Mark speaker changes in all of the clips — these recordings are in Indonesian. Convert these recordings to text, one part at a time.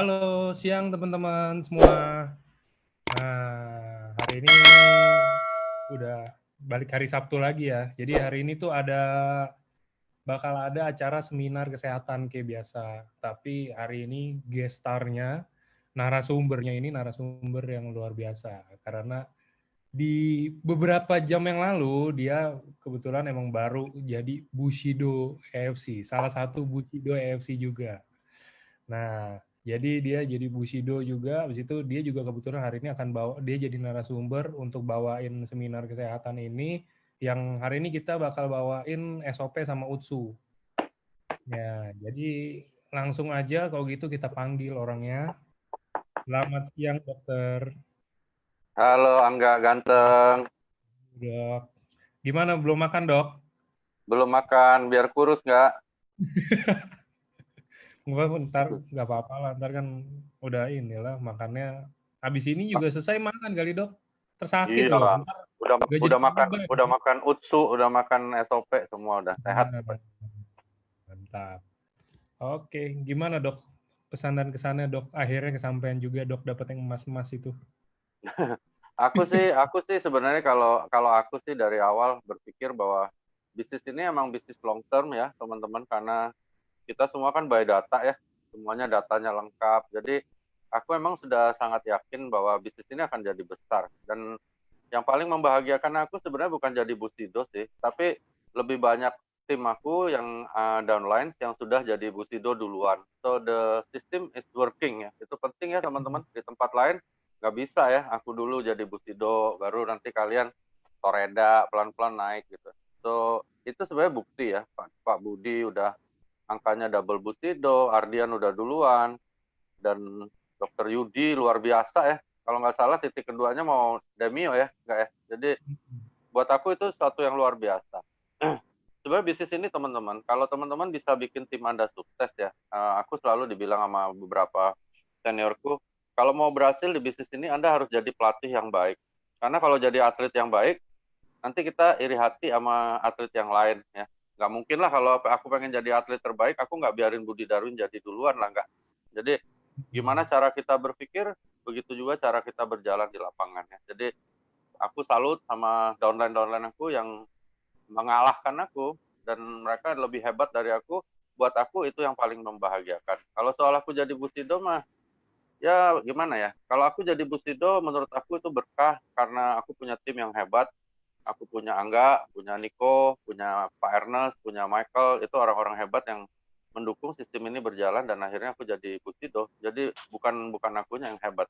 Speaker 1: Halo, siang teman-teman semua. Nah, hari ini udah balik hari Sabtu lagi ya. Jadi hari ini tuh bakal ada acara seminar kesehatan kayak biasa. Tapi hari ini guest star-nya, narasumbernya ini narasumber yang luar biasa. Karena di beberapa jam yang lalu dia kebetulan emang baru jadi Bushido EFC, salah satu Bushido EFC juga. Nah, jadi dia jadi Bushido juga, habis itu dia juga kebetulan hari ini akan dia jadi narasumber untuk bawain seminar kesehatan ini, yang hari ini kita bakal bawain SOP sama UTSU. Ya, jadi langsung aja kalau gitu kita panggil orangnya. Selamat siang dokter.
Speaker 2: Halo Angga ganteng,
Speaker 1: Dok. Gimana, belum makan dok?
Speaker 2: belum makan, biar kurus nggak?
Speaker 1: Enggak, ntar nggak apa-apa lah, ntar kan udah inilah makannya. Habis ini juga selesai makan kali dok. Tersakit
Speaker 2: Iya,
Speaker 1: loh, ntar gak jadi beban.
Speaker 2: udah makan utsu, udah makan SOP, semua udah sehat.
Speaker 1: Nah, mantap. Oke, gimana dok? Pesan dan kesannya dok, akhirnya kesampaian juga dok, dapat yang emas-emas itu.
Speaker 2: Aku sih sebenarnya kalau kalau aku sih dari awal berpikir bahwa bisnis ini emang bisnis long term ya teman-teman, karena kita semua kan by data ya, semuanya datanya lengkap. Jadi aku emang sudah sangat yakin bahwa bisnis ini akan jadi besar. Dan yang paling membahagiakan aku sebenarnya bukan jadi Busido sih, tapi lebih banyak tim aku yang downlines yang sudah jadi Busido duluan. So the system is working ya. Itu penting ya teman-teman. Di tempat lain nggak bisa ya. Aku dulu jadi Busido, baru nanti kalian toreda pelan-pelan naik gitu. So itu sebenarnya bukti ya. Pak Budi udah angkanya double Busido, Ardian udah duluan, dan Dokter Yudi luar biasa ya. Kalau nggak salah titik keduanya mau Demio ya, nggak ya. Jadi buat aku itu sesuatu yang luar biasa. Sebenarnya bisnis ini teman-teman, kalau teman-teman bisa bikin tim Anda sukses ya, aku selalu dibilang sama beberapa seniorku, kalau mau berhasil di bisnis ini Anda harus jadi pelatih yang baik. Karena kalau jadi atlet yang baik, nanti kita iri hati sama atlet yang lain ya. Nggak mungkin lah kalau aku pengen jadi atlet terbaik, aku nggak biarin Budi Darwin jadi duluan lah, nggak. Jadi gimana cara kita berpikir, begitu juga cara kita berjalan di lapangan ya. Jadi aku salut sama downline aku yang mengalahkan aku, dan mereka lebih hebat dari aku. Buat aku itu yang paling membahagiakan. Kalau soal aku jadi Busido mah, ya gimana ya, kalau aku jadi Busido menurut aku itu berkah, karena aku punya tim yang hebat. Aku punya Angga, punya Niko, punya Pak Ernest, punya Michael, itu orang-orang hebat yang mendukung sistem ini berjalan, dan akhirnya aku jadi Busido. Jadi bukan bukan akunya yang hebat.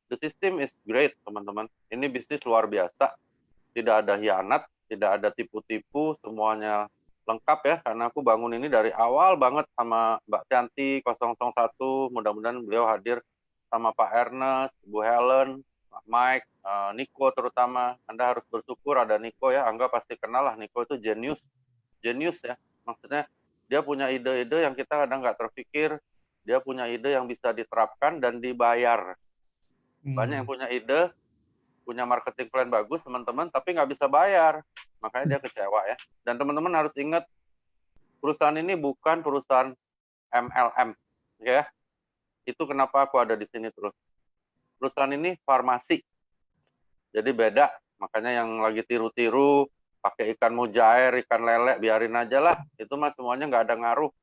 Speaker 2: The system is great, teman-teman. Ini bisnis luar biasa. Tidak ada hianat, tidak ada tipu-tipu, semuanya lengkap ya, karena aku bangun ini dari awal banget sama Mbak Canti 001. Mudah-mudahan beliau hadir, sama Pak Ernest, Bu Helen, Pak Mike, Niko terutama. Anda harus bersyukur ada Niko ya. Angga pasti kenal lah, Niko itu genius. Genius ya. Maksudnya dia punya ide-ide yang kita kadang nggak terpikir. Dia punya ide yang bisa diterapkan dan dibayar. Banyak yang punya ide, punya marketing plan bagus teman-teman, tapi nggak bisa bayar, makanya dia kecewa ya. Dan teman-teman harus ingat, perusahaan ini bukan perusahaan MLM ya. Itu kenapa aku ada di sini terus. Perusahaan ini farmasi, jadi beda. Makanya yang lagi tiru-tiru pakai ikan mujair, ikan lele, biarin aja lah, itu mah semuanya nggak ada ngaruh.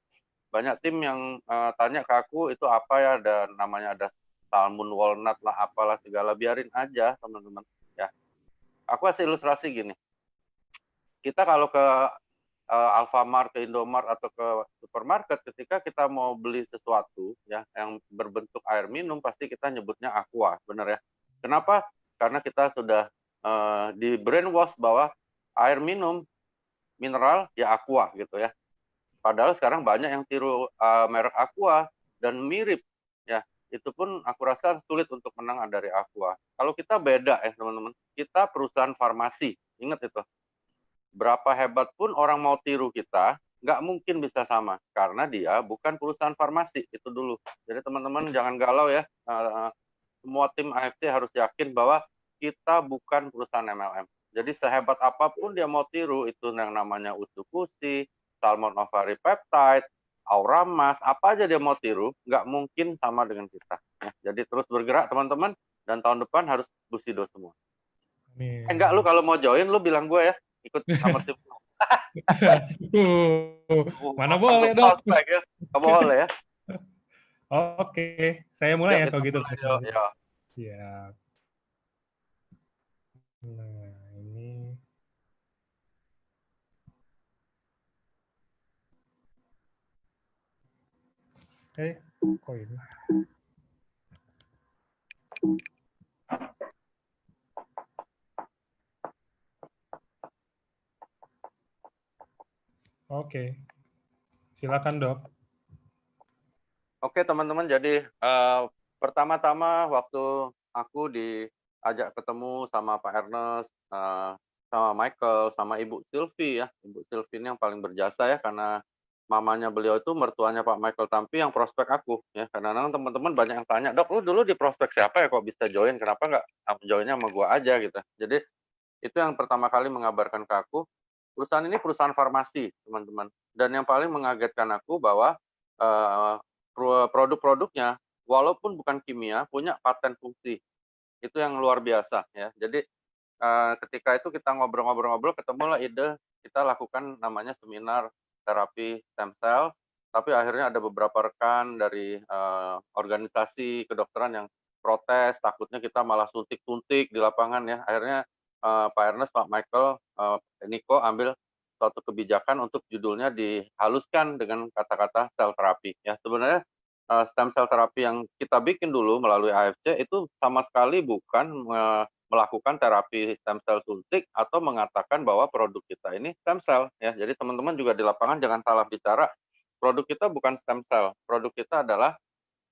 Speaker 2: Banyak tim yang tanya ke aku itu apa ya, ada namanya, ada salmon walnut lah, apalah segala, biarin aja teman-teman ya. Aku kasih ilustrasi gini, kita kalau ke Alfamart, ke Indomart, atau ke supermarket, ketika kita mau beli sesuatu ya yang berbentuk air minum, pasti kita nyebutnya aqua, benar ya? Kenapa? Karena kita sudah di brainwash bahwa air minum mineral ya aqua gitu ya. Padahal sekarang banyak yang tiru merek aqua dan mirip ya. Itu pun aku rasa sulit untuk menang dari aqua. Kalau kita beda ya teman-teman, kita perusahaan farmasi, ingat itu. Berapa hebat pun orang mau tiru kita, nggak mungkin bisa sama, karena dia bukan perusahaan farmasi, itu dulu. Jadi teman-teman jangan galau ya, semua tim AFC harus yakin bahwa kita bukan perusahaan MLM. Jadi sehebat apapun dia mau tiru, itu yang namanya usukusi, salmon ovary peptide, aura emas, apa aja dia mau tiru, nggak mungkin sama dengan kita. Ya. Jadi terus bergerak teman-teman, dan tahun depan harus Bushido semua. Enggak, lu
Speaker 1: Amin.
Speaker 2: kalau mau join, lu bilang gue ya, ikut summer team.
Speaker 1: Mana
Speaker 2: Masuk
Speaker 1: boleh dong.
Speaker 2: prospek ya, nggak boleh ya.
Speaker 1: Oke, saya mulai
Speaker 2: Yuk
Speaker 1: ya
Speaker 2: kita
Speaker 1: kalau gitu.
Speaker 2: mulai yuk. Ya.
Speaker 1: Siap. Nah, ini. Kok ini? Oke, silakan dok.
Speaker 2: Oke teman-teman, jadi pertama-tama waktu aku diajak ketemu sama Pak Ernest, sama Michael, sama Ibu Sylvie ya. Ibu Sylvie ini yang paling berjasa ya, karena mamanya beliau itu mertuanya Pak Michael Tampi yang prospek aku ya. Kadang-kadang teman-teman banyak yang tanya, "Dok, lu dulu di prospek siapa ya kok bisa join? Kenapa nggak joinnya sama gua aja?" gitu. Jadi itu yang pertama kali mengabarkan ke aku. Perusahaan ini perusahaan farmasi, teman-teman. Dan yang paling mengagetkan aku bahwa produk-produknya walaupun bukan kimia punya paten fungsi. Itu yang luar biasa ya. Jadi ketika itu kita ngobrol-ngobrol-ngobrol, ketemulah ide kita lakukan namanya seminar terapi stem cell, tapi akhirnya ada beberapa rekan dari organisasi kedokteran yang protes, takutnya kita malah suntik-suntik di lapangan ya. Akhirnya Pak Ernest, Pak Michael, Niko ambil suatu kebijakan untuk judulnya dihaluskan dengan kata-kata sel terapi ya. Sebenarnya stem cell terapi yang kita bikin dulu melalui AFC itu sama sekali bukan melakukan terapi stem cell suntik atau mengatakan bahwa produk kita ini stem cell ya. Jadi teman-teman juga di lapangan jangan salah bicara. Produk kita bukan stem cell. Produk kita adalah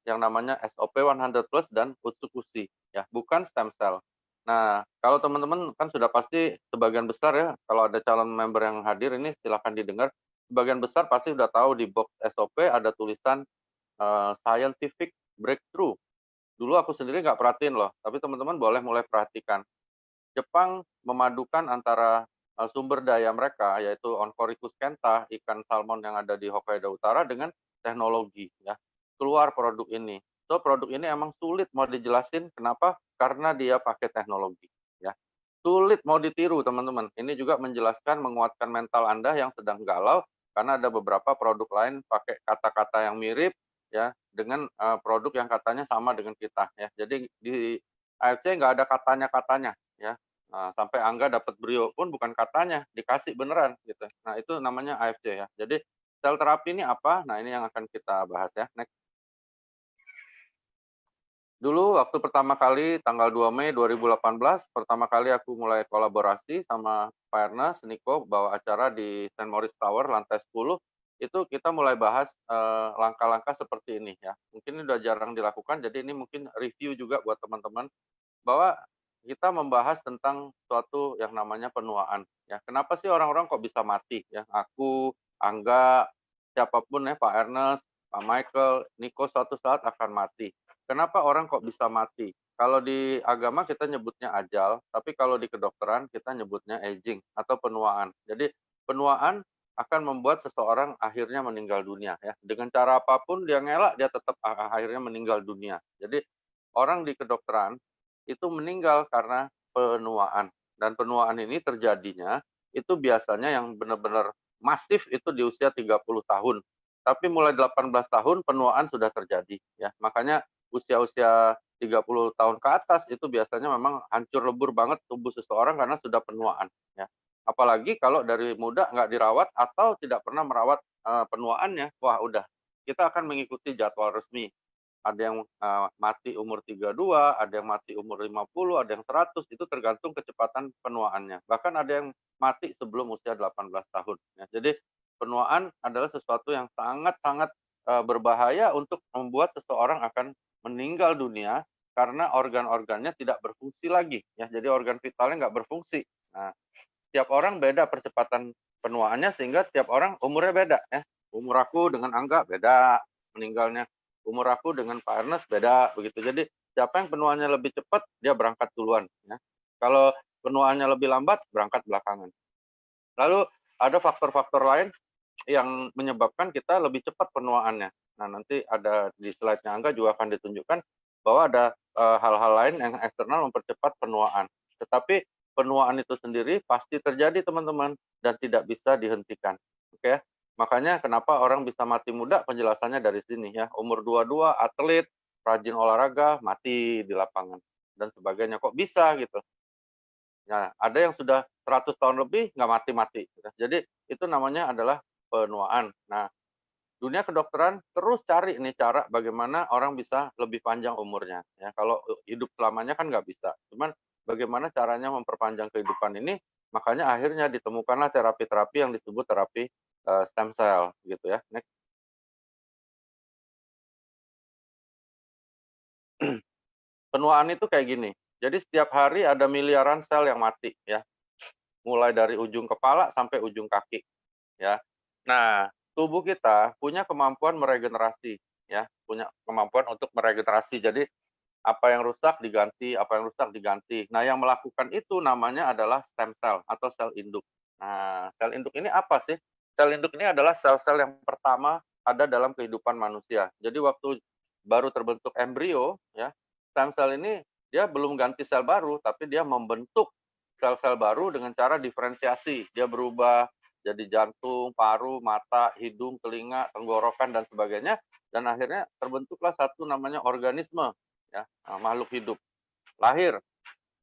Speaker 2: yang namanya SOP 100 plus dan Utsukushi ya, bukan stem cell. Nah, kalau teman-teman kan sudah pasti sebagian besar ya, kalau ada calon member yang hadir ini silakan didengar. Sebagian besar pasti sudah tahu di box SOP ada tulisan scientific breakthrough. Dulu aku sendiri nggak perhatiin loh, tapi teman-teman boleh mulai perhatikan. Jepang memadukan antara sumber daya mereka, yaitu Oncoricus kenta, ikan salmon yang ada di Hokkaido Utara, dengan teknologi. Ya. Keluar produk ini. So, produk ini emang sulit mau dijelasin. Kenapa? Karena dia pakai teknologi. Ya. Sulit mau ditiru, teman-teman. Ini juga menjelaskan, menguatkan mental Anda yang sedang galau, karena ada beberapa produk lain pakai kata-kata yang mirip, ya, dengan produk yang katanya sama dengan kita. Ya. Jadi di AFC nggak ada katanya-katanya. Ya. Sampai Angga dapat brio pun bukan katanya, dikasih beneran gitu. Nah, itu namanya AFC ya. Jadi sel terapi ini apa? Nah, ini yang akan kita bahas ya. Next. Dulu waktu pertama kali tanggal 2 Mei 2018, pertama kali aku mulai kolaborasi sama Pak Ernest, Niko, bawa acara di St. Moritz Tower, lantai 10, itu kita mulai bahas langkah-langkah seperti ini ya. Mungkin ini udah jarang dilakukan, jadi ini mungkin review juga buat teman-teman, bahwa kita membahas tentang suatu yang namanya penuaan. Ya. Kenapa sih orang-orang kok bisa mati? Ya, aku, Angga, siapapun ya, Pak Ernest, Pak Michael, Niko suatu saat akan mati. Kenapa orang kok bisa mati? Kalau di agama kita nyebutnya ajal, tapi kalau di kedokteran kita nyebutnya aging atau penuaan. Jadi penuaan akan membuat seseorang akhirnya meninggal dunia ya. Dengan cara apapun dia ngelak, dia tetap akhirnya meninggal dunia. Jadi orang di kedokteran itu meninggal karena penuaan. Dan penuaan ini terjadinya itu biasanya yang benar-benar masif itu di usia 30 tahun. Tapi mulai 18 tahun penuaan sudah terjadi ya. Makanya usia-usia 30 tahun ke atas itu biasanya memang hancur lebur banget tubuh seseorang karena sudah penuaan ya. Apalagi kalau dari muda nggak dirawat atau tidak pernah merawat penuaannya, wah udah kita akan mengikuti jadwal resmi. Ada yang mati umur 32, ada yang mati umur 50, ada yang 100, itu tergantung kecepatan penuaannya. Bahkan ada yang mati sebelum usia 18 tahun. Ya. Jadi penuaan adalah sesuatu yang sangat-sangat berbahaya untuk membuat seseorang akan meninggal dunia karena organ-organnya tidak berfungsi lagi. Ya. Jadi organ vitalnya nggak berfungsi. Nah, tiap orang beda percepatan penuaannya sehingga tiap orang umurnya beda. Ya. Umur aku dengan Angga beda meninggalnya. Umur aku dengan Pak Ernest beda begitu. Jadi siapa yang penuaannya lebih cepat dia berangkat duluan ya. Kalau penuaannya lebih lambat berangkat belakangan. Lalu ada faktor-faktor lain yang menyebabkan kita lebih cepat penuaannya. Nah, nanti ada di slide-nya Angga juga akan ditunjukkan bahwa ada hal-hal lain yang eksternal mempercepat penuaan. Tetapi penuaan itu sendiri pasti terjadi, teman-teman, dan tidak bisa dihentikan. Oke, makanya kenapa orang bisa mati muda, penjelasannya dari sini ya. Umur 22, atlet, rajin olahraga, mati di lapangan dan sebagainya. Kok bisa gitu? Nah, ada yang sudah 100 tahun lebih nggak mati-mati. Gitu. Jadi itu namanya adalah penuaan. Nah, dunia kedokteran terus cari nih cara bagaimana orang bisa lebih panjang umurnya. Ya, kalau hidup selamanya kan nggak bisa. Cuman bagaimana caranya memperpanjang kehidupan ini, makanya akhirnya ditemukanlah terapi-terapi yang disebut terapi stem cell gitu ya. Next. Penuaan itu kayak gini. Jadi setiap hari ada miliaran sel yang mati ya, mulai dari ujung kepala sampai ujung kaki ya. Nah, tubuh kita punya kemampuan meregenerasi ya, punya kemampuan untuk meregenerasi. Jadi apa yang rusak diganti, apa yang rusak diganti. Nah, yang melakukan itu namanya adalah stem cell atau sel induk. Nah, sel induk ini apa sih? Sel induk ini adalah sel-sel yang pertama ada dalam kehidupan manusia. Jadi waktu baru terbentuk embrio ya, stem cell ini dia belum ganti sel baru, tapi dia membentuk sel-sel baru dengan cara diferensiasi. Dia berubah jadi jantung, paru, mata, hidung, telinga, tenggorokan dan sebagainya, dan akhirnya terbentuklah satu namanya organisme ya, makhluk hidup. Lahir,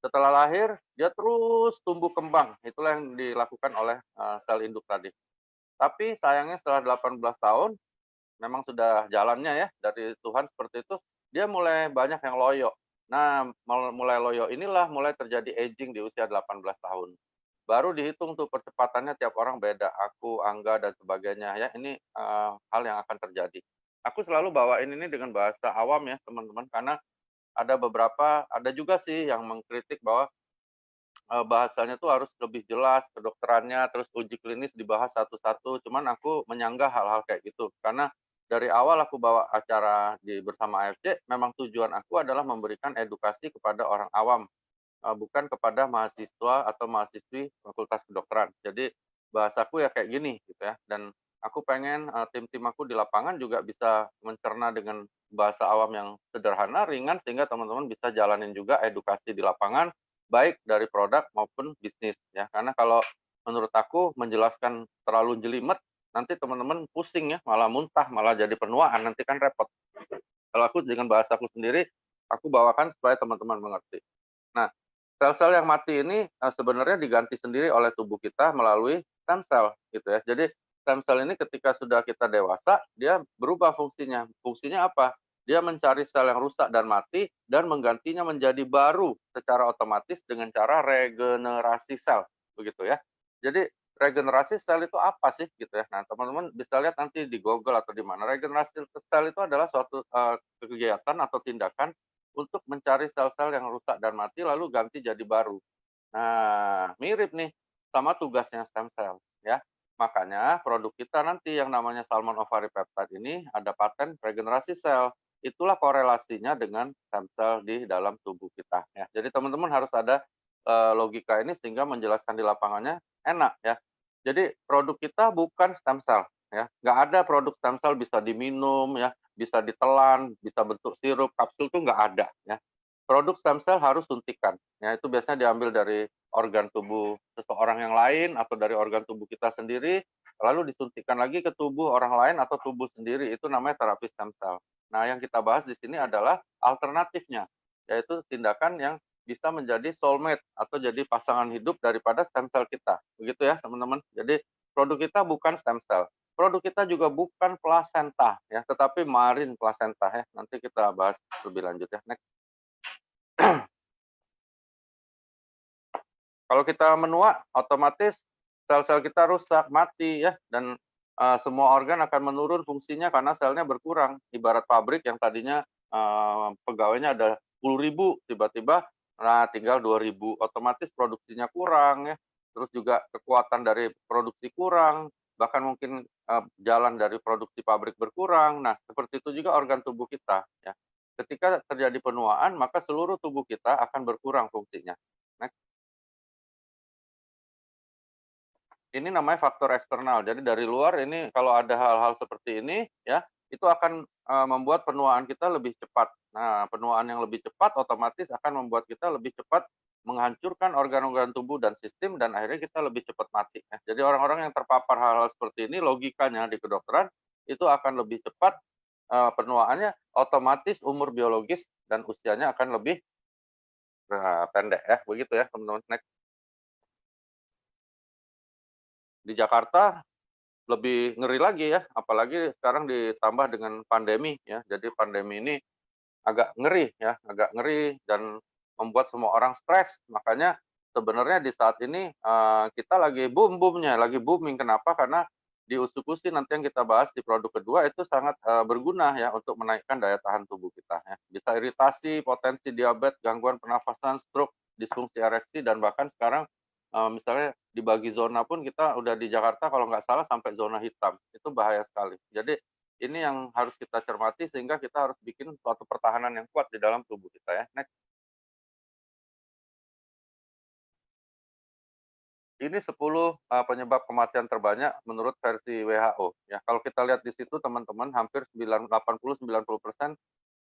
Speaker 2: setelah lahir dia terus tumbuh kembang, itulah yang dilakukan oleh sel induk tadi. Tapi sayangnya setelah 18 tahun, memang sudah jalannya ya dari Tuhan seperti itu, dia mulai banyak yang loyo. Nah, mulai loyo inilah mulai terjadi aging di usia 18 tahun. Baru dihitung tuh percepatannya tiap orang beda, aku, Angga, dan sebagainya ya, ini hal yang akan terjadi. Aku selalu bawain ini dengan bahasa awam ya teman-teman, karena ada juga sih yang mengkritik bahwa bahasanya tuh harus lebih jelas kedokterannya, terus uji klinis dibahas satu-satu, cuman aku menyanggah hal-hal kayak gitu. Karena dari awal aku bawa acara bersama AFC, memang tujuan aku adalah memberikan edukasi kepada orang awam, bukan kepada mahasiswa atau mahasiswi fakultas kedokteran. Jadi bahasaku ya kayak gini gitu ya, dan aku pengen tim-tim aku di lapangan juga bisa mencerna dengan bahasa awam yang sederhana, ringan, sehingga teman-teman bisa jalanin juga edukasi di lapangan, baik dari produk maupun bisnis ya. Karena kalau menurut aku menjelaskan terlalu jelimet, nanti teman-teman pusing ya, malah muntah, malah jadi penuaan, nanti kan repot. Kalau aku dengan bahasaku sendiri, aku bawakan supaya teman-teman mengerti. Nah, sel-sel yang mati ini sebenarnya diganti sendiri oleh tubuh kita melalui stem cell gitu ya. Jadi stem cell ini ketika sudah kita dewasa, dia berubah fungsinya. Fungsinya apa? Dia mencari sel yang rusak dan mati dan menggantinya menjadi baru secara otomatis dengan cara regenerasi sel, begitu ya. Jadi regenerasi sel itu apa sih gitu ya. Nah, teman-teman bisa lihat nanti di Google atau di mana. Regenerasi sel itu adalah suatu kegiatan atau tindakan untuk mencari sel-sel yang rusak dan mati lalu ganti jadi baru. Nah, mirip nih sama tugasnya stem cell ya. Makanya produk kita nanti yang namanya Salmon Ovari Peptide ini ada paten regenerasi sel. Itulah korelasinya dengan stem cell di dalam tubuh kita ya. Jadi teman-teman harus ada logika ini sehingga menjelaskan di lapangannya enak ya. Jadi produk kita bukan stem cell ya. Nggak ada produk stem cell bisa diminum ya, bisa ditelan, bisa bentuk sirup, kapsul tuh nggak ada ya. Produk stem cell harus suntikan, ya itu biasanya diambil dari organ tubuh seseorang yang lain atau dari organ tubuh kita sendiri, lalu disuntikan lagi ke tubuh orang lain atau tubuh sendiri, itu namanya terapi stem cell. Nah, yang kita bahas di sini adalah alternatifnya, yaitu tindakan yang bisa menjadi soulmate atau jadi pasangan hidup daripada stem cell kita. Begitu ya, teman-teman. Jadi produk kita bukan stem cell. Produk kita juga bukan plasenta ya, tetapi marine plasenta ya. Nanti kita bahas lebih lanjut ya. Next. Kalau kita menua, otomatis sel-sel kita rusak, mati ya, dan semua organ akan menurun fungsinya karena selnya berkurang. Ibarat pabrik yang tadinya pegawainya ada 10.000, tiba-tiba nah tinggal 2.000, otomatis produksinya kurang ya. Terus juga kekuatan dari produksi kurang, bahkan mungkin jalan dari produksi pabrik berkurang. Nah, seperti itu juga organ tubuh kita ya. Ketika terjadi penuaan, maka seluruh tubuh kita akan berkurang fungsinya. Next. Ini namanya faktor eksternal. Jadi dari luar ini kalau ada hal-hal seperti ini ya, itu akan, membuat penuaan kita lebih cepat. Nah, penuaan yang lebih cepat otomatis akan membuat kita lebih cepat menghancurkan organ-organ tubuh dan sistem dan akhirnya kita lebih cepat mati ya. Jadi orang-orang yang terpapar hal-hal seperti ini logikanya di kedokteran itu akan lebih cepat, penuaannya, otomatis umur biologis dan usianya akan lebih, pendek ya, begitu ya teman-teman. Next. Di Jakarta lebih ngeri lagi ya, apalagi sekarang ditambah dengan pandemi ya. Jadi pandemi ini agak ngeri ya, agak ngeri dan membuat semua orang stres. Makanya sebenarnya di saat ini, kita lagi boom-boomnya, lagi booming. Kenapa? Karena di usus nanti yang kita bahas di produk kedua itu sangat, berguna ya untuk menaikkan daya tahan tubuh kita ya. Bisa iritasi, potensi diabetes, gangguan pernafasan, stroke, disfungsi ereksi, dan bahkan sekarang, misalnya dibagi zona pun kita udah di Jakarta kalau nggak salah sampai zona hitam, itu bahaya sekali. Jadi ini yang harus kita cermati sehingga kita harus bikin suatu pertahanan yang kuat di dalam tubuh kita ya. Next. Ini 10, penyebab kematian terbanyak menurut versi WHO ya. Kalau kita lihat di situ teman-teman hampir 80-90%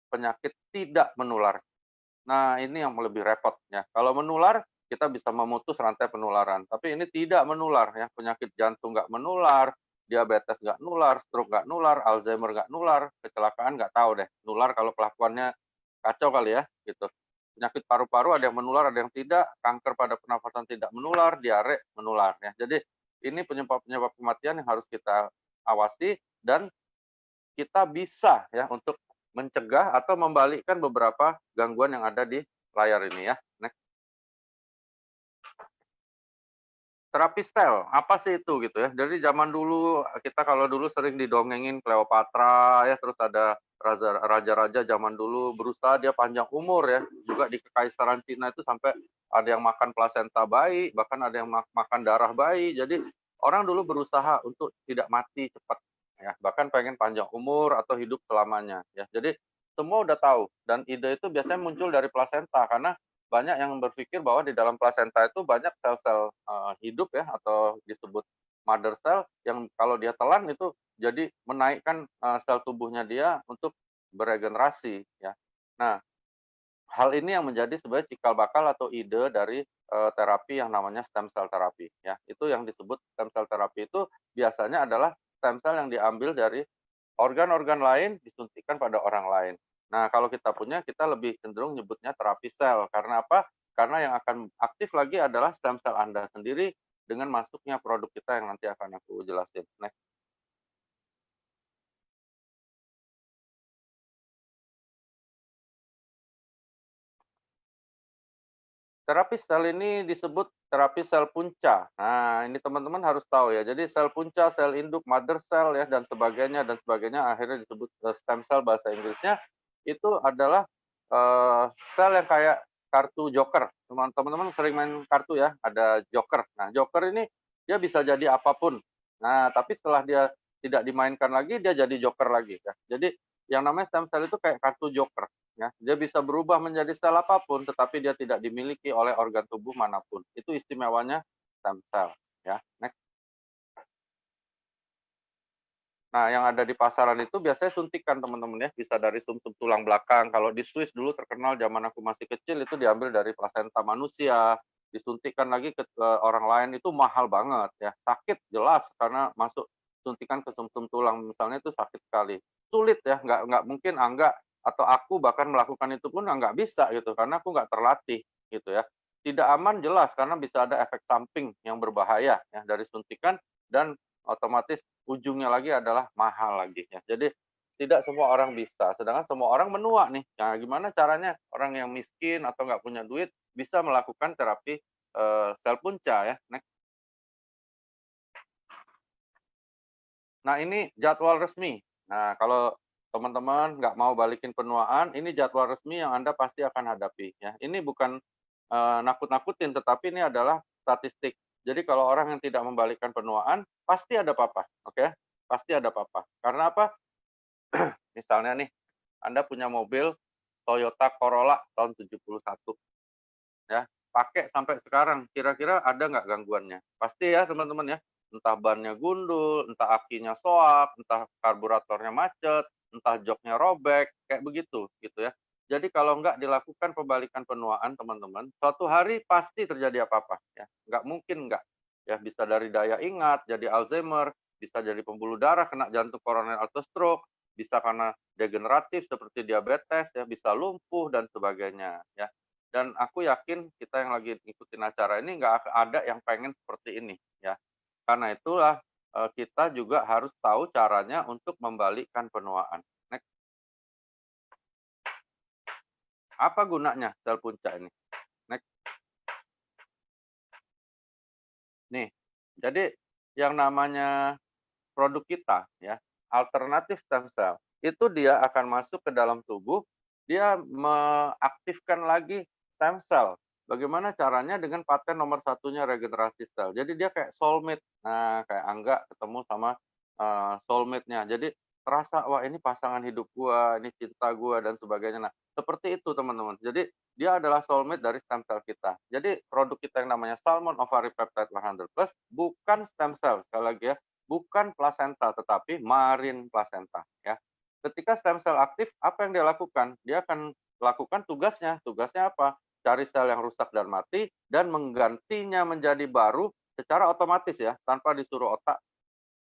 Speaker 2: penyakit tidak menular. Nah, ini yang lebih repot ya. Kalau menular, kita bisa memutus rantai penularan. Tapi ini tidak menular ya. Penyakit jantung nggak menular, diabetes nggak nular, stroke nggak nular, Alzheimer nggak nular, kecelakaan nggak tahu deh. Nular kalau kelakuannya kacau kali ya, gitu. Penyakit paru-paru ada yang menular, ada yang tidak. Kanker pada pernafasan tidak menular, diare menular ya. Jadi ini penyebab-penyebab kematian yang harus kita awasi dan kita bisa ya untuk mencegah atau membalikkan beberapa gangguan yang ada di layar ini ya. Next. Terapi stel, apa sih itu gitu ya. Jadi zaman dulu kita kalau dulu sering didongengin Cleopatra ya, terus ada raja-raja zaman dulu berusaha dia panjang umur ya. Juga di kekaisaran Cina itu sampai ada yang makan plasenta bayi, bahkan ada yang makan darah bayi. Jadi orang dulu berusaha untuk tidak mati cepat ya, bahkan pengen panjang umur atau hidup selamanya ya. Jadi semua udah tahu dan ide itu biasanya muncul dari plasenta karena banyak yang berpikir bahwa di dalam plasenta itu banyak sel-sel, hidup ya atau disebut mother cell yang kalau dia telan itu jadi menaikkan, sel tubuhnya dia untuk beregenerasi ya. Nah, hal ini yang menjadi sebenarnya cikal bakal atau ide dari, terapi yang namanya stem cell terapi ya. Itu yang disebut stem cell terapi itu biasanya adalah stem cell yang diambil dari organ-organ lain disuntikkan pada orang lain. Nah, kalau kita punya, kita lebih cenderung nyebutnya terapi sel. Karena apa? Karena yang akan aktif lagi adalah stem cell Anda sendiri dengan masuknya produk kita yang nanti akan aku jelasin. Next. Terapi sel ini disebut terapi sel punca. Nah, ini teman-teman harus tahu ya. Jadi sel punca, sel induk, mother cell ya dan sebagainya akhirnya disebut stem cell bahasa Inggrisnya itu adalah sel yang kayak kartu joker. Teman-teman sering main kartu ya, ada joker. Nah, joker ini dia bisa jadi apapun. Nah, tapi setelah dia tidak dimainkan lagi, dia jadi joker lagi ya. Jadi yang namanya stem cell itu kayak kartu joker. Ya, dia bisa berubah menjadi sel apapun, tetapi dia tidak dimiliki oleh organ tubuh manapun. Itu istimewanya stem cell. Ya, next. Nah, yang ada di pasaran itu biasanya suntikan teman-teman ya, bisa dari sumsum tulang belakang. Kalau di Swiss dulu terkenal zaman aku masih kecil itu diambil dari plasenta manusia, disuntikkan lagi ke orang lain itu mahal banget ya. Sakit jelas karena masuk suntikan ke sumsum tulang misalnya itu sakit sekali. Sulit ya, nggak mungkin Angga atau aku bahkan melakukan itu pun nggak bisa gitu karena aku nggak terlatih gitu ya. Tidak aman jelas karena bisa ada efek samping yang berbahaya ya dari suntikan dan otomatis ujungnya lagi adalah mahal lagi ya. Jadi tidak semua orang bisa, sedangkan semua orang menua nih. Nah, gimana caranya orang yang miskin atau nggak punya duit bisa melakukan terapi sel punca ya. Next. Nah, ini jadwal resmi. Nah, kalau teman-teman nggak mau balikin penuaan, ini jadwal resmi yang Anda pasti akan hadapi ya. Ini bukan nakut-nakutin, tetapi ini adalah statistik. Jadi kalau orang yang tidak membalikkan penuaan, pasti ada apa-apa, oke? Pasti ada apa-apa. Karena apa? Misalnya nih, Anda punya mobil Toyota Corolla tahun 71, ya. pakai sampai sekarang, kira-kira ada nggak gangguannya? Pasti ya teman-teman ya, entah bannya gundul, entah akinya soak, entah karburatornya macet, entah joknya robek, kayak begitu gitu ya. Jadi kalau nggak dilakukan pembalikan penuaan teman-teman, suatu hari pasti terjadi apa-apa ya, nggak mungkin nggak. Ya bisa dari daya ingat, jadi Alzheimer, bisa jadi pembuluh darah, kena jantung koroner atau stroke, bisa karena degeneratif seperti diabetes ya, bisa lumpuh dan sebagainya ya. Dan aku yakin kita yang lagi ngikutin acara ini nggak ada yang pengen seperti ini ya. Karena itulah kita juga harus tahu caranya untuk membalikkan penuaan. Next. Apa gunanya sel punca ini? Next. Nih, jadi yang namanya produk kita ya, alternatif stem cell, itu dia akan masuk ke dalam tubuh, dia mengaktifkan lagi stem cell. Bagaimana caranya? Dengan paten nomor satunya regenerasi sel. Jadi dia kayak soulmate. Nah, kayak Angga ketemu sama soulmate-nya. Jadi terasa, wah ini pasangan hidup gua, ini cinta gua dan sebagainya. Nah, seperti itu teman-teman. Jadi dia adalah soulmate dari stem cell kita. Jadi produk kita yang namanya Salmon Ovary Peptide 100 Plus bukan stem cell, sekali lagi ya, bukan plasenta tetapi marine placenta ya. Ketika stem cell aktif, apa yang dia lakukan? Dia akan lakukan tugasnya. Tugasnya apa? Cari sel yang rusak dan mati dan menggantinya menjadi baru secara otomatis ya, tanpa disuruh otak,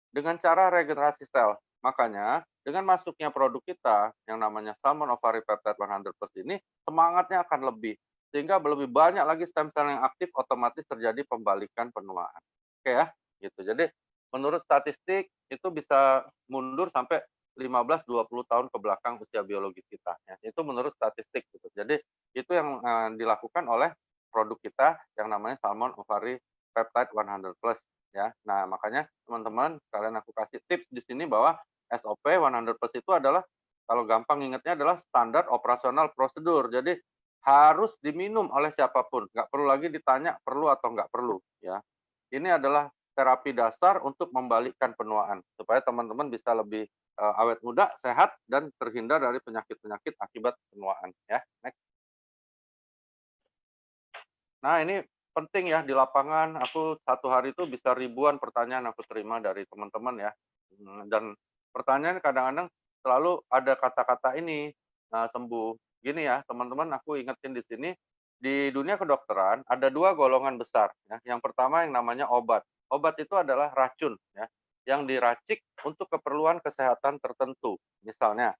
Speaker 2: dengan cara regenerasi sel. Makanya dengan masuknya produk kita yang namanya Salmon Ovary Peptide 100 Plus ini, semangatnya akan lebih. Sehingga lebih banyak lagi stem cell yang aktif, otomatis terjadi pembalikan penuaan. Oke ya, gitu. Jadi menurut statistik itu bisa mundur sampai 15-20 tahun ke belakang usia biologis kita. Ya. Itu menurut statistik gitu. Jadi itu yang dilakukan oleh produk kita yang namanya Salmon Ovary Peptide 100 Plus ya. Nah, makanya teman-teman kalian aku kasih tips di sini bahwa SOP 100 Plus itu adalah kalau gampang ingatnya adalah standar operasional prosedur. Jadi harus diminum oleh siapapun, nggak perlu lagi ditanya perlu atau nggak perlu ya. Ini adalah terapi dasar untuk membalikkan penuaan supaya teman-teman bisa lebih awet muda, sehat dan terhindar dari penyakit-penyakit akibat penuaan ya. Next. Nah, ini penting ya di lapangan. Aku satu hari itu bisa ribuan pertanyaan aku terima dari teman-teman ya. Dan pertanyaan kadang-kadang selalu ada kata-kata ini, sembuh. Gini ya, teman-teman, aku ingetin di sini, di dunia kedokteran ada dua golongan besar. Ya. Yang pertama yang namanya obat. Obat itu adalah racun ya, yang diracik untuk keperluan kesehatan tertentu. Misalnya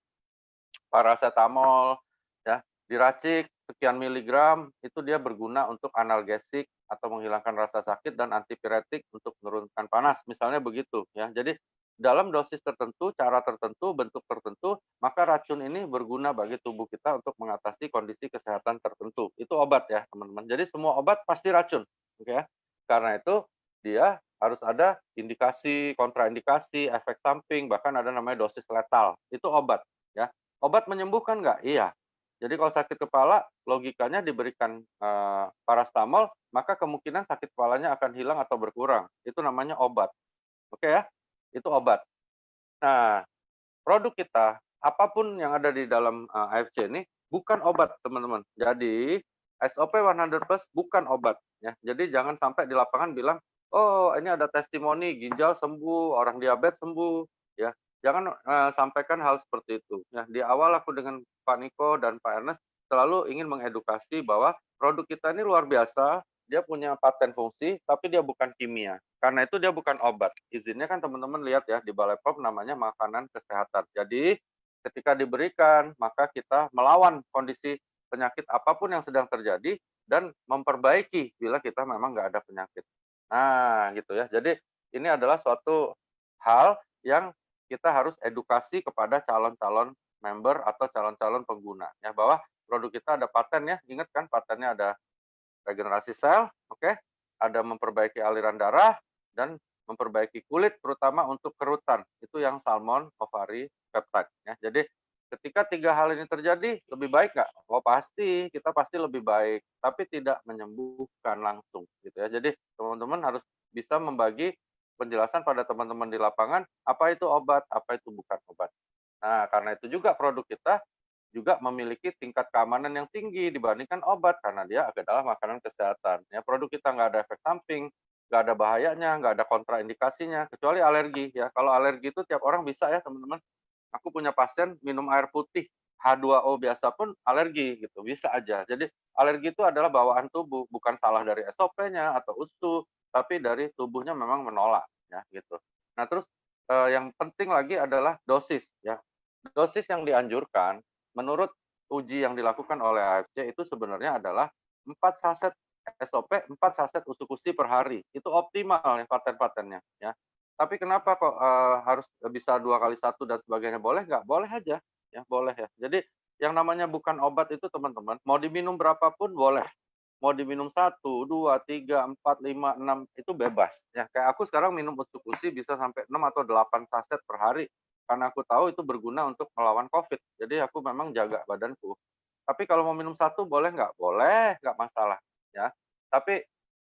Speaker 2: paracetamol ya, diracik sekian miligram itu dia berguna untuk analgesik atau menghilangkan rasa sakit dan antipiretik untuk menurunkan panas, misalnya begitu ya. Jadi dalam dosis tertentu, cara tertentu, bentuk tertentu, maka racun ini berguna bagi tubuh kita untuk mengatasi kondisi kesehatan tertentu. Itu obat ya, teman-teman. Jadi semua obat pasti racun, oke ya. Karena itu dia harus ada indikasi, kontraindikasi, efek samping, bahkan ada namanya dosis letal. Itu obat ya. Obat menyembuhkan nggak? Iya. Jadi kalau sakit kepala, logikanya diberikan paracetamol, maka kemungkinan sakit kepalanya akan hilang atau berkurang. Itu namanya obat. Oke ya? Itu obat. Nah, produk kita, apapun yang ada di dalam AFC ini, bukan obat, teman-teman. Jadi, SOP 100 Plus bukan obat. Ya. Jadi jangan sampai di lapangan bilang, oh ini ada testimoni, ginjal sembuh, orang diabetes sembuh. Ya. Jangan sampaikan hal seperti itu. Ya. Di awal aku dengan Pak Niko dan Pak Ernest selalu ingin mengedukasi bahwa produk kita ini luar biasa, dia punya paten fungsi, tapi dia bukan kimia. Karena itu dia bukan obat. Izinnya kan teman-teman lihat ya, di Balai POM namanya makanan kesehatan. Jadi ketika diberikan, maka kita melawan kondisi penyakit apapun yang sedang terjadi dan memperbaiki bila kita memang nggak ada penyakit. Nah, gitu ya. Jadi ini adalah suatu hal yang kita harus edukasi kepada calon-calon member atau calon-calon pengguna ya, bahwa produk kita ada paten ya. Ingat kan patennya ada regenerasi sel, oke, ada memperbaiki aliran darah dan memperbaiki kulit terutama untuk kerutan. Itu yang Salmon Ovary Peptide ya. Jadi ketika tiga hal ini terjadi, lebih baik nggak? Oh pasti, kita pasti lebih baik, tapi tidak menyembuhkan langsung gitu ya. Jadi teman-teman harus bisa membagi penjelasan pada teman-teman di lapangan, apa itu obat, apa itu bukan obat. Nah, karena itu juga produk kita juga memiliki tingkat keamanan yang tinggi dibandingkan obat karena dia adalah makanan kesehatan. Ya, produk kita nggak ada efek samping, nggak ada bahayanya, nggak ada kontraindikasinya, kecuali alergi ya. Kalau alergi itu tiap orang bisa ya teman-teman. Aku punya pasien minum air putih H2O biasa pun alergi gitu, bisa aja. Jadi alergi itu adalah bawaan tubuh, bukan salah dari SOP-nya atau USU, tapi dari tubuhnya memang menolak ya gitu. Nah terus yang penting lagi adalah dosis ya. Dosis yang dianjurkan menurut uji yang dilakukan oleh AFC itu sebenarnya adalah 4 saset SOP, 4 saset usukusi per hari. Itu optimal ya paten-patennya ya. Tapi kenapa kok harus bisa 2 kali 1 dan sebagainya, boleh nggak? Boleh aja ya, boleh ya. Jadi yang namanya bukan obat itu teman-teman, mau diminum berapapun boleh. Mau diminum 1, 2, 3, 4, 5, 6 itu bebas ya. Kayak aku sekarang minum usukusi bisa sampai 6 atau 8 saset per hari karena aku tahu itu berguna untuk melawan Covid. Jadi aku memang jaga badanku. Tapi kalau mau minum 1 boleh nggak? Boleh, nggak masalah ya. Tapi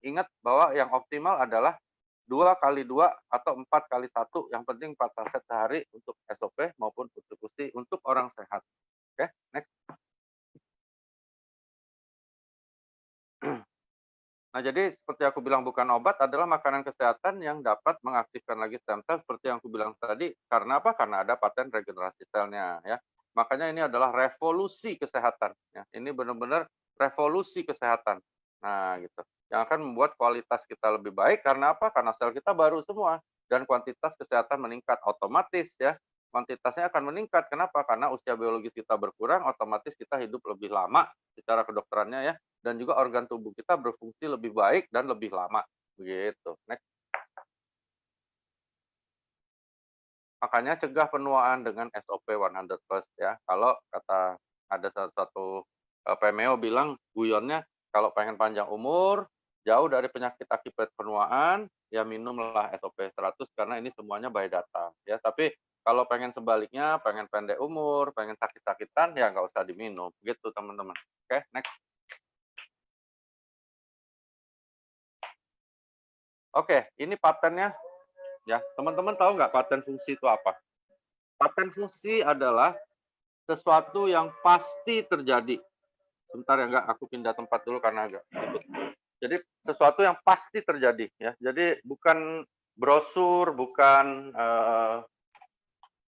Speaker 2: ingat bahwa yang optimal adalah 2 kali 2 atau 4 kali 1, yang penting 4 saset sehari untuk SOP maupun usukusi untuk orang sehat. Oke, next. Nah, jadi seperti aku bilang bukan obat adalah makanan kesehatan yang dapat mengaktifkan lagi stem cell seperti yang aku bilang tadi. Karena apa? Karena ada paten regenerasi selnya ya. Makanya ini adalah revolusi kesehatan ya. Ini benar-benar revolusi kesehatan. Nah, gitu. Yang akan membuat kualitas kita lebih baik karena apa? Karena sel kita baru semua dan kuantitas kesehatan meningkat otomatis ya. Kuantitasnya akan meningkat. Kenapa? Karena usia biologis kita berkurang, otomatis kita hidup lebih lama secara kedokterannya ya, dan juga organ tubuh kita berfungsi lebih baik dan lebih lama, begitu. Next. Makanya cegah penuaan dengan SOP 100+ ya. Kalau kata ada satu Pemeo bilang guyonnya kalau pengen panjang umur, jauh dari penyakit akibat penuaan, ya minumlah SOP 100 karena ini semuanya by data ya. Tapi kalau pengen sebaliknya, pengen pendek umur, pengen sakit-sakitan, ya nggak usah diminum. Gitu teman-teman. Oke, next. Oke, ini patennya ya. Teman-teman tahu nggak paten fungsi itu apa? Paten fungsi adalah sesuatu yang pasti terjadi. Sebentar ya, nggak, aku pindah tempat dulu karena agak ribut. Jadi sesuatu yang pasti terjadi ya. Jadi bukan brosur, bukan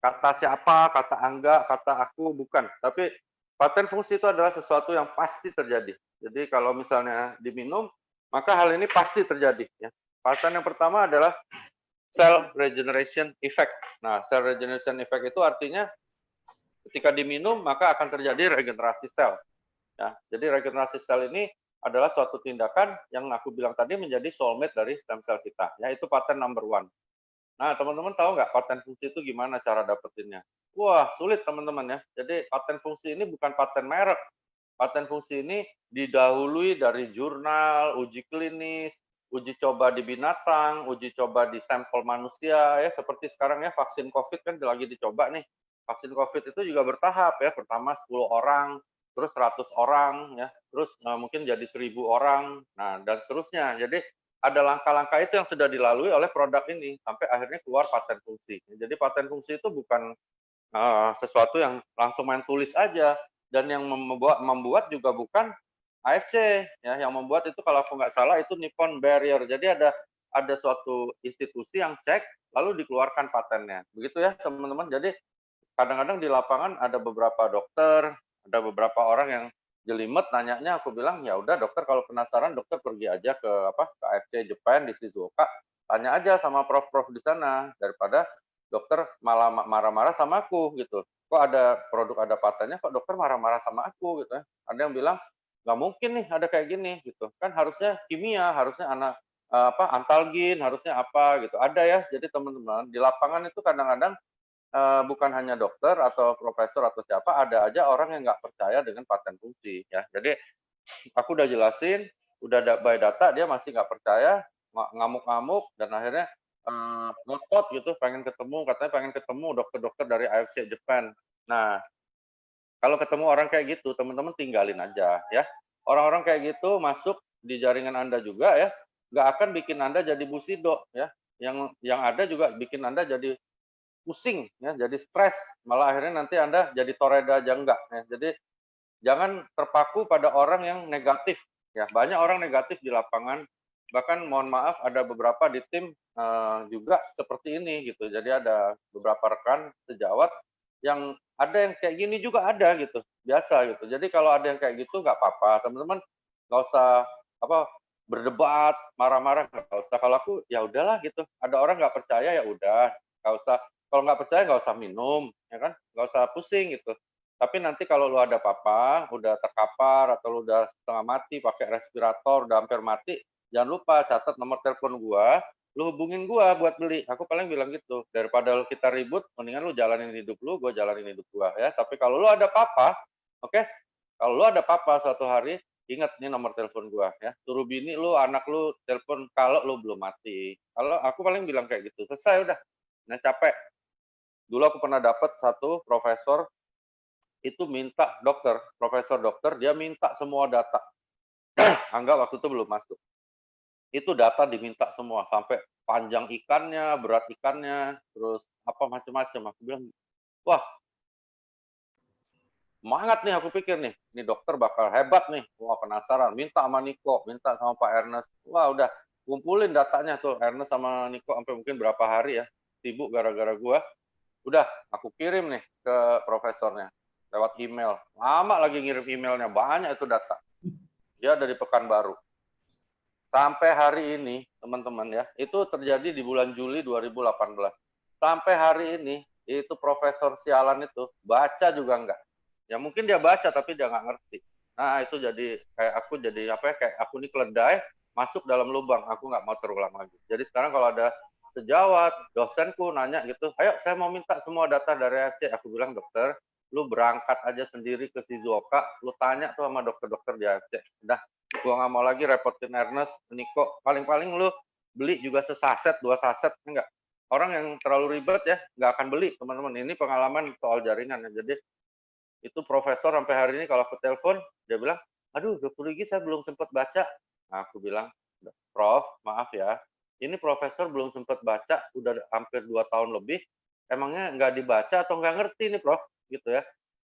Speaker 2: kata siapa, kata Angga, kata aku, bukan. Tapi paten fungsi itu adalah sesuatu yang pasti terjadi. Jadi kalau misalnya diminum, maka hal ini pasti terjadi ya. Paten yang pertama adalah cell regeneration effect. Nah, cell regeneration effect itu artinya ketika diminum maka akan terjadi regenerasi sel. Ya, jadi regenerasi sel ini adalah suatu tindakan yang aku bilang tadi menjadi soulmate dari stem cell kita. Ya, itu paten number 1. Nah, teman-teman tahu nggak paten fungsi itu gimana cara dapetinnya? Wah, sulit teman-teman ya. Jadi paten fungsi ini bukan paten merek. Paten fungsi ini didahului dari jurnal, uji klinis, uji coba di binatang, uji coba di sampel manusia ya, seperti sekarang ya vaksin COVID kan lagi dicoba nih. Vaksin COVID itu juga bertahap ya, pertama 10 orang, terus 100 orang ya, terus mungkin jadi 1000 orang, nah dan seterusnya. Jadi ada langkah-langkah itu yang sudah dilalui oleh produk ini sampai akhirnya keluar paten fungsi. Jadi paten fungsi itu bukan sesuatu yang langsung main tulis aja, dan yang membuat juga bukan AFC ya, yang membuat itu kalau aku nggak salah itu Nippon Barrier. Jadi ada suatu institusi yang cek lalu dikeluarkan patennya. Begitu ya teman-teman. Jadi kadang-kadang di lapangan ada beberapa dokter, ada beberapa orang yang jelimet nanyanya, aku bilang ya udah dokter kalau penasaran dokter pergi aja ke ke AFC Japan di Shizuoka, tanya aja sama prof-prof di sana daripada dokter malah marah-marah sama aku gitu. Kok ada produk ada patennya kok dokter marah-marah sama aku gitu ya. Ada yang bilang nggak mungkin nih ada kayak gini gitu. Kan harusnya kimia, harusnya antalgin, harusnya apa gitu. Ada ya. Jadi teman-teman di lapangan itu kadang-kadang bukan hanya dokter atau profesor atau siapa, ada aja orang yang nggak percaya dengan paten fungsi ya. Jadi aku udah jelasin, udah by data, dia masih nggak percaya, ngamuk-ngamuk, dan akhirnya ngotot gitu, katanya pengen ketemu dokter-dokter dari AFC Japan. Nah, kalau ketemu orang kayak gitu, teman-teman tinggalin aja ya. Orang-orang kayak gitu masuk di jaringan Anda juga ya, nggak akan bikin Anda jadi busido ya. Yang ada juga bikin Anda jadi pusing ya, jadi stres, malah akhirnya nanti Anda jadi toreda aja enggak ya. Jadi jangan terpaku pada orang yang negatif ya. Banyak orang negatif di lapangan, bahkan mohon maaf ada beberapa di tim juga seperti ini gitu. Jadi ada beberapa rekan sejawat yang ada yang kayak gini juga ada gitu, biasa gitu. Jadi kalau ada yang kayak gitu nggak apa-apa, teman-teman nggak usah apa berdebat, marah-marah nggak usah. Kalau aku ya udahlah gitu. Ada orang nggak percaya ya udah, nggak usah. Kalau nggak percaya nggak usah minum, ya kan? Nggak usah pusing gitu. Tapi nanti kalau lu ada apa-apa, udah terkapar atau lu udah setengah mati pakai respirator, udah hampir mati, jangan lupa catat nomor telepon gua, lu hubungin gua buat beli. Aku paling bilang gitu, daripada lu kita ribut, mendingan lu jalanin hidup lu, gua jalanin hidup gua ya. Tapi kalau lu ada apa-apa, oke? Kalau lu ada apa-apa suatu hari, ingat nih nomor telepon gua ya. Suruh bini lu, anak lu telepon kalau lu belum mati. Kalau aku paling bilang kayak gitu, selesai udah. Nah capek. Dulu aku pernah dapat satu profesor itu minta dokter, profesor dokter, dia minta semua data. Anggap waktu itu belum masuk. Itu data diminta semua, sampai panjang ikannya, berat ikannya, terus apa macam-macam. Aku bilang, wah semangat nih aku pikir nih, ini dokter bakal hebat nih. Wah penasaran, minta sama Niko, minta sama Pak Ernest. Wah udah kumpulin datanya tuh Ernest sama Niko sampai mungkin berapa hari ya, sibuk gara-gara gua. Udah aku kirim nih ke profesornya lewat email. Lama lagi ngirim emailnya, banyak itu data. Dia dari Pekanbaru. Sampai hari ini, teman-teman ya, itu terjadi di bulan Juli 2018. Sampai hari ini, itu profesor sialan itu, baca juga enggak. Ya mungkin dia baca, tapi dia nggak ngerti. Nah, itu jadi, kayak aku jadi, apa ya, kayak aku ini keledai, masuk dalam lubang, aku nggak mau terulang lagi. Jadi sekarang kalau ada sejawat, dosenku nanya gitu, ayo saya mau minta semua data dari Aceh. Aku bilang, dokter, lu berangkat aja sendiri ke Shizuoka, lu tanya tuh sama dokter-dokter di Aceh. Udah, gua nggak mau lagi repotin Ernest, Niko. Paling-paling lu beli juga sesaset, 2 saset, enggak. Orang yang terlalu ribet ya, nggak akan beli, teman-teman. Ini pengalaman soal jaringan ya. Jadi itu profesor sampai hari ini kalau aku telepon, dia bilang, aduh dokter Rigi saya belum sempat baca. Nah, aku bilang, Prof, maaf ya, ini profesor belum sempat baca, udah hampir 2 tahun lebih, emangnya nggak dibaca atau nggak ngerti nih Prof, gitu ya.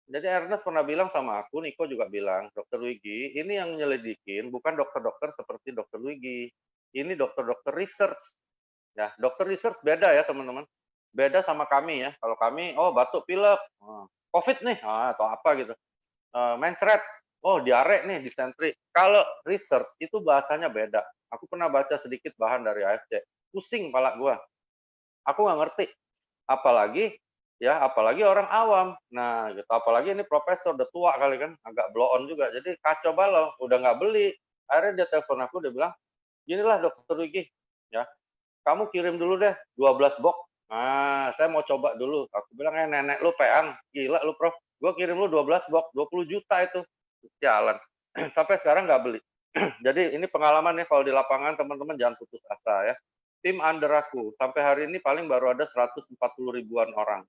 Speaker 2: Jadi Ernest pernah bilang sama aku, Niko juga bilang, dokter Wigi, ini yang nyelidikin bukan dokter-dokter seperti dokter Wigi, ini dokter-dokter research. Ya, dokter research beda ya teman-teman. Beda sama kami ya. Kalau kami, oh batuk pilek, COVID nih, atau apa gitu. Mencret, oh diare nih, disentri. Kalau research itu bahasanya beda. Aku pernah baca sedikit bahan dari AFC. Pusing kepala gua. Aku nggak ngerti. Apalagi ya, apalagi orang awam. Nah, gitu. Apalagi ini profesor udah tua kali kan, agak blow on juga. Jadi kacau balau, udah nggak beli. Akhirnya dia telepon aku, dia bilang, ginilah dokter Wigi, ya, kamu kirim dulu deh 12 box. Nah, saya mau coba dulu. Aku bilang, nenek lu peang. Gila lu, Prof. Gue kirim lu 12 box, 20 juta itu. Jalan. Sampai sekarang nggak beli. Jadi ini pengalaman ya, kalau di lapangan teman-teman jangan putus asa ya. Tim under aku, sampai hari ini paling baru ada 140 ribuan orang.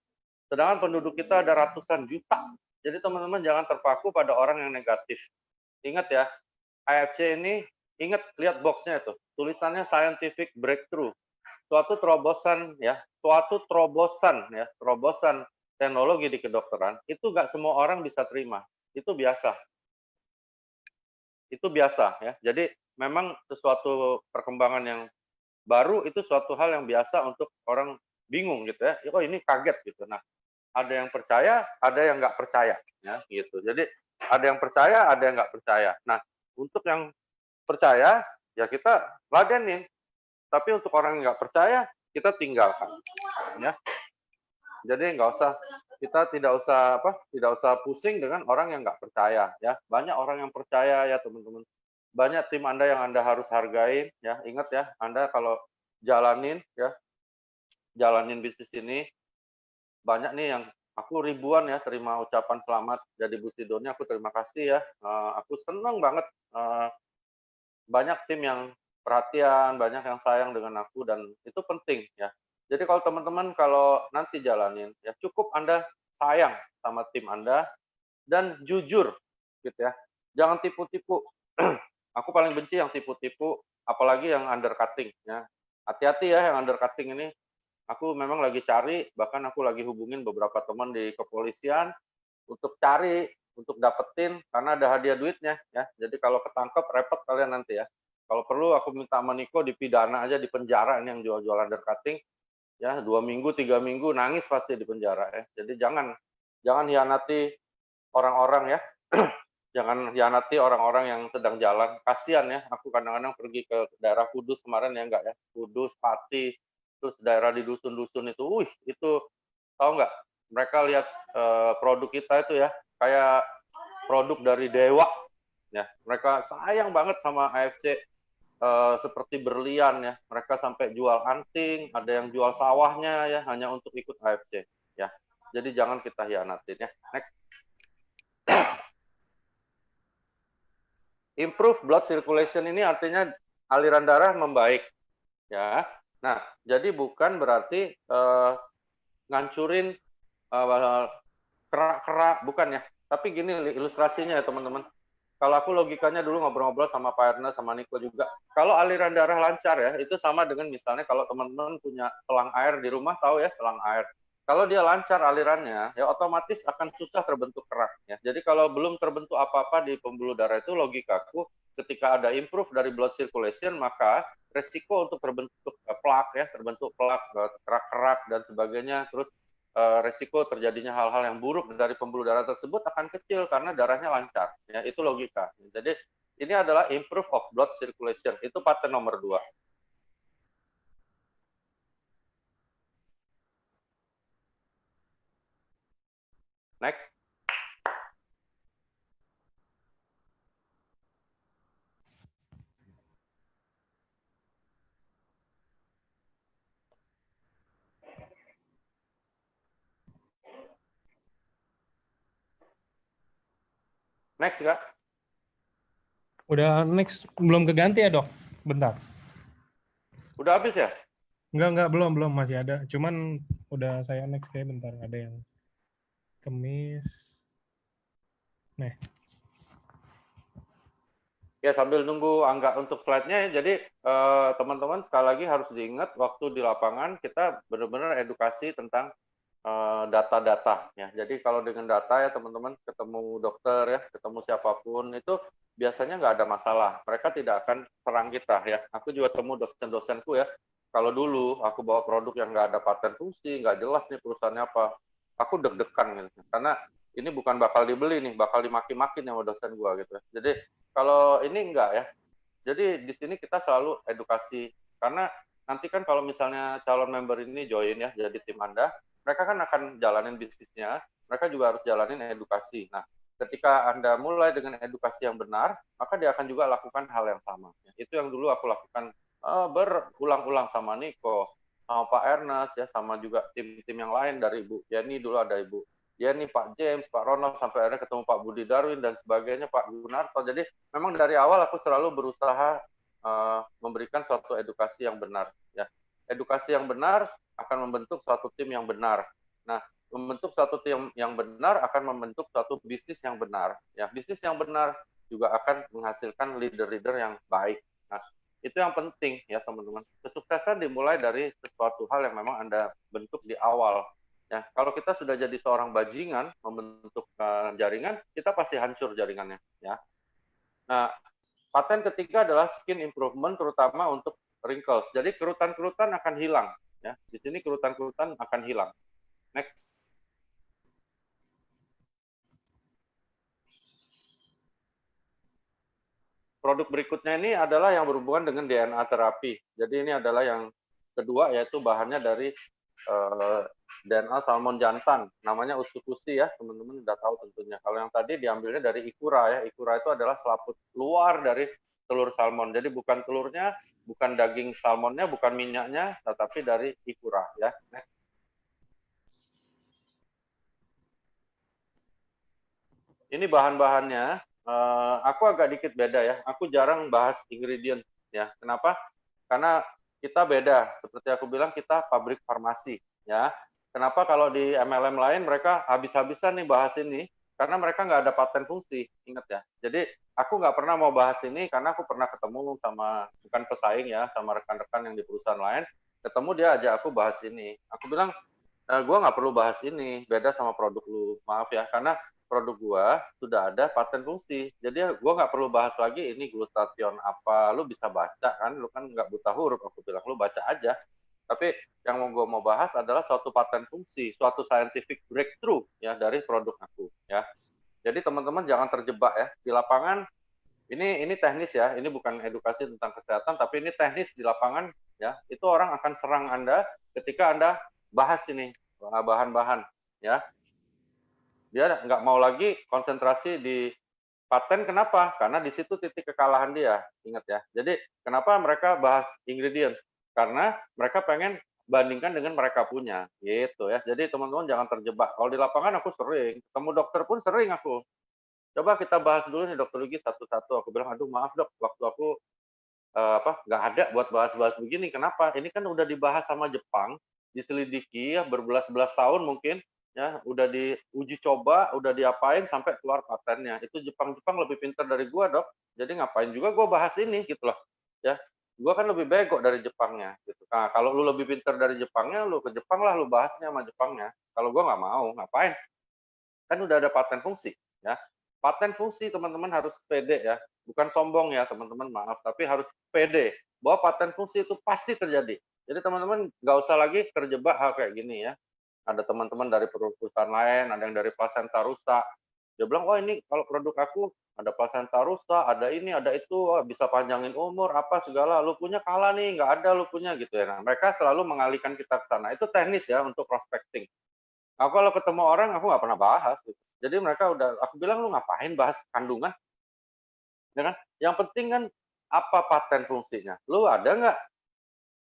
Speaker 2: Sedangkan penduduk kita ada ratusan juta. Jadi teman-teman jangan terpaku pada orang yang negatif. Ingat ya, AFC ini, ingat lihat boxnya itu. Tulisannya scientific breakthrough. Suatu terobosan ya, terobosan teknologi di kedokteran itu nggak semua orang bisa terima, itu biasa ya. Jadi memang sesuatu perkembangan yang baru itu suatu hal yang biasa untuk orang bingung gitu ya, oh ini kaget gitu. Nah ada yang percaya, ada yang nggak percaya ya gitu. Jadi ada yang percaya, ada yang nggak percaya. Nah untuk yang percaya ya kita ladenin, tapi untuk orang yang nggak percaya kita tinggalkan ya. Jadi kita tidak usah pusing dengan orang yang nggak percaya ya. Banyak orang yang percaya ya teman-teman. Banyak tim Anda yang Anda harus hargai ya. Ingat ya, Anda kalau jalanin bisnis ini, banyak nih yang aku ribuan ya terima ucapan selamat jadi Bu Sidonnya, aku terima kasih ya. Aku senang banget banyak tim yang perhatian, banyak yang sayang dengan aku dan itu penting ya. Jadi kalau teman-teman kalau nanti jalanin ya cukup Anda sayang sama tim Anda dan jujur gitu ya. Jangan tipu-tipu. Aku paling benci yang tipu-tipu, apalagi yang undercutting ya. Hati-hati ya yang undercutting ini. Aku memang lagi cari, bahkan aku lagi hubungin beberapa teman di kepolisian untuk cari, untuk dapetin, karena ada hadiah duitnya ya. Jadi kalau ketangkep repot kalian nanti ya. Kalau perlu aku minta sama Niko dipidana aja di penjara ini yang jual-jual undercutting ya 2 minggu 3 minggu nangis pasti di penjara ya. Jadi jangan hianati orang-orang ya. Jangan hianati orang-orang yang sedang jalan. Kasihan ya, aku kadang-kadang pergi ke daerah Kudus kemarin ya enggak ya. Kudus, Pati, terus daerah di dusun-dusun itu, itu tahu nggak? Mereka lihat produk kita itu ya, kayak produk dari dewa. Ya, mereka sayang banget sama AFC, seperti berlian ya. Mereka sampai jual anting, ada yang jual sawahnya ya, hanya untuk ikut AFC. Ya, jadi jangan kita hianatin ya. Next. Improve blood circulation ini artinya aliran darah membaik ya. Nah, jadi bukan berarti ngancurin kerak-kerak, bukan ya. Tapi gini ilustrasinya ya teman-teman. Kalau aku logikanya dulu ngobrol-ngobrol sama Pak Ernest, sama Niko juga. Kalau aliran darah lancar ya, itu sama dengan misalnya kalau teman-teman punya selang air di rumah, tahu ya selang air. Kalau dia lancar alirannya, ya otomatis akan susah terbentuk kerak. Ya. Jadi kalau belum terbentuk apa-apa di pembuluh darah itu, logikaku ketika ada improve dari blood circulation, maka resiko untuk terbentuk plak ya, terbentuk plak, kerak-kerak dan sebagainya, terus resiko terjadinya hal-hal yang buruk dari pembuluh darah tersebut akan kecil karena darahnya lancar. Ya, itu logika. Jadi ini adalah improve of blood circulation. Itu paten nomor 2. Next. Next, Kak.
Speaker 1: Udah next, belum keganti ya, Dok? Bentar.
Speaker 2: Udah habis ya?
Speaker 1: Enggak, belum masih ada. Cuman udah saya next kayak bentar, ada yang kemis. Nih.
Speaker 2: Ya, sambil nunggu Angga untuk slide-nya, jadi teman-teman sekali lagi harus diingat waktu di lapangan kita benar-benar edukasi tentang data-data ya. Jadi kalau dengan data ya teman-teman ketemu dokter ya, ketemu siapapun itu biasanya nggak ada masalah. Mereka tidak akan serang kita ya. Aku juga temu dosen-dosenku ya. Kalau dulu aku bawa produk yang nggak ada paten fungsi, nggak jelas nih perusahaannya apa, aku deg-degan gitu. Karena ini bukan bakal dibeli nih, bakal dimaki-maki nih sama dosen gua gitu. Jadi kalau ini enggak ya. Jadi di sini kita selalu edukasi karena nanti kan kalau misalnya calon member ini join ya jadi tim Anda, mereka kan akan jalanin bisnisnya, mereka juga harus jalanin edukasi. Nah, ketika Anda mulai dengan edukasi yang benar, maka dia akan juga lakukan hal yang sama. Itu yang dulu aku lakukan berulang-ulang sama Niko, sama Pak Ernest ya, sama juga tim-tim yang lain dari Ibu Jenny dulu ada Ibu Jenny, Pak James, Pak Ronald, sampai akhirnya ketemu Pak Budi Darwin dan sebagainya, Pak Gunarto. Jadi memang dari awal aku selalu berusaha memberikan suatu edukasi yang benar. Ya, edukasi yang benar akan membentuk suatu tim yang benar. Nah, membentuk suatu tim yang benar akan membentuk suatu bisnis yang benar. Ya, bisnis yang benar juga akan menghasilkan leader-leader yang baik. Nah, itu yang penting ya teman-teman. Kesuksesan dimulai dari sesuatu hal yang memang Anda bentuk di awal. Ya, kalau kita sudah jadi seorang bajingan membentuk jaringan, kita pasti hancur jaringannya. Ya. Nah, paten ketiga adalah skin improvement, terutama untuk wrinkles. Jadi kerutan-kerutan akan hilang. Ya, di sini kerutan-kerutan akan hilang. Next. Produk berikutnya ini adalah yang berhubungan dengan DNA terapi. Jadi ini adalah yang kedua, yaitu bahannya dari DNA salmon jantan, namanya usukusi ya, teman-teman udah tahu tentunya. Kalau yang tadi diambilnya dari ikura ya, ikura itu adalah selaput luar dari telur salmon. Jadi bukan telurnya, bukan daging salmonnya, bukan minyaknya, tetapi dari ikura ya. Ini bahan-bahannya, aku agak dikit beda ya. Aku jarang bahas ingredient ya. Kenapa? Karena kita beda. Seperti aku bilang, kita pabrik farmasi ya. Kenapa kalau di MLM lain mereka habis-habisan nih bahas ini? Karena mereka nggak ada paten fungsi, ingat ya. Jadi aku nggak pernah mau bahas ini karena aku pernah ketemu sama bukan pesaing ya, sama rekan-rekan yang di perusahaan lain. ketemu dia ajak aku bahas ini. Aku bilang, gue nggak perlu bahas ini, beda sama produk lu. Maaf ya, karena produk gua sudah ada paten fungsi. Jadi gua nggak perlu bahas lagi ini glutathione apa. Lu bisa baca kan, lu kan nggak buta huruf. Aku bilang, lu baca aja. Tapi yang mau gue mau bahas adalah suatu paten fungsi, suatu scientific breakthrough ya dari produk aku ya. Jadi teman-teman jangan terjebak ya di lapangan. Ini teknis ya, ini bukan edukasi tentang kesehatan, tapi ini teknis di lapangan ya. Itu orang akan serang Anda ketika Anda bahas ini bahan-bahan ya. Dia nggak mau lagi konsentrasi di paten. Kenapa? Karena di situ titik kekalahan dia. Ingat ya. Jadi kenapa mereka bahas ingredients? Karena mereka pengen bandingkan dengan mereka punya, gitu ya. Jadi teman-teman jangan terjebak. Kalau di lapangan aku sering, ketemu dokter pun sering aku. Coba kita bahas dulu nih dokter Lugi satu-satu. Aku bilang, aduh maaf dok, waktu aku nggak ada buat bahas-bahas begini. Kenapa? Ini kan udah dibahas sama Jepang, diselidiki ya berbelas-belas tahun mungkin ya, udah diuji coba, udah diapain sampai keluar patennya. Itu Jepang-Jepang lebih pintar dari gua, Dok. Jadi ngapain juga gua bahas ini gitu loh. Ya. Gua kan lebih bego dari Jepangnya gitu. Nah, kalau lu lebih pintar dari Jepangnya, lu ke Jepang lah lu bahasnya sama Jepangnya. Kalau gua nggak mau, ngapain? Kan udah ada paten fungsi ya. Paten fungsi teman-teman harus pede ya, bukan sombong ya teman-teman, maaf, tapi harus pede bahwa paten fungsi itu pasti terjadi. Jadi teman-teman nggak usah lagi terjebak hal kayak gini ya. Ada teman-teman dari perusahaan lain, ada yang dari plasenta rusak. Dia bilang, wah ini kalau produk aku ada plasenta rusak, ada ini, ada itu, wah, bisa panjangin umur, apa segala. Lu punya kalah nih, nggak ada lu punya gitu ya. Nah, mereka selalu mengalihkan kita ke sana. Itu teknis ya untuk prospecting. Aku kalau ketemu orang aku nggak pernah bahas gitu. Jadi mereka udah, aku bilang lu ngapain bahas kandungan, ya kan? Yang penting kan apa paten fungsinya. Lu ada nggak?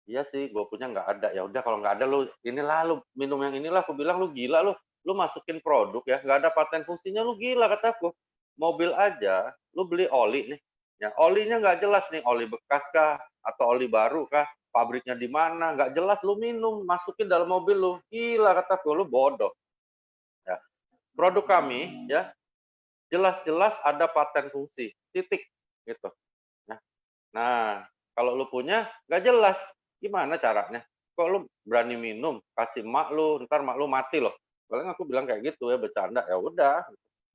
Speaker 2: Iya sih, gue punya nggak ada. Ya udah kalau nggak ada lu inilah lu minum yang inilah. Aku bilang lu gila lu. Lu masukin produk ya nggak ada paten fungsinya lu gila kataku. Mobil aja, lu beli oli nih. Ya olinya nggak jelas nih oli bekas kah atau oli baru kah? Pabriknya di mana? Nggak jelas lu minum masukin dalam mobil lu. Gila kataku lu bodoh. Ya. Produk kami ya jelas-jelas ada paten fungsi, titik gitu. Nah, kalau lu punya nggak jelas, gimana caranya? Kok lu berani minum, kasih mak lu, ntar mak lu mati loh. Paling aku bilang kayak gitu ya, bercanda. Ya udah,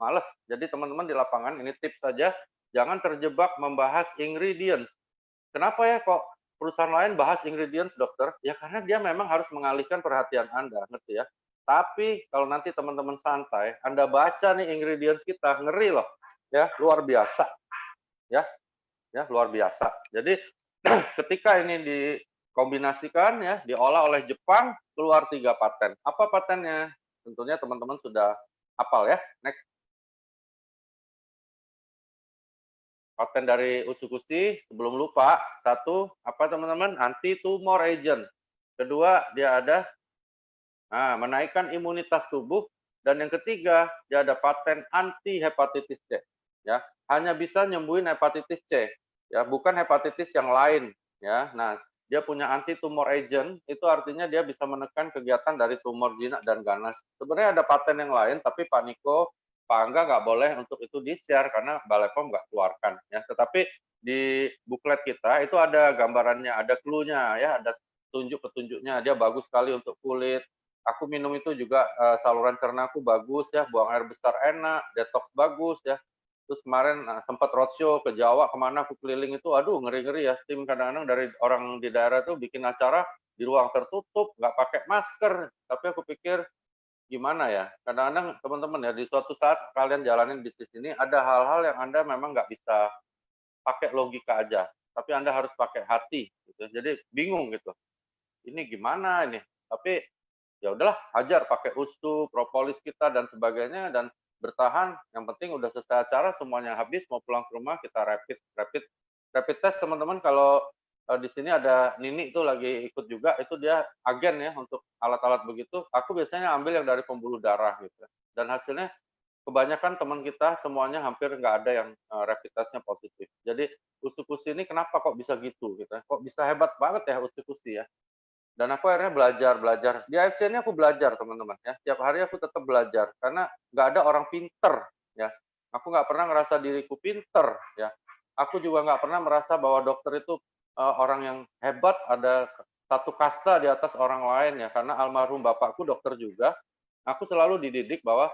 Speaker 2: males. Jadi teman-teman di lapangan ini tips saja, jangan terjebak membahas ingredients. Kenapa ya kok perusahaan lain bahas ingredients, dokter? Ya karena dia memang harus mengalihkan perhatian Anda, ngerti ya? Tapi kalau nanti teman-teman santai, Anda baca nih ingredients kita, ngeri loh. Ya, luar biasa. Ya, luar biasa. Jadi ketika ini dikombinasikan ya, diolah oleh Jepang, keluar 3 paten. Apa patennya? Tentunya teman-teman sudah hafal ya. Next. Paten dari Usukushi, sebelum lupa, satu, apa teman-teman? Anti-tumor agent. Kedua, dia ada menaikkan imunitas tubuh. Dan yang ketiga, dia ada paten anti hepatitis C. Ya, hanya bisa nyembuhin hepatitis C, ya, bukan hepatitis yang lain. Ya, nah, dia punya anti tumor agent, itu artinya dia bisa menekan kegiatan dari tumor jinak dan ganas. Sebenarnya ada paten yang lain, tapi Pak Niko, Pak Angga nggak boleh untuk itu di-share karena Balai POM nggak keluarkan. Ya, tetapi di buklet kita itu ada gambarannya, ada clue-nya, ya, ada tunjuk-petunjuknya. Dia bagus sekali untuk kulit. Aku minum itu juga saluran cerna aku bagus ya, buang air besar enak, detox bagus ya. Terus kemarin sempat roadshow ke Jawa, kemana aku keliling itu, aduh ngeri-ngeri ya. Tim kadang-kadang dari orang di daerah tuh bikin acara di ruang tertutup, nggak pakai masker. Tapi aku pikir gimana ya, kadang-kadang teman-teman ya di suatu saat kalian jalanin bisnis ini, ada hal-hal yang Anda memang nggak bisa pakai logika aja, tapi Anda harus pakai hati. Gitu. Jadi bingung gitu, ini gimana ini? Tapi ya udahlah, hajar pakai ustu, propolis kita dan sebagainya dan bertahan. Yang penting udah selesai acara, semuanya habis, mau pulang ke rumah kita rapid test teman-teman. Kalau di sini ada Nini itu lagi ikut juga, itu dia agen ya untuk alat-alat begitu. Aku biasanya ambil yang dari pembuluh darah gitu. Dan hasilnya kebanyakan teman kita semuanya hampir nggak ada yang rapid testnya positif. Jadi Usukusi ini kenapa kok bisa gitu gitu? Kok bisa hebat banget ya Usukusi ya? Dan aku akhirnya belajar. Di AFC ini aku belajar, teman-teman ya. Tiap hari aku tetap belajar karena nggak ada orang pinter ya. Aku nggak pernah ngerasa diriku pinter ya. Aku juga nggak pernah merasa bahwa dokter itu orang yang hebat, ada satu kasta di atas orang lain ya, karena almarhum bapakku dokter juga. Aku selalu dididik bahwa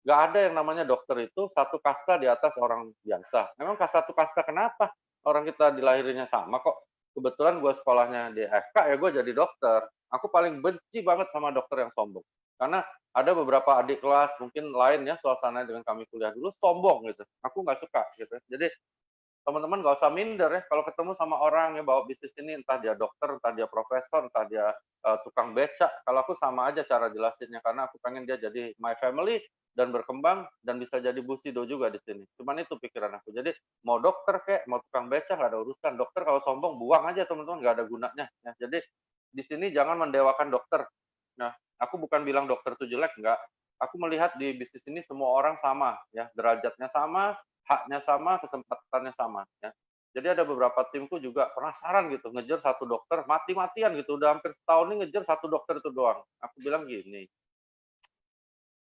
Speaker 2: nggak ada yang namanya dokter itu satu kasta di atas orang biasa. Memang satu kasta kenapa? Orang kita dilahirnya sama kok. Kebetulan gue sekolahnya di FK ya gue jadi dokter. Aku paling benci banget sama dokter yang sombong. Karena ada beberapa adik kelas mungkin lain ya suasana dengan kami kuliah dulu sombong gitu. Aku nggak suka gitu. Jadi teman-teman nggak usah minder ya kalau ketemu sama orang yang bawa bisnis ini, entah dia dokter, entah dia profesor, entah dia tukang becak. Kalau aku sama aja cara jelasinnya karena aku pengen dia jadi my family dan berkembang dan bisa jadi busido juga di sini. Cuman itu pikiran aku. Jadi mau dokter kek, mau tukang becak nggak ada urusan. Dokter kalau sombong buang aja teman-teman, nggak ada gunanya. Ya. Jadi di sini jangan mendewakan dokter. Nah, aku bukan bilang dokter itu jelek, nggak. Aku melihat di bisnis ini semua orang sama, ya derajatnya sama, haknya sama, kesempatannya sama. Ya. Jadi ada beberapa timku juga penasaran gitu, ngejar satu dokter, mati-matian gitu, udah hampir setahun ini ngejar satu dokter itu doang. Aku bilang gini,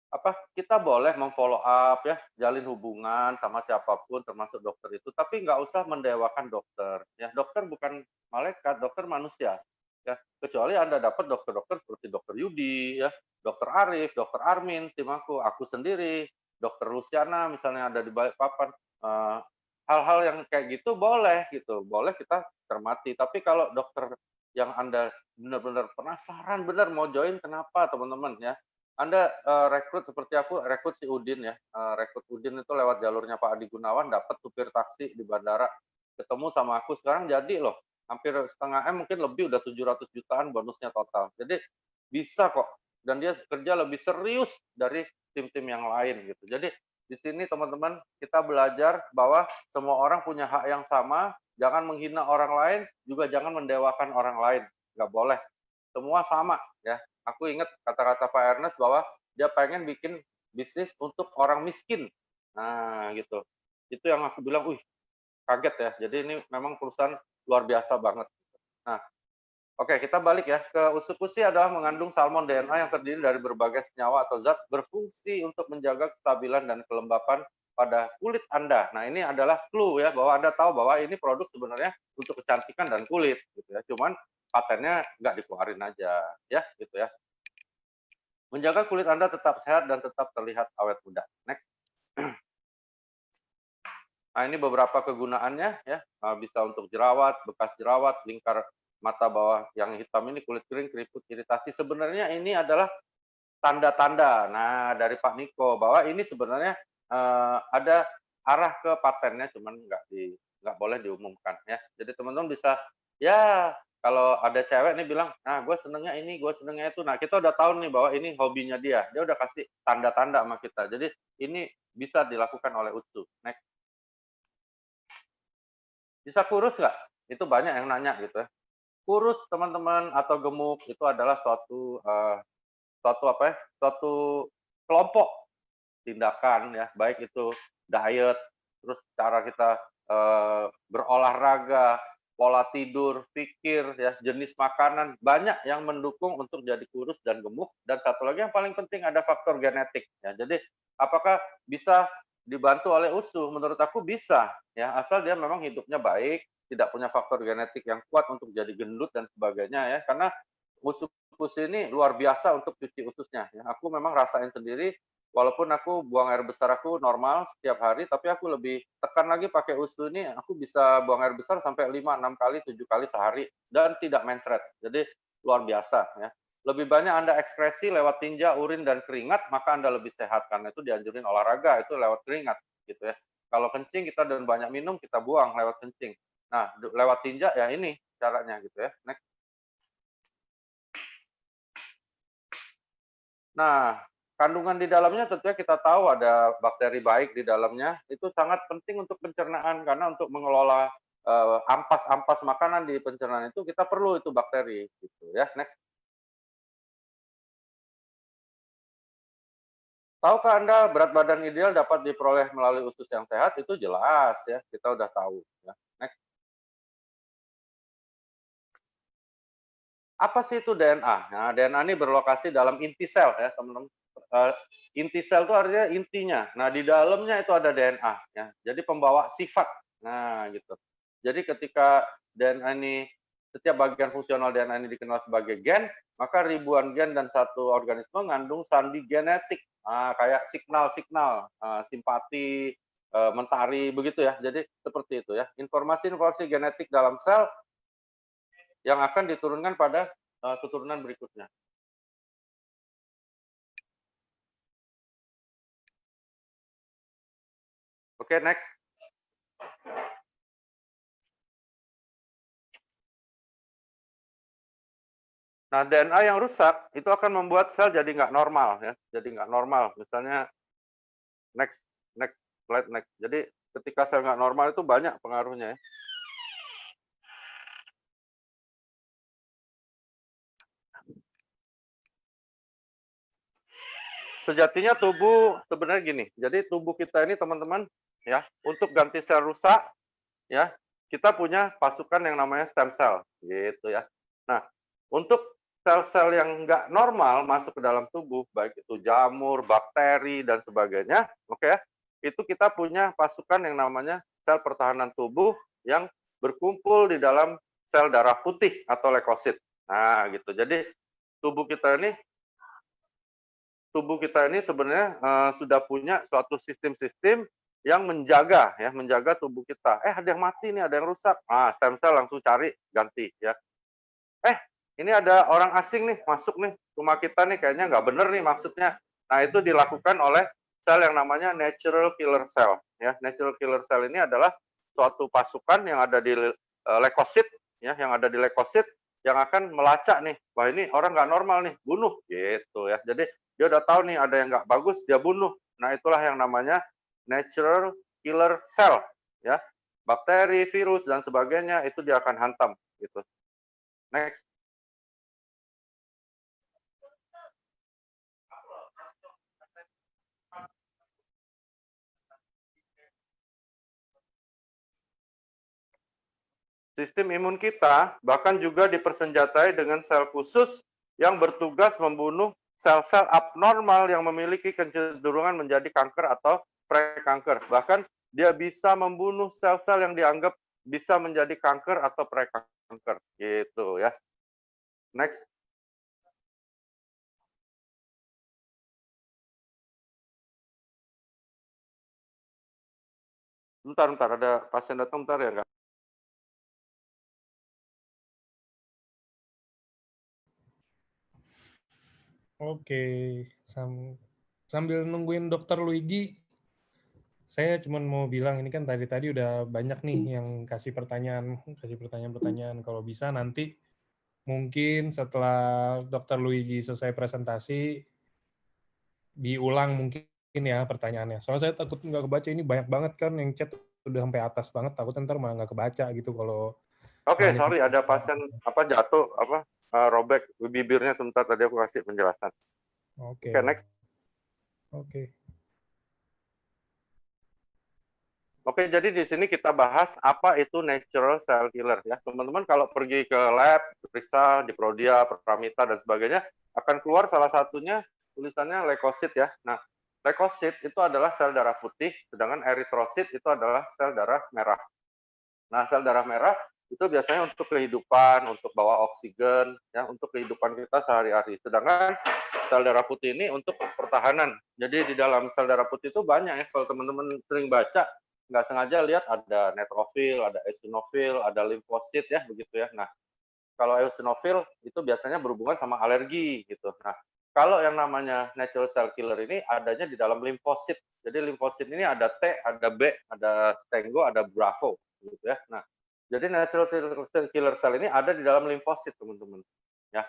Speaker 2: apa kita boleh memfollow up ya, jalin hubungan sama siapapun, termasuk dokter itu, tapi nggak usah mendewakan dokter. Ya, dokter bukan malaikat, dokter manusia. Ya, kecuali Anda dapat dokter-dokter seperti dokter Yudi, ya, dokter Arif, dokter Armin, tim aku sendiri, dokter Luciana misalnya ada di Balikpapan. Hal-hal yang kayak gitu boleh gitu, boleh kita cermati. Tapi kalau dokter yang Anda benar-benar penasaran, benar mau join, kenapa teman-teman ya? Anda rekrut seperti aku, rekrut si Udin ya, rekrut Udin itu lewat jalurnya Pak Adi Gunawan, dapat supir taksi di bandara, ketemu sama aku, sekarang jadi loh, hampir setengah M, mungkin lebih, udah 700 jutaan bonusnya total. Jadi bisa kok, dan dia kerja lebih serius dari tim-tim yang lain gitu. Jadi di sini teman-teman kita belajar bahwa semua orang punya hak yang sama, jangan menghina orang lain, juga jangan mendewakan orang lain, nggak boleh. Semua sama ya. Aku ingat kata-kata Pak Ernest bahwa dia pengen bikin bisnis untuk orang miskin. Nah, gitu. Itu yang aku bilang, wih, kaget ya. Jadi ini memang perusahaan luar biasa banget. Nah, oke, kita balik ya. Ke usukusi adalah mengandung salmon DNA yang terdiri dari berbagai senyawa atau zat berfungsi untuk menjaga kestabilan dan kelembapan pada kulit Anda. Nah, ini adalah clue ya, bahwa Anda tahu bahwa ini produk sebenarnya untuk kecantikan dan kulit. Gitu ya. Cuman patennya nggak dikeluarin aja. Ya, gitu ya. Menjaga kulit Anda tetap sehat dan tetap terlihat awet muda. Next. Nah, ini beberapa kegunaannya ya. Bisa untuk jerawat, bekas jerawat, lingkar mata bawah yang hitam ini, kulit kering, keriput, iritasi. Sebenarnya ini adalah tanda-tanda. Nah, dari Pak Niko bahwa ini sebenarnya ada arah ke patennya, cuman nggak boleh diumumkan ya. Jadi teman-teman bisa ya kalau ada cewek nih bilang, nah gue senengnya ini, gue senengnya itu. Nah kita udah tahu nih bahwa ini hobinya dia. Dia udah kasih tanda-tanda sama kita. Jadi ini bisa dilakukan oleh Utsu. Next. Bisa kurus nggak? Itu banyak yang nanya gitu ya. Kurus teman-teman atau gemuk itu adalah suatu apa ya? Suatu kelompok tindakan ya, baik itu diet, terus cara kita berolahraga, pola tidur, pikir ya, jenis makanan, banyak yang mendukung untuk jadi kurus dan gemuk. Dan satu lagi yang paling penting ada faktor genetik ya. Jadi apakah bisa dibantu oleh usus? Menurut aku bisa ya, asal dia memang hidupnya baik, tidak punya faktor genetik yang kuat untuk jadi gendut dan sebagainya ya. Karena usus ini luar biasa untuk cuci ususnya ya. Aku memang rasain sendiri. Walaupun aku buang air besar aku normal setiap hari, tapi aku lebih tekan lagi pakai usus ini, aku bisa buang air besar sampai 5, 6 kali, 7 kali sehari, dan tidak mencret. Jadi luar biasa ya. Lebih banyak Anda ekskresi lewat tinja, urin, dan keringat, maka Anda lebih sehat. Karena itu dianjurin olahraga, itu lewat keringat. Gitu ya. Kalau kencing kita dan banyak minum, kita buang lewat kencing. Nah, lewat tinja ya ini caranya gitu ya. Next. Nah, kandungan di dalamnya tentunya kita tahu ada bakteri baik di dalamnya, itu sangat penting untuk pencernaan karena untuk mengelola ampas-ampas makanan di pencernaan itu kita perlu itu bakteri gitu ya. Next. Tahukah Anda berat badan ideal dapat diperoleh melalui usus yang sehat? Itu jelas ya, kita udah tahu ya. Next. Apa sih itu DNA? Nah, DNA ini berlokasi dalam inti sel ya, teman-teman. Inti sel itu artinya intinya. Nah, di dalamnya itu ada DNA ya. Jadi pembawa sifat. Nah, gitu. Jadi ketika DNA ini setiap bagian fungsional DNA ini dikenal sebagai gen, maka ribuan gen dan satu organisme mengandung sandi genetik. Kayak signal-signal, simpati, mentari, begitu ya. Jadi seperti itu ya. Informasi-informasi genetik dalam sel yang akan diturunkan pada keturunan berikutnya. Oke, next. Nah, DNA yang rusak itu akan membuat sel jadi nggak normal ya, jadi nggak normal. Misalnya next, next slide next. Jadi ketika sel nggak normal itu banyak pengaruhnya ya. Sejatinya tubuh sebenarnya gini. Jadi tubuh kita ini teman-teman ya, untuk ganti sel rusak ya, kita punya pasukan yang namanya stem cell gitu ya. Nah, untuk sel-sel yang nggak normal masuk ke dalam tubuh, baik itu jamur, bakteri dan sebagainya, oke ya, itu kita punya pasukan yang namanya sel pertahanan tubuh yang berkumpul di dalam sel darah putih atau leukosit. Nah, gitu. Jadi tubuh kita ini sebenarnya sudah punya suatu sistem-sistem yang menjaga tubuh kita. Ada yang mati nih, ada yang rusak. Stem cell langsung cari ganti ya. Ini ada orang asing nih masuk nih rumah kita nih, kayaknya nggak bener nih maksudnya. Nah, itu dilakukan oleh sel yang namanya natural killer cell ya. Natural killer cell ini adalah suatu pasukan yang ada di leukosit ya, yang ada di leukosit yang akan melacak nih, wah ini orang nggak normal nih, bunuh gitu ya. Jadi dia udah tahu nih ada yang nggak bagus, dia bunuh. Nah, itulah yang namanya natural killer cell ya. Bakteri, virus dan sebagainya itu dia akan hantam gitu. Next. Sistem imun kita bahkan juga dipersenjatai dengan sel khusus yang bertugas membunuh sel-sel abnormal yang memiliki kecenderungan menjadi kanker atau prekanker. Bahkan dia bisa membunuh sel-sel yang dianggap bisa menjadi kanker atau prekanker. Gitu ya. Next. Bentar, ada pasien datang, bentar ya, enggak?
Speaker 1: Oke, sambil nungguin Dokter Luigi, saya cuma mau bilang ini kan tadi udah banyak nih yang kasih pertanyaan. Kalau bisa nanti mungkin setelah Dokter Luigi selesai presentasi diulang mungkin ya pertanyaannya. Soalnya saya takut nggak kebaca, ini banyak banget kan yang chat udah sampai atas banget, takut ntar malah nggak kebaca gitu kalau
Speaker 2: Oke,
Speaker 1: banyak.
Speaker 2: sorry, ada pasien jatuh robek bibirnya sebentar, tadi aku kasih penjelasan.
Speaker 1: Oke.
Speaker 2: Oke, next.
Speaker 1: Oke.
Speaker 2: Oke, jadi di sini kita bahas apa itu natural cell killer ya. Teman-teman kalau pergi ke lab, periksa di Prodia, Pramita dan sebagainya, akan keluar salah satunya tulisannya leukosit ya. Nah, leukosit itu adalah sel darah putih, sedangkan eritrosit itu adalah sel darah merah. Nah, sel darah merah itu biasanya untuk kehidupan, untuk bawa oksigen, ya, untuk kehidupan kita sehari-hari. Sedangkan sel darah putih ini untuk pertahanan. Jadi di dalam sel darah putih itu banyak ya, kalau teman-teman sering baca, nggak sengaja lihat ada neutrofil, ada eosinofil, ada limfosit ya, begitu ya. Nah, kalau eosinofil itu biasanya berhubungan sama alergi gitu. Nah, kalau yang namanya natural cell killer ini adanya di dalam limfosit. Jadi limfosit ini ada T, ada B, ada Tango, ada Bravo gitu ya. Nah, jadi natural killer cell ini ada di dalam limfosit, teman-teman. Ya.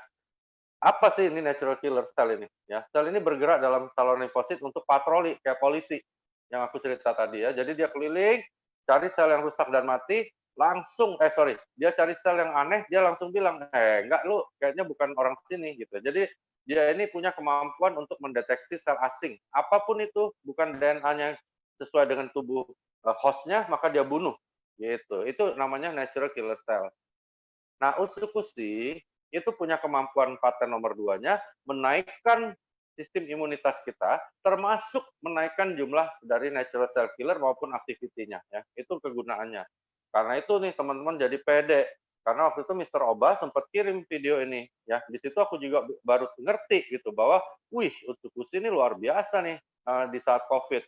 Speaker 2: Apa sih ini natural killer cell ini? Ya, sel ini bergerak dalam saluran limfosit untuk patroli kayak polisi yang aku cerita tadi ya. Jadi dia keliling cari sel yang rusak dan mati, langsung dia cari sel yang aneh, dia langsung bilang, enggak, lu kayaknya bukan orang sini gitu. Jadi dia ini punya kemampuan untuk mendeteksi sel asing. Apapun itu bukan DNA-nya sesuai dengan tubuh hostnya, maka dia bunuh gitu. Itu namanya natural killer cell. Nah, usus-usi itu punya kemampuan paten nomor 2-nya menaikkan sistem imunitas kita, termasuk menaikkan jumlah dari natural cell killer maupun aktivitinya ya. Itu kegunaannya. Karena itu nih teman-teman jadi pede. Karena waktu itu Mister Oba sempat kirim video ini ya. Di situ aku juga baru ngerti gitu bahwa, wih, Ustukushi ini luar biasa nih di saat COVID.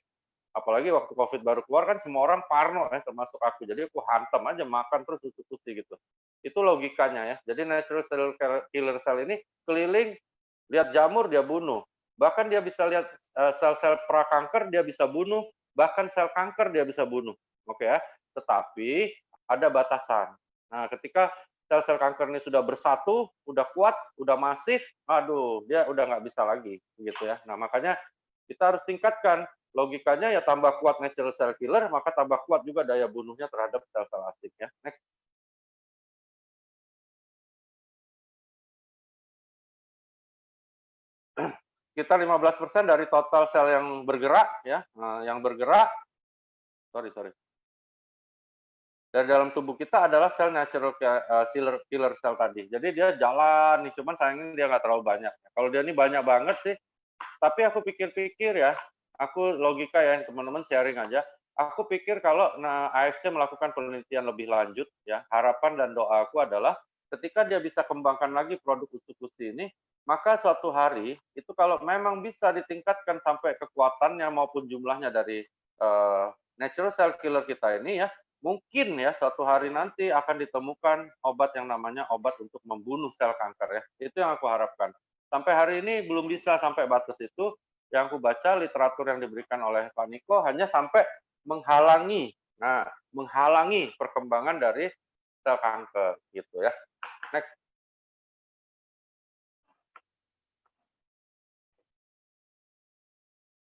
Speaker 2: Apalagi waktu COVID baru keluar kan semua orang parno ya, termasuk aku. Jadi aku hantam aja makan terus Ustukushi gitu. Itu logikanya ya. Jadi natural cell killer cell ini keliling, lihat jamur dia bunuh. Bahkan dia bisa lihat sel-sel prakanker dia bisa bunuh, bahkan sel kanker dia bisa bunuh. Oke ya. Tetapi ada batasan. Nah, ketika sel-sel kanker ini sudah bersatu, udah kuat, udah masif, aduh, dia udah nggak bisa lagi, gitu ya. Nah, makanya kita harus tingkatkan. Logikanya ya tambah kuat natural cell killer, maka tambah kuat juga daya bunuhnya terhadap sel-sel asing ya. Next. Kita 15% dari total sel yang bergerak ya, yang bergerak, sorry. Dari dalam tubuh kita adalah sel natural killer cell tadi. Jadi dia jalan nih, cuman sayangnya dia nggak terlalu banyak. Kalau dia ini banyak banget sih, tapi aku pikir-pikir ya, aku logika ya, teman-teman sharing aja. Aku pikir kalau AFC melakukan penelitian lebih lanjut, ya harapan dan doa aku adalah ketika dia bisa kembangkan lagi produk Ustukushi ini, maka suatu hari itu kalau memang bisa ditingkatkan sampai kekuatannya maupun jumlahnya dari natural cell killer kita ini ya, mungkin ya suatu hari nanti akan ditemukan obat yang namanya obat untuk membunuh sel kanker ya. Itu yang aku harapkan. Sampai hari ini belum bisa sampai batas itu. Yang aku baca literatur yang diberikan oleh Pak Niko hanya sampai menghalangi, menghalangi perkembangan dari sel kanker gitu ya. Next.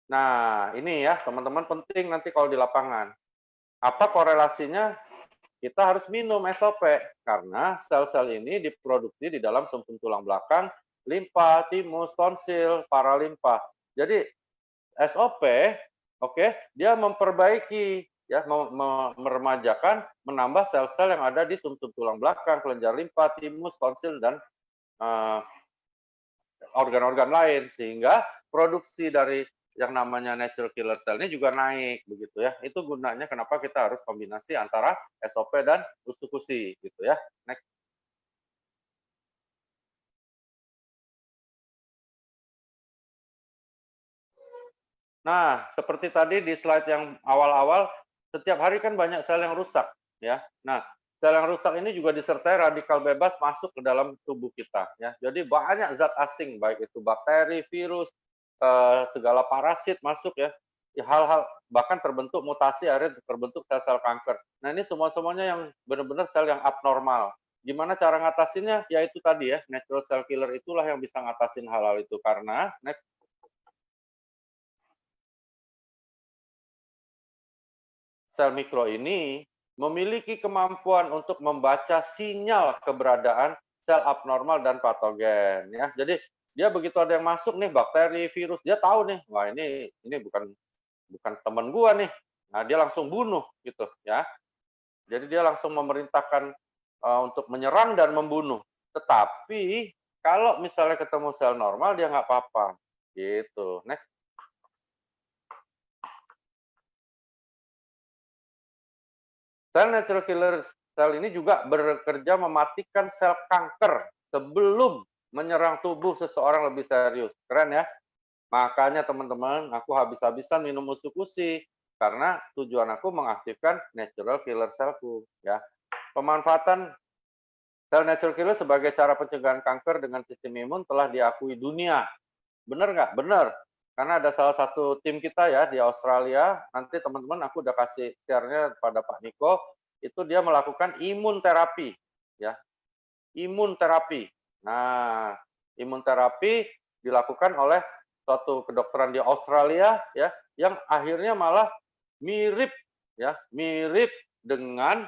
Speaker 2: Nah, ini ya teman-teman penting nanti kalau di lapangan. Apa korelasinya? Kita harus minum SOP karena sel-sel ini diproduksi di dalam sumsum tulang belakang, limpa, timus, tonsil, paralimpa. Jadi SOP, dia memperbaiki ya, meremajakan, menambah sel-sel yang ada di sumsum tulang belakang, kelenjar limpa, timus, tonsil dan organ-organ lain sehingga produksi dari yang namanya natural killer cell ini juga naik begitu ya. Itu gunanya kenapa kita harus kombinasi antara SOP dan Ustukushi gitu ya. Next. Nah, seperti tadi di slide yang awal-awal, setiap hari kan banyak sel yang rusak ya. Nah, sel yang rusak ini juga disertai radikal bebas masuk ke dalam tubuh kita ya. Jadi banyak zat asing baik itu bakteri, virus, segala parasit masuk ya. Hal-hal bahkan terbentuk mutasi akhirnya terbentuk sel-sel kanker. Nah, ini semuanya yang benar-benar sel yang abnormal. Gimana cara ngatasinnya? Ya itu tadi ya, natural cell killer itulah yang bisa ngatasin hal-hal itu karena next. Sel mikro ini memiliki kemampuan untuk membaca sinyal keberadaan sel abnormal dan patogen ya. Jadi dia begitu ada yang masuk nih bakteri, virus, dia tahu nih, wah ini bukan teman gua nih. Nah, dia langsung bunuh gitu ya. Jadi dia langsung memerintahkan untuk menyerang dan membunuh. Tetapi kalau misalnya ketemu sel normal dia nggak apa-apa. Gitu. Next. Sel natural killer sel ini juga bekerja mematikan sel kanker sebelum menyerang tubuh seseorang lebih serius. Keren ya? Makanya teman-teman, aku habis-habisan minum Ustukushi karena tujuan aku mengaktifkan natural killer cellku ya. Pemanfaatan sel natural killer sebagai cara pencegahan kanker dengan sistem imun telah diakui dunia. Benar nggak? Benar. Karena ada salah satu tim kita ya di Australia, nanti teman-teman aku udah kasih share-nya pada Pak Niko, itu dia melakukan imun terapi ya. Imun terapi. Nah, imun terapi dilakukan oleh suatu kedokteran di Australia ya, yang akhirnya malah mirip ya, mirip dengan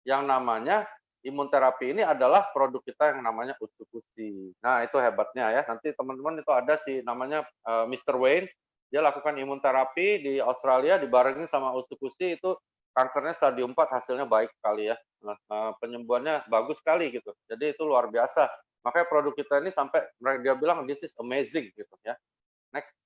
Speaker 2: yang namanya imun terapi ini adalah produk kita yang namanya Ustukushi. Nah, itu hebatnya ya. Nanti teman-teman itu ada sih namanya Mr. Wayne, dia lakukan imun terapi di Australia dibarengin sama Ustukushi itu kankernya stadium 4 hasilnya baik sekali ya. Penyembuhannya bagus sekali gitu. Jadi itu luar biasa. Makanya produk kita ini sampai dia bilang this is amazing gitu ya. Next.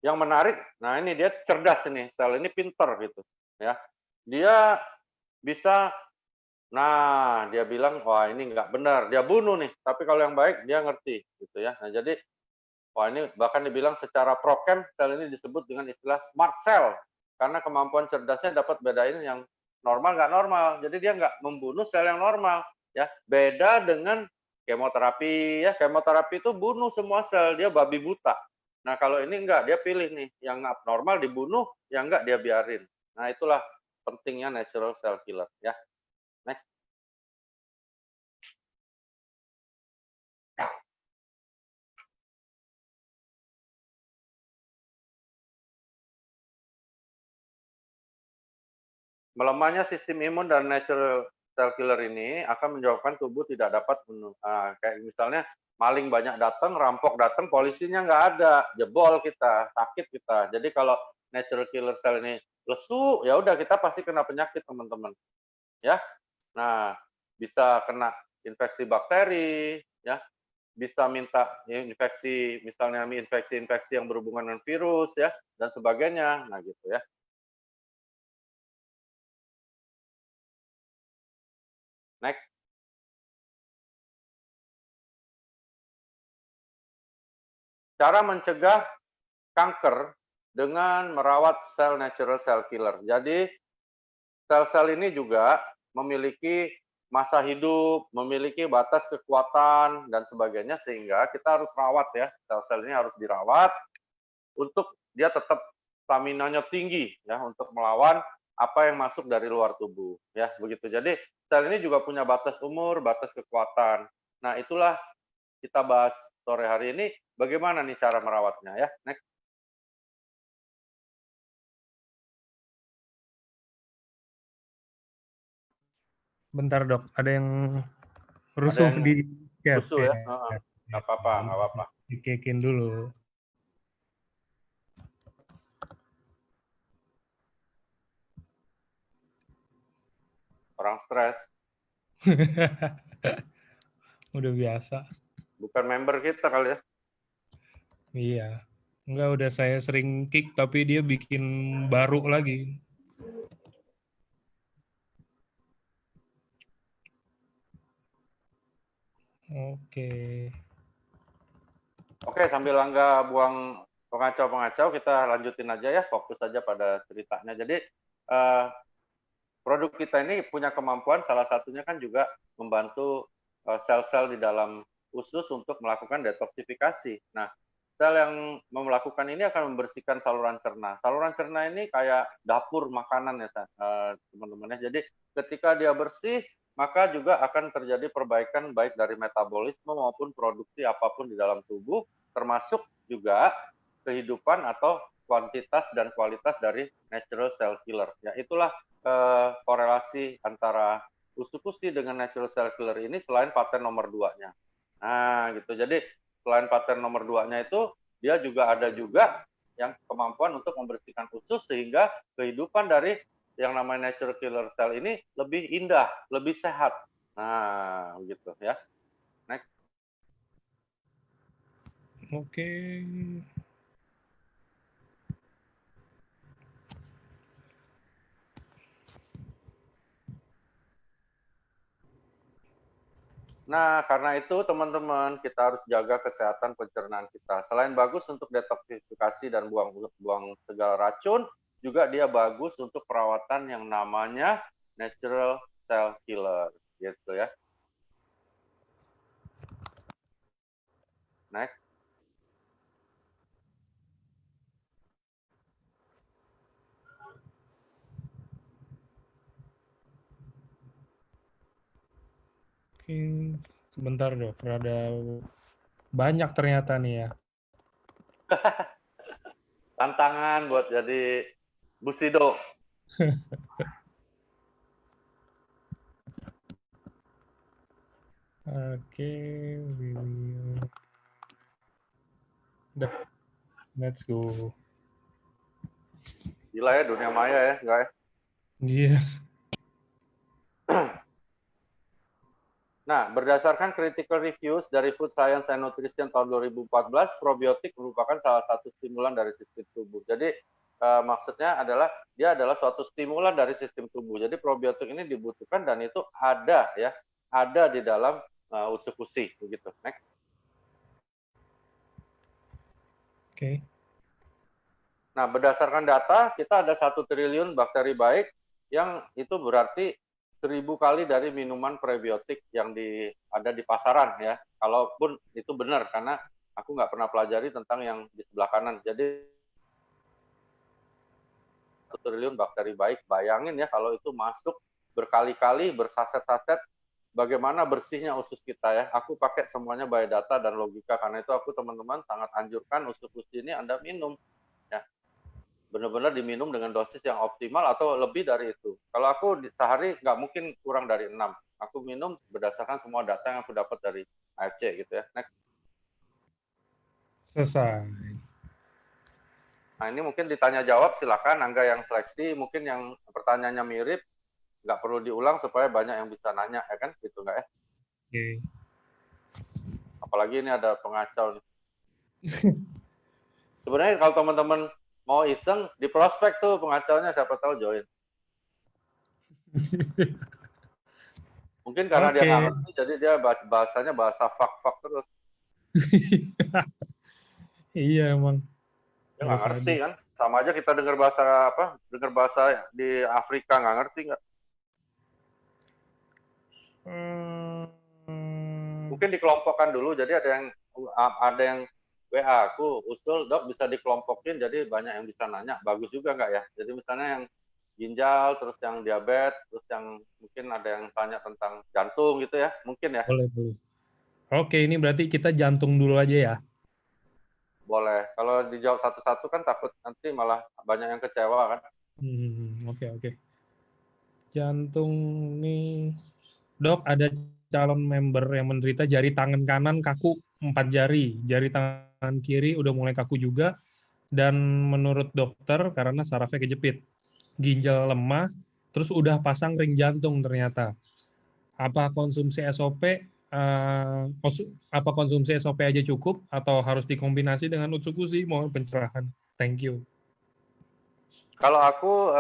Speaker 2: Yang menarik, nah ini dia cerdas ini, sel ini pinter gitu ya. Dia bisa, nah dia bilang, wah ini nggak benar, dia bunuh nih. Tapi kalau yang baik dia ngerti gitu ya. Nah jadi, wah ini bahkan dibilang secara prokem sel ini disebut dengan istilah smart cell karena kemampuan cerdasnya dapat bedain yang normal nggak normal. Jadi dia nggak membunuh sel yang normal ya. Beda dengan kemoterapi ya. Kemoterapi itu bunuh semua sel, dia babi buta. Nah kalau ini enggak, dia pilih nih yang abnormal dibunuh, yang enggak dia biarin. Nah itulah pentingnya natural cell killer ya. Next. Melemahnya sistem imun dan natural cell killer ini akan menyebabkan tubuh tidak dapat kayak misalnya maling banyak datang, rampok datang, polisinya nggak ada, jebol kita, sakit kita. Jadi kalau natural killer cell ini lesu, ya udah kita pasti kena penyakit teman-teman. Ya, nah bisa kena infeksi bakteri, ya, bisa minta infeksi, misalnya infeksi-infeksi yang berhubungan dengan virus, ya, dan sebagainya. Nah gitu ya. Next. Cara mencegah kanker dengan merawat sel natural cell killer. Jadi sel-sel ini juga memiliki masa hidup, memiliki batas kekuatan dan sebagainya sehingga kita harus rawat ya. Sel-sel ini harus dirawat untuk dia tetap stamina-nya tinggi ya untuk melawan apa yang masuk dari luar tubuh ya begitu. Jadi sel ini juga punya batas umur, batas kekuatan. Nah, itulah kita bahas sore hari ini bagaimana nih cara merawatnya ya. Next.
Speaker 1: Bentar dok, ada yang
Speaker 2: Ada
Speaker 1: rusuh
Speaker 2: yang
Speaker 1: di chat
Speaker 2: rusuh ya?
Speaker 1: kayak.
Speaker 2: Nggak apa-apa, nggak apa-apa.
Speaker 1: Dikekin dulu.
Speaker 2: Orang stres.
Speaker 1: Udah biasa.
Speaker 2: Bukan member kita kali ya.
Speaker 1: Iya. Enggak, udah saya sering kick tapi dia bikin baru lagi. Oke.
Speaker 2: Oke, sambil Angga buang pengacau-pengacau, kita lanjutin aja ya, fokus aja pada ceritanya. Jadi, produk kita ini punya kemampuan, salah satunya kan juga membantu sel-sel di dalam usus untuk melakukan detoksifikasi. Nah, sel yang melakukan ini akan membersihkan saluran cerna. Saluran cerna ini kayak dapur makanan ya, teman-teman ya. Jadi, ketika dia bersih, maka juga akan terjadi perbaikan baik dari metabolisme maupun produksi apapun di dalam tubuh, termasuk juga kehidupan atau kuantitas dan kualitas dari natural cell killer. Ya, itulah korelasi antara usukusi dengan natural cell killer ini selain pattern nomor 2-nya. Nah, gitu. Jadi, selain pattern nomor 2-nya itu, dia juga ada juga yang kemampuan untuk membersihkan usus sehingga kehidupan dari yang namanya natural killer cell ini lebih indah, lebih sehat. Nah, begitu ya. Next.
Speaker 1: Oke.
Speaker 2: Nah, karena itu teman-teman, kita harus jaga kesehatan pencernaan kita. Selain bagus untuk detoksifikasi dan buang segala racun, juga dia bagus untuk perawatan yang namanya natural cell killer, gitu ya. Next.
Speaker 1: Oke, sebentar dok, ada banyak ternyata nih ya.
Speaker 2: Tantangan buat jadi Busido.
Speaker 1: Oke, let's go.
Speaker 2: Gila ya dunia maya ya, guys.
Speaker 1: Iya.
Speaker 2: Nah, berdasarkan critical reviews dari Food Science and Nutrition tahun 2014, probiotik merupakan salah satu stimulan dari sistem tubuh. Jadi maksudnya adalah dia adalah suatu stimulan dari sistem tubuh. Jadi probiotik ini dibutuhkan dan itu ada ya, ada di dalam usus-usi begitu. Next.
Speaker 1: Oke.
Speaker 2: Nah, berdasarkan data kita ada 1 triliun bakteri baik yang itu berarti 1000 kali dari minuman prebiotik yang ada di pasaran ya. Kalaupun itu benar karena aku nggak pernah pelajari tentang yang di sebelah kanan. Jadi 1 triliun bakteri baik, bayangin ya kalau itu masuk berkali-kali, bersaset-saset, bagaimana bersihnya usus kita ya. Aku pakai semuanya biodata dan logika, karena itu aku teman-teman sangat anjurkan usus-usus ini Anda minum. Ya, benar-benar diminum dengan dosis yang optimal atau lebih dari itu. Kalau aku sehari nggak mungkin kurang dari 6. Aku minum berdasarkan semua data yang aku dapat dari AFC gitu ya. Next.
Speaker 1: Selesai.
Speaker 2: Nah ini mungkin ditanya jawab, silakan Angga yang seleksi, mungkin yang pertanyaannya mirip, nggak perlu diulang supaya banyak yang bisa nanya ya kan, gitu nggak ya?
Speaker 1: Oke.
Speaker 2: Apalagi ini ada pengacau nih. Sebenarnya kalau teman-teman mau iseng, di prospek tuh pengacaunya siapa tahu join. Mungkin karena dia nggak ngerti, jadi dia bahasanya bahasa fuck terus.
Speaker 1: Iya emang.
Speaker 2: Dia nggak ngerti kan. Sama aja kita dengar bahasa apa, dengar bahasa di Afrika nggak ngerti nggak? Mungkin dikelompokkan dulu, jadi ada yang WA aku usul dok bisa dikelompokin, jadi banyak yang bisa nanya, bagus juga nggak ya? Jadi misalnya yang ginjal, terus yang diabetes, terus yang mungkin ada yang tanya tentang jantung gitu ya, mungkin ya?
Speaker 1: Boleh. Oke, ini berarti kita jantung dulu aja ya?
Speaker 2: Boleh. Kalau dijawab satu-satu kan takut nanti malah banyak yang kecewa kan?
Speaker 1: Oke. Jantung nih, dok ada calon member yang menderita jari tangan kanan kaku 4 jari, jari tangan kiri udah mulai kaku juga, dan menurut dokter karena sarafnya kejepit, ginjal lemah, terus udah pasang ring jantung ternyata. Apa konsumsi SOP aja cukup atau harus dikombinasi dengan Utsukushi? Mohon pencerahan. Thank you.
Speaker 2: Kalau aku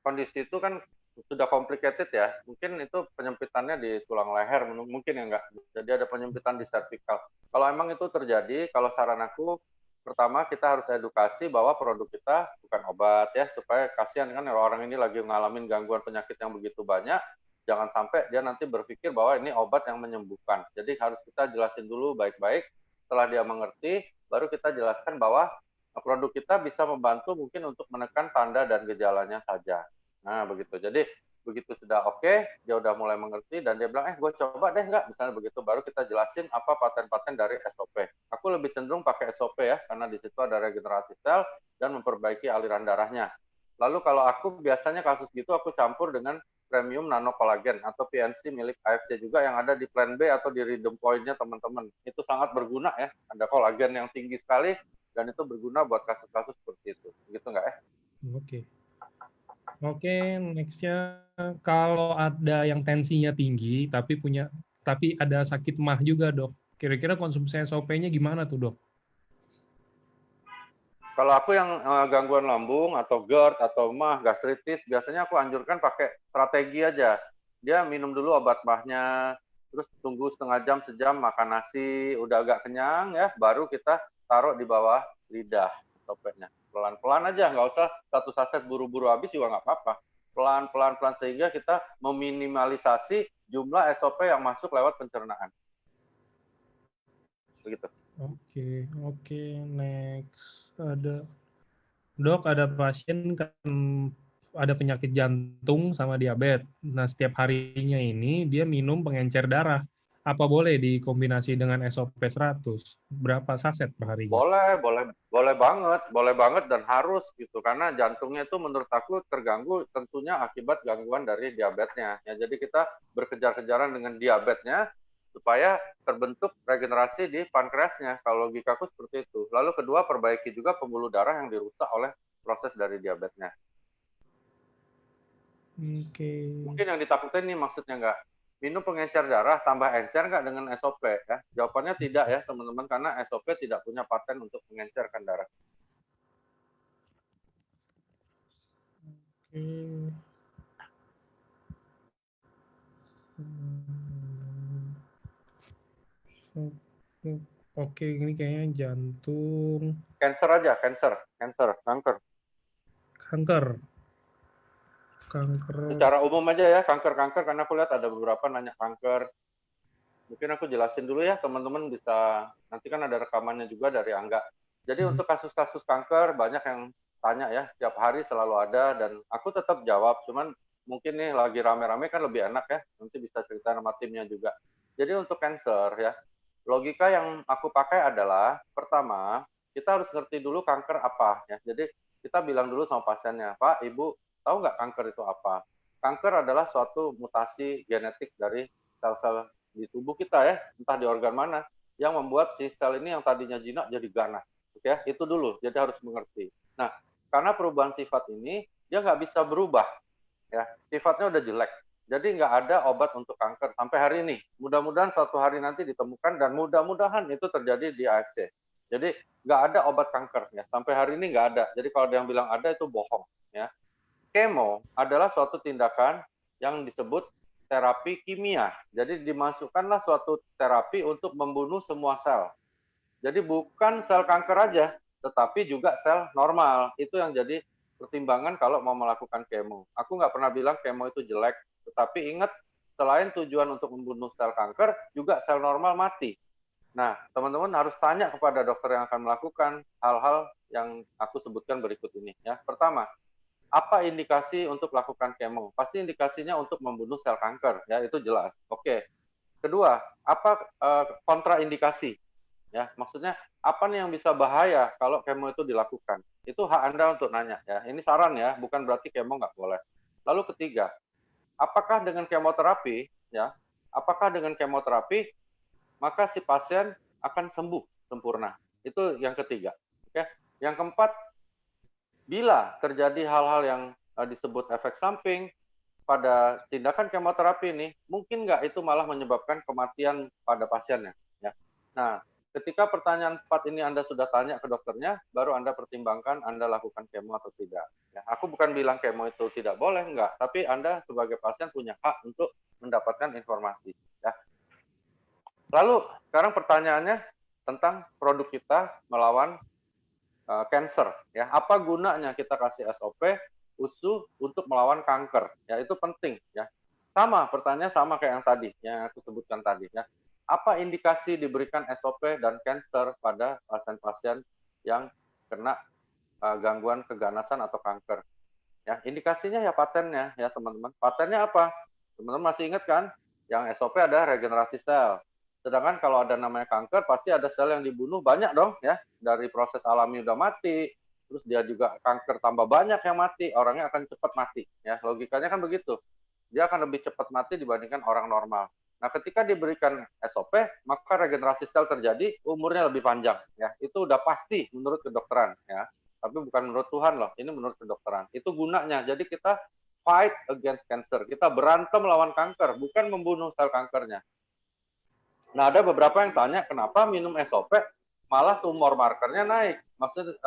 Speaker 2: kondisi itu kan sudah complicated ya. Mungkin itu penyempitannya di tulang leher, mungkin ya enggak. Jadi ada penyempitan di cervical. Kalau emang itu terjadi, kalau saran aku pertama kita harus edukasi bahwa produk kita bukan obat ya, supaya kasihan kan orang ini lagi ngalamin gangguan penyakit yang begitu banyak. Jangan sampai dia nanti berpikir bahwa ini obat yang menyembuhkan. Jadi harus kita jelasin dulu baik-baik. Setelah dia mengerti, baru kita jelaskan bahwa produk kita bisa membantu mungkin untuk menekan tanda dan gejalanya saja. Nah, begitu. Jadi, begitu sudah oke, dia udah mulai mengerti, dan dia bilang, gue coba deh nggak? Misalnya begitu, baru kita jelasin apa paten-paten dari SOP. Aku lebih cenderung pakai SOP ya, karena di situ ada regenerasi sel dan memperbaiki aliran darahnya. Lalu kalau aku biasanya kasus gitu, aku campur dengan premium nano kolagen atau PNC milik AFC juga yang ada di plan B atau di Rhythm Point-nya teman-teman. Itu sangat berguna ya, ada kolagen yang tinggi sekali, dan itu berguna buat kasus-kasus seperti itu. Begitu nggak ya?
Speaker 1: Oke, next-nya kalau ada yang tensinya tinggi tapi ada sakit mah juga, Dok. Kira-kira konsumsi SOP-nya gimana tuh, Dok?
Speaker 2: Kalau aku yang gangguan lambung atau GERD atau mah, gastritis, biasanya aku anjurkan pakai strategi aja. Dia minum dulu obat mahnya, terus tunggu setengah jam, sejam, makan nasi, udah agak kenyang ya, baru kita taruh di bawah lidah topeknya. Pelan-pelan aja, nggak usah satu saset buru-buru habis juga nggak apa-apa. Pelan-pelan sehingga kita meminimalisasi jumlah SOP yang masuk lewat pencernaan. Begitu.
Speaker 1: Oke, next. Dok, ada pasien kan ada penyakit jantung sama diabetes. Nah, setiap harinya ini dia minum pengencer darah. Apa boleh dikombinasi dengan SOP 100? Berapa saset per hari?
Speaker 2: Boleh banget dan harus gitu, karena jantungnya itu menurut aku terganggu tentunya akibat gangguan dari diabetesnya. Ya, jadi kita berkejar-kejaran dengan diabetesnya supaya terbentuk regenerasi di pankreasnya. Kalau logikaku seperti itu. Lalu kedua, perbaiki juga pembuluh darah yang dirusak oleh proses dari diabetesnya. Mungkin yang ditakutin nih maksudnya nggak? minum pengencer darah tambah encer nggak dengan SOP ya? Jawabannya tidak ya teman-teman, karena SOP tidak punya paten untuk mengencerkan darah.
Speaker 1: Oke, ini kayaknya jantung.
Speaker 2: Cancer aja, kanker.
Speaker 1: Kanker.
Speaker 2: Secara umum aja ya, kanker, karena aku lihat ada beberapa nanya kanker. Mungkin aku jelasin dulu ya, teman-teman bisa, nanti kan ada rekamannya juga dari Angga. Jadi untuk kasus-kasus kanker, banyak yang tanya ya, tiap hari selalu ada, dan aku tetap jawab, cuman mungkin nih lagi rame-rame kan lebih enak ya, nanti bisa cerita sama timnya juga. Jadi untuk cancer ya, logika yang aku pakai adalah, pertama, kita harus ngerti dulu kanker apa ya. Jadi kita bilang dulu sama pasiennya, Pak, Ibu, tahu nggak kanker itu apa? Kanker adalah suatu mutasi genetik dari sel-sel di tubuh kita ya, entah di organ mana, yang membuat si sel ini yang tadinya jinak jadi ganas. Oke, itu dulu, jadi harus mengerti. Nah, karena perubahan sifat ini, dia nggak bisa berubah. Ya, sifatnya udah jelek. Jadi nggak ada obat untuk kanker sampai hari ini. Mudah-mudahan suatu hari nanti ditemukan, dan mudah-mudahan itu terjadi di AFC. Jadi nggak ada obat kanker ya, sampai hari ini nggak ada. Jadi kalau ada yang bilang ada, itu bohong ya. Kemo adalah suatu tindakan yang disebut terapi kimia. Jadi dimasukkanlah suatu terapi untuk membunuh semua sel. Jadi bukan sel kanker aja, tetapi juga sel normal. Itu yang jadi pertimbangan kalau mau melakukan kemo. Aku nggak pernah bilang kemo itu jelek, tetapi ingat, selain tujuan untuk membunuh sel kanker, juga sel normal mati. Nah, teman-teman harus tanya kepada dokter yang akan melakukan hal-hal yang aku sebutkan berikut ini. Ya, pertama, apa indikasi untuk melakukan kemo? Pasti indikasinya untuk membunuh sel kanker, ya itu jelas. Oke. Kedua, apa kontraindikasi? Ya, maksudnya apa nih yang bisa bahaya kalau kemo itu dilakukan? Itu hak Anda untuk nanya ya. Ini saran ya, bukan berarti kemo nggak boleh. Lalu ketiga, apakah dengan kemoterapi ya? Apakah dengan kemoterapi maka si pasien akan sembuh sempurna? Itu yang ketiga. Oke. Yang keempat, bila terjadi hal-hal yang disebut efek samping pada tindakan kemoterapi ini, mungkin nggak itu malah menyebabkan kematian pada pasiennya. Ya. Nah, ketika pertanyaan 4 ini Anda sudah tanya ke dokternya, baru Anda pertimbangkan Anda lakukan kemo atau tidak. Ya, aku bukan bilang kemo itu tidak boleh, enggak. Tapi Anda sebagai pasien punya hak untuk mendapatkan informasi. Ya. Lalu, sekarang pertanyaannya tentang produk kita melawan cancer. Ya, apa gunanya kita kasih SOP khusus untuk melawan kanker? Ya, itu penting. Ya, sama pertanyaan sama kayak yang tadi, yang aku sebutkan tadi. Ya, apa indikasi diberikan SOP dan cancer pada pasien-pasien yang kena gangguan keganasan atau kanker? Ya, indikasinya ya patennya, ya teman-teman. Patennya apa? Teman-teman masih ingat kan? Yang SOP ada regenerasi sel. Sedangkan kalau ada namanya kanker, pasti ada sel yang dibunuh banyak dong ya. Dari proses alami udah mati, terus dia juga kanker tambah banyak yang mati, orangnya akan cepat mati. Ya, logikanya kan begitu. Dia akan lebih cepat mati dibandingkan orang normal. Nah, ketika diberikan SOP, maka regenerasi sel terjadi, umurnya lebih panjang. Ya, itu udah pasti menurut kedokteran. Ya, tapi bukan menurut Tuhan loh. Ini menurut kedokteran. Itu gunanya. Jadi kita fight against cancer. Kita berantem lawan kanker, bukan membunuh sel kankernya. Nah, ada beberapa yang tanya, kenapa minum SOP malah tumor markernya naik? Maksudnya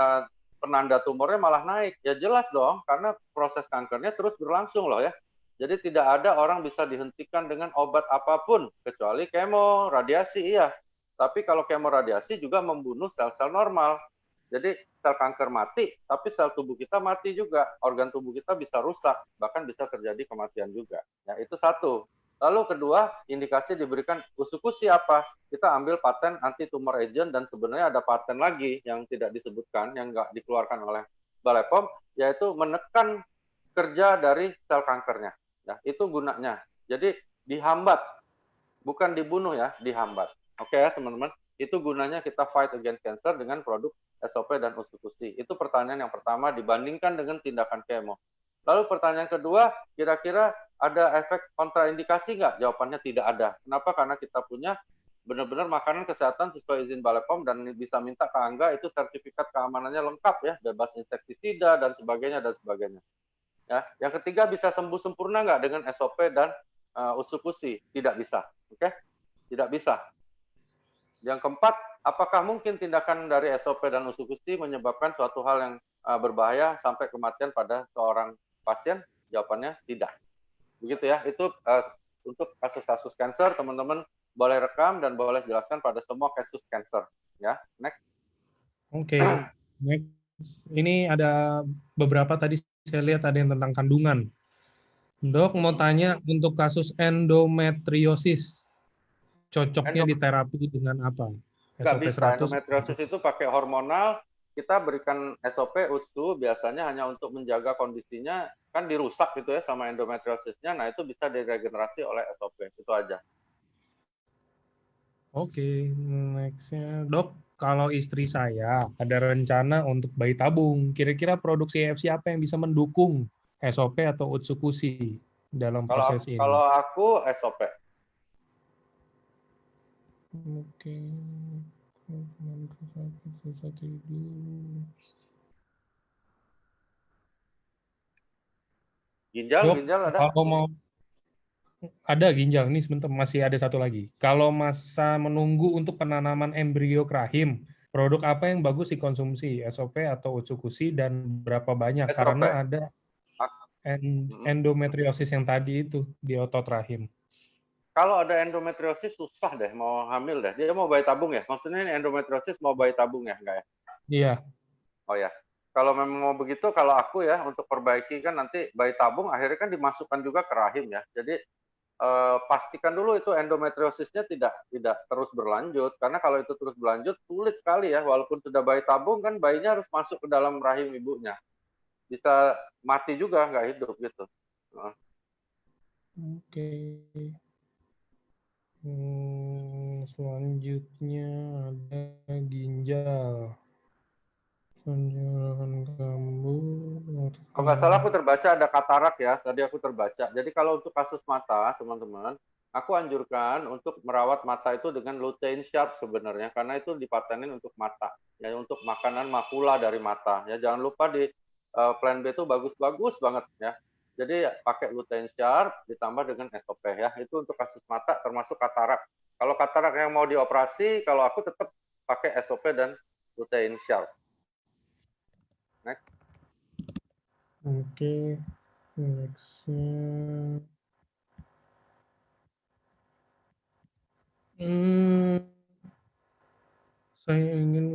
Speaker 2: penanda tumornya malah naik. Ya jelas dong, karena proses kankernya terus berlangsung loh ya. Jadi tidak ada orang bisa dihentikan dengan obat apapun, kecuali kemo, radiasi, iya. Tapi kalau kemo radiasi juga membunuh sel-sel normal. Jadi sel kanker mati, tapi sel tubuh kita mati juga. Organ tubuh kita bisa rusak, bahkan bisa terjadi kematian juga. Ya, itu satu. Lalu kedua, indikasi diberikan usukusi apa? Kita ambil paten anti tumor agent, dan sebenarnya ada paten lagi yang tidak disebutkan, yang nggak dikeluarkan oleh Balai POM, yaitu menekan kerja dari sel kankernya. Ya, itu gunanya. Jadi dihambat, bukan dibunuh ya, dihambat. Oke ya teman-teman, itu gunanya kita fight against cancer dengan produk SOP dan usukusi. Itu pertanyaan yang pertama dibandingkan dengan tindakan kemo. Lalu pertanyaan kedua, kira-kira ada efek kontraindikasi nggak? Jawabannya tidak ada. Kenapa? Karena kita punya benar-benar makanan kesehatan sesuai izin Balai POM, dan bisa minta ke Angga itu sertifikat keamanannya lengkap ya, bebas insektisida dan sebagainya dan sebagainya. Ya, yang ketiga, bisa sembuh sempurna nggak dengan SOP dan usukusi, tidak bisa. Oke? Tidak bisa. Yang keempat, apakah mungkin tindakan dari SOP dan usukusi menyebabkan suatu hal yang berbahaya sampai kematian pada seorang pasien? Jawabannya tidak. Begitu ya. Itu untuk kasus-kasus cancer, teman-teman boleh rekam dan boleh jelaskan pada semua kasus cancer. Ya, next.
Speaker 1: Oke. Next. Ini ada beberapa tadi saya lihat ada yang tentang kandungan. Dok mau tanya untuk kasus endometriosis, cocoknya diterapi dengan apa?
Speaker 2: Nggak
Speaker 1: SOP
Speaker 2: bisa,
Speaker 1: 100.
Speaker 2: endometriosis itu pakai hormonal, kita berikan SOP USU biasanya hanya untuk menjaga kondisinya, kan dirusak gitu ya sama endometriosisnya, nah itu bisa diregenerasi oleh SOP, itu aja.
Speaker 1: Oke, nextnya dok, kalau istri saya ada rencana untuk bayi tabung, kira-kira produk CFC apa yang bisa mendukung SOP atau Utsukushi dalam proses ini?
Speaker 2: Kalau aku SOP.
Speaker 1: Oke. Susah tidur. Dok,
Speaker 2: Ginjal ada?
Speaker 1: kalau mau ada ginjal, ini sebentar masih ada satu lagi. Kalau masa menunggu untuk penanaman embrio ke rahim, produk apa yang bagus dikonsumsi, SOP atau Utsukushi dan berapa banyak?
Speaker 2: SOP.
Speaker 1: Karena ada endometriosis yang tadi itu di otot rahim.
Speaker 2: Kalau ada endometriosis susah deh mau hamil deh. Dia mau bayi tabung ya? Maksudnya ini endometriosis mau bayi tabung ya? Enggak ya?
Speaker 1: Iya.
Speaker 2: Oh ya. Kalau memang mau begitu, kalau aku ya untuk perbaiki kan nanti bayi tabung akhirnya kan dimasukkan juga ke rahim ya. Jadi pastikan dulu itu endometriosisnya tidak terus berlanjut, karena kalau itu terus berlanjut sulit sekali ya, walaupun sudah bayi tabung kan bayinya harus masuk ke dalam rahim ibunya, bisa mati juga nggak hidup gitu.
Speaker 1: Oke. Selanjutnya ada ginjal. Penjarahan gambut.
Speaker 2: Kalau nggak salah aku terbaca ada katarak ya, tadi aku terbaca. Jadi kalau untuk kasus mata, teman-teman, aku anjurkan untuk merawat mata itu dengan lutein sharp sebenarnya, karena itu dipatenin untuk mata, ya untuk makanan makula dari mata. Ya jangan lupa di plan B itu bagus-bagus banget ya. Jadi pakai lutein sharp ditambah dengan SOP ya. Itu untuk kasus mata termasuk katarak. Kalau katarak yang mau dioperasi, kalau aku tetap pakai SOP dan lutein sharp. Next.
Speaker 1: Oke, nextnya. Saya ingin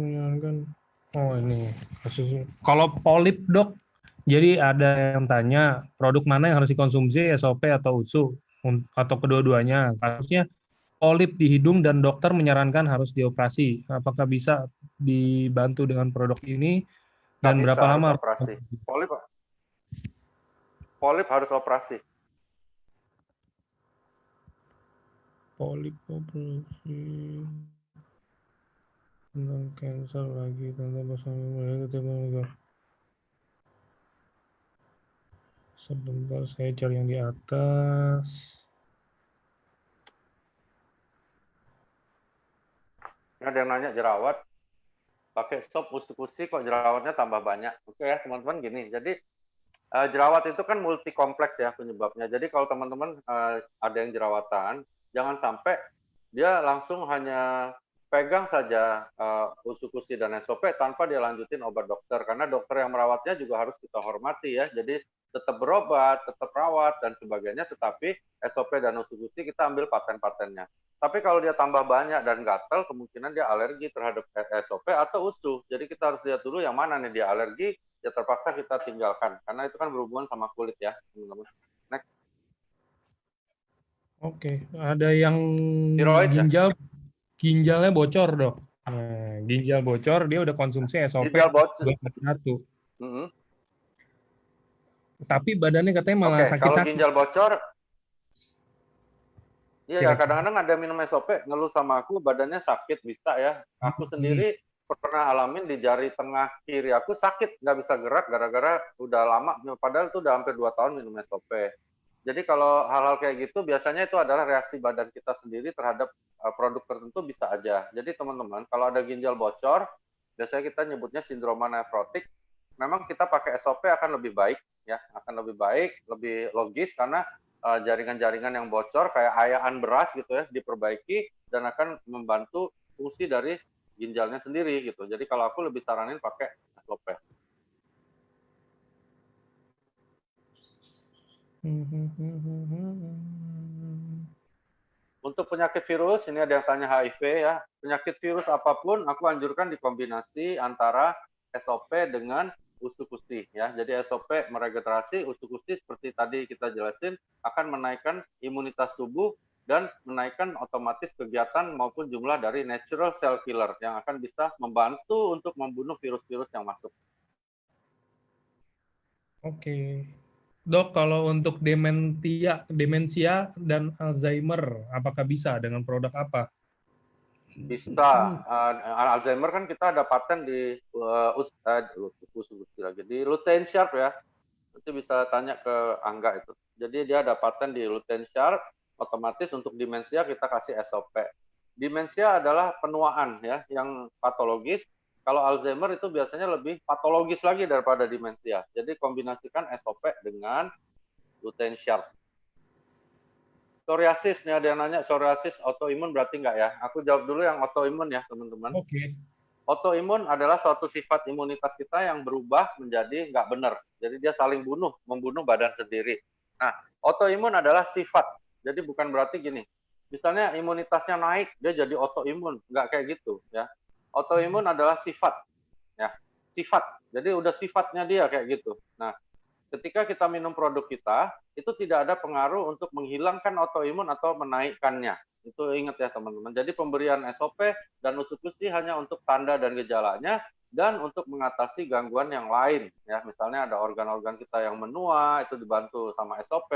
Speaker 1: menyarankan, oh ini kasus. Kalau polip dok, jadi ada yang tanya produk mana yang harus dikonsumsi, SOP atau UTSU atau kedua-duanya. Kasusnya polip di hidung dan dokter menyarankan harus dioperasi. Apakah bisa dibantu dengan produk ini dan
Speaker 2: Nggak bisa,
Speaker 1: berapa
Speaker 2: harus
Speaker 1: lama?
Speaker 2: operasi. Polip harus operasi.
Speaker 1: Polip operasi tentang cancer lagi tentang pasangan ketemu. Sebentar saya cari yang di atas.
Speaker 2: Ada yang nanya jerawat, pakai stop usi-usi kok jerawatnya tambah banyak. Oke ya teman-teman gini, jadi jerawat itu kan multi kompleks ya penyebabnya. Jadi kalau teman-teman ada yang jerawatan, jangan sampai dia langsung hanya pegang saja usukusi dan SOP tanpa dia lanjutin obat dokter, karena dokter yang merawatnya juga harus kita hormati ya. Jadi tetap berobat, tetap rawat dan sebagainya, tetapi SOP dan usukusi kita ambil paten-patennya. Tapi kalau dia tambah banyak dan gatal, kemungkinan dia alergi terhadap SOP atau USU. Jadi kita harus lihat dulu yang mana nih dia alergi, ya terpaksa kita tinggalkan karena itu kan berhubungan sama kulit ya teman-teman. Next.
Speaker 1: Oke, ada yang
Speaker 2: Tiroid
Speaker 1: ginjalnya bocor dok. Nah, ginjal bocor dia udah konsumsi SOP
Speaker 2: ginjal bocor.
Speaker 1: satu. Tapi badannya katanya malah sakit-sakit.
Speaker 2: Kalau ginjal bocor, iya kadang-kadang ada minum SOP ngeluh sama aku badannya sakit bisa ya. Aku sendiri pernah alamin di jari tengah kiri aku sakit, nggak bisa gerak gara-gara udah lama, padahal itu udah hampir 2 tahun minum SOP. Jadi kalau hal-hal kayak gitu biasanya itu adalah reaksi badan kita sendiri terhadap produk tertentu bisa aja. Jadi teman-teman kalau ada ginjal bocor, biasanya kita nyebutnya sindroma nefrotik. Memang kita pakai SOP akan lebih baik ya, akan lebih baik, lebih logis karena jaringan-jaringan yang bocor kayak ayaan beras gitu ya, diperbaiki dan akan membantu fungsi dari ginjalnya sendiri gitu. Jadi kalau aku lebih saranin pakai SOP. Untuk penyakit virus, ini ada yang tanya HIV ya. Penyakit virus apapun, aku anjurkan dikombinasi antara SOP dengan usus-usus ya. Jadi SOP meregenerasi, usus-usus seperti tadi kita jelasin akan menaikkan imunitas tubuh dan menaikkan otomatis kegiatan maupun jumlah dari natural cell killer yang akan bisa membantu untuk membunuh virus-virus yang masuk.
Speaker 1: Oke. Dok, kalau untuk demensia dan Alzheimer, apakah bisa dengan produk apa?
Speaker 2: Bisa. Alzheimer kan kita ada paten di Lutein Sharp ya. Nanti bisa tanya ke Angga itu. Jadi dia ada paten di Lutein Sharp, otomatis untuk demensia kita kasih SOP. Demensia adalah penuaan ya, yang patologis. Kalau Alzheimer itu biasanya lebih patologis lagi daripada demensia. Jadi kombinasikan SOP dengan Lutein Sharp. Psoriasis, nih ada yang nanya, psoriasis autoimun berarti enggak ya? Aku jawab dulu yang autoimun ya, teman-teman.
Speaker 1: Oke.
Speaker 2: Autoimun adalah suatu sifat imunitas kita yang berubah menjadi nggak benar. Jadi dia saling membunuh badan sendiri. Nah, autoimun adalah sifat. Jadi bukan berarti gini, misalnya imunitasnya naik, dia jadi autoimun. Nggak kayak gitu ya. Autoimun adalah sifat. Ya, sifat. Jadi udah sifatnya dia kayak gitu. Nah, ketika kita minum produk kita, itu tidak ada pengaruh untuk menghilangkan autoimun atau menaikkannya. Itu ingat ya teman-teman. Jadi pemberian SOP dan usus-usus hanya untuk tanda dan gejalanya dan untuk mengatasi gangguan yang lain. Ya, misalnya ada organ-organ kita yang menua, itu dibantu sama SOP,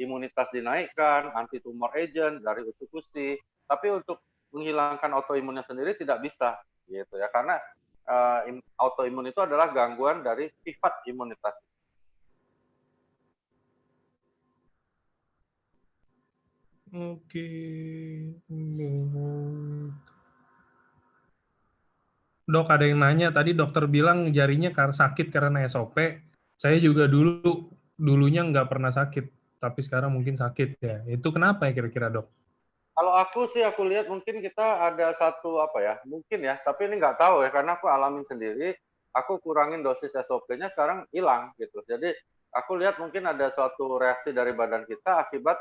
Speaker 2: imunitas dinaikkan, anti tumor agent dari usus-usus. Tapi untuk menghilangkan autoimunnya sendiri tidak bisa, gitu ya. Karena autoimun itu adalah gangguan dari sifat imunitas.
Speaker 1: Oke. Dok, ada yang nanya, tadi dokter bilang jarinya sakit karena SOP. Saya juga dulunya nggak pernah sakit, tapi sekarang mungkin sakit ya. Itu kenapa ya kira-kira, Dok?
Speaker 2: Kalau aku sih, aku lihat mungkin kita ada satu apa ya, mungkin ya, tapi ini nggak tahu ya, karena aku alamin sendiri, aku kurangin dosis SOP-nya, sekarang hilang gitu. Jadi aku lihat mungkin ada suatu reaksi dari badan kita akibat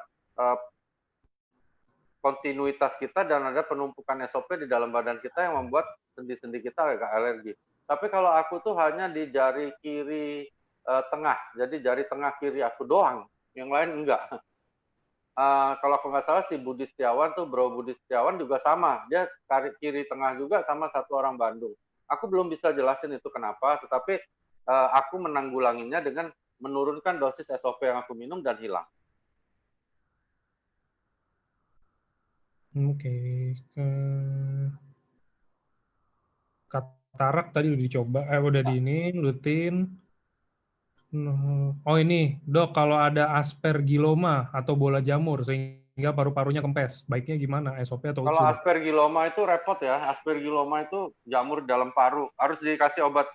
Speaker 2: kontinuitas kita dan ada penumpukan SOP di dalam badan kita yang membuat sendi-sendi kita agak alergi. Tapi kalau aku tuh hanya di jari kiri tengah, jadi jari tengah kiri aku doang, yang lain enggak. Kalau aku nggak salah si Budi Setiawan tuh, Bro Budi Setiawan juga sama, dia kiri tengah juga sama satu orang Bandung. Aku belum bisa jelasin itu kenapa, tetapi aku menanggulanginya dengan menurunkan dosis SOP yang aku minum dan hilang.
Speaker 1: Oke. Katarak tadi udah dicoba, udah ini, lutein. Oh ini, Dok, kalau ada aspergilloma atau bola jamur sehingga paru-parunya kempes, baiknya gimana? SOP atau
Speaker 2: Kalau
Speaker 1: UTSU, Dok?
Speaker 2: aspergilloma itu repot ya. Aspergilloma itu jamur dalam paru. Harus dikasih obat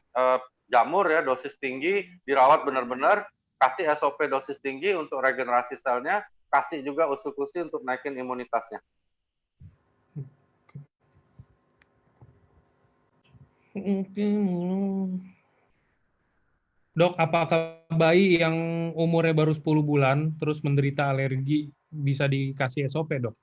Speaker 2: jamur ya, dosis tinggi, dirawat benar-benar, kasih SOP dosis tinggi untuk regenerasi selnya, kasih juga usus-usus untuk naikin imunitasnya.
Speaker 1: Dok, apakah bayi yang umurnya baru 10 bulan terus menderita alergi bisa dikasih SOP, Dok?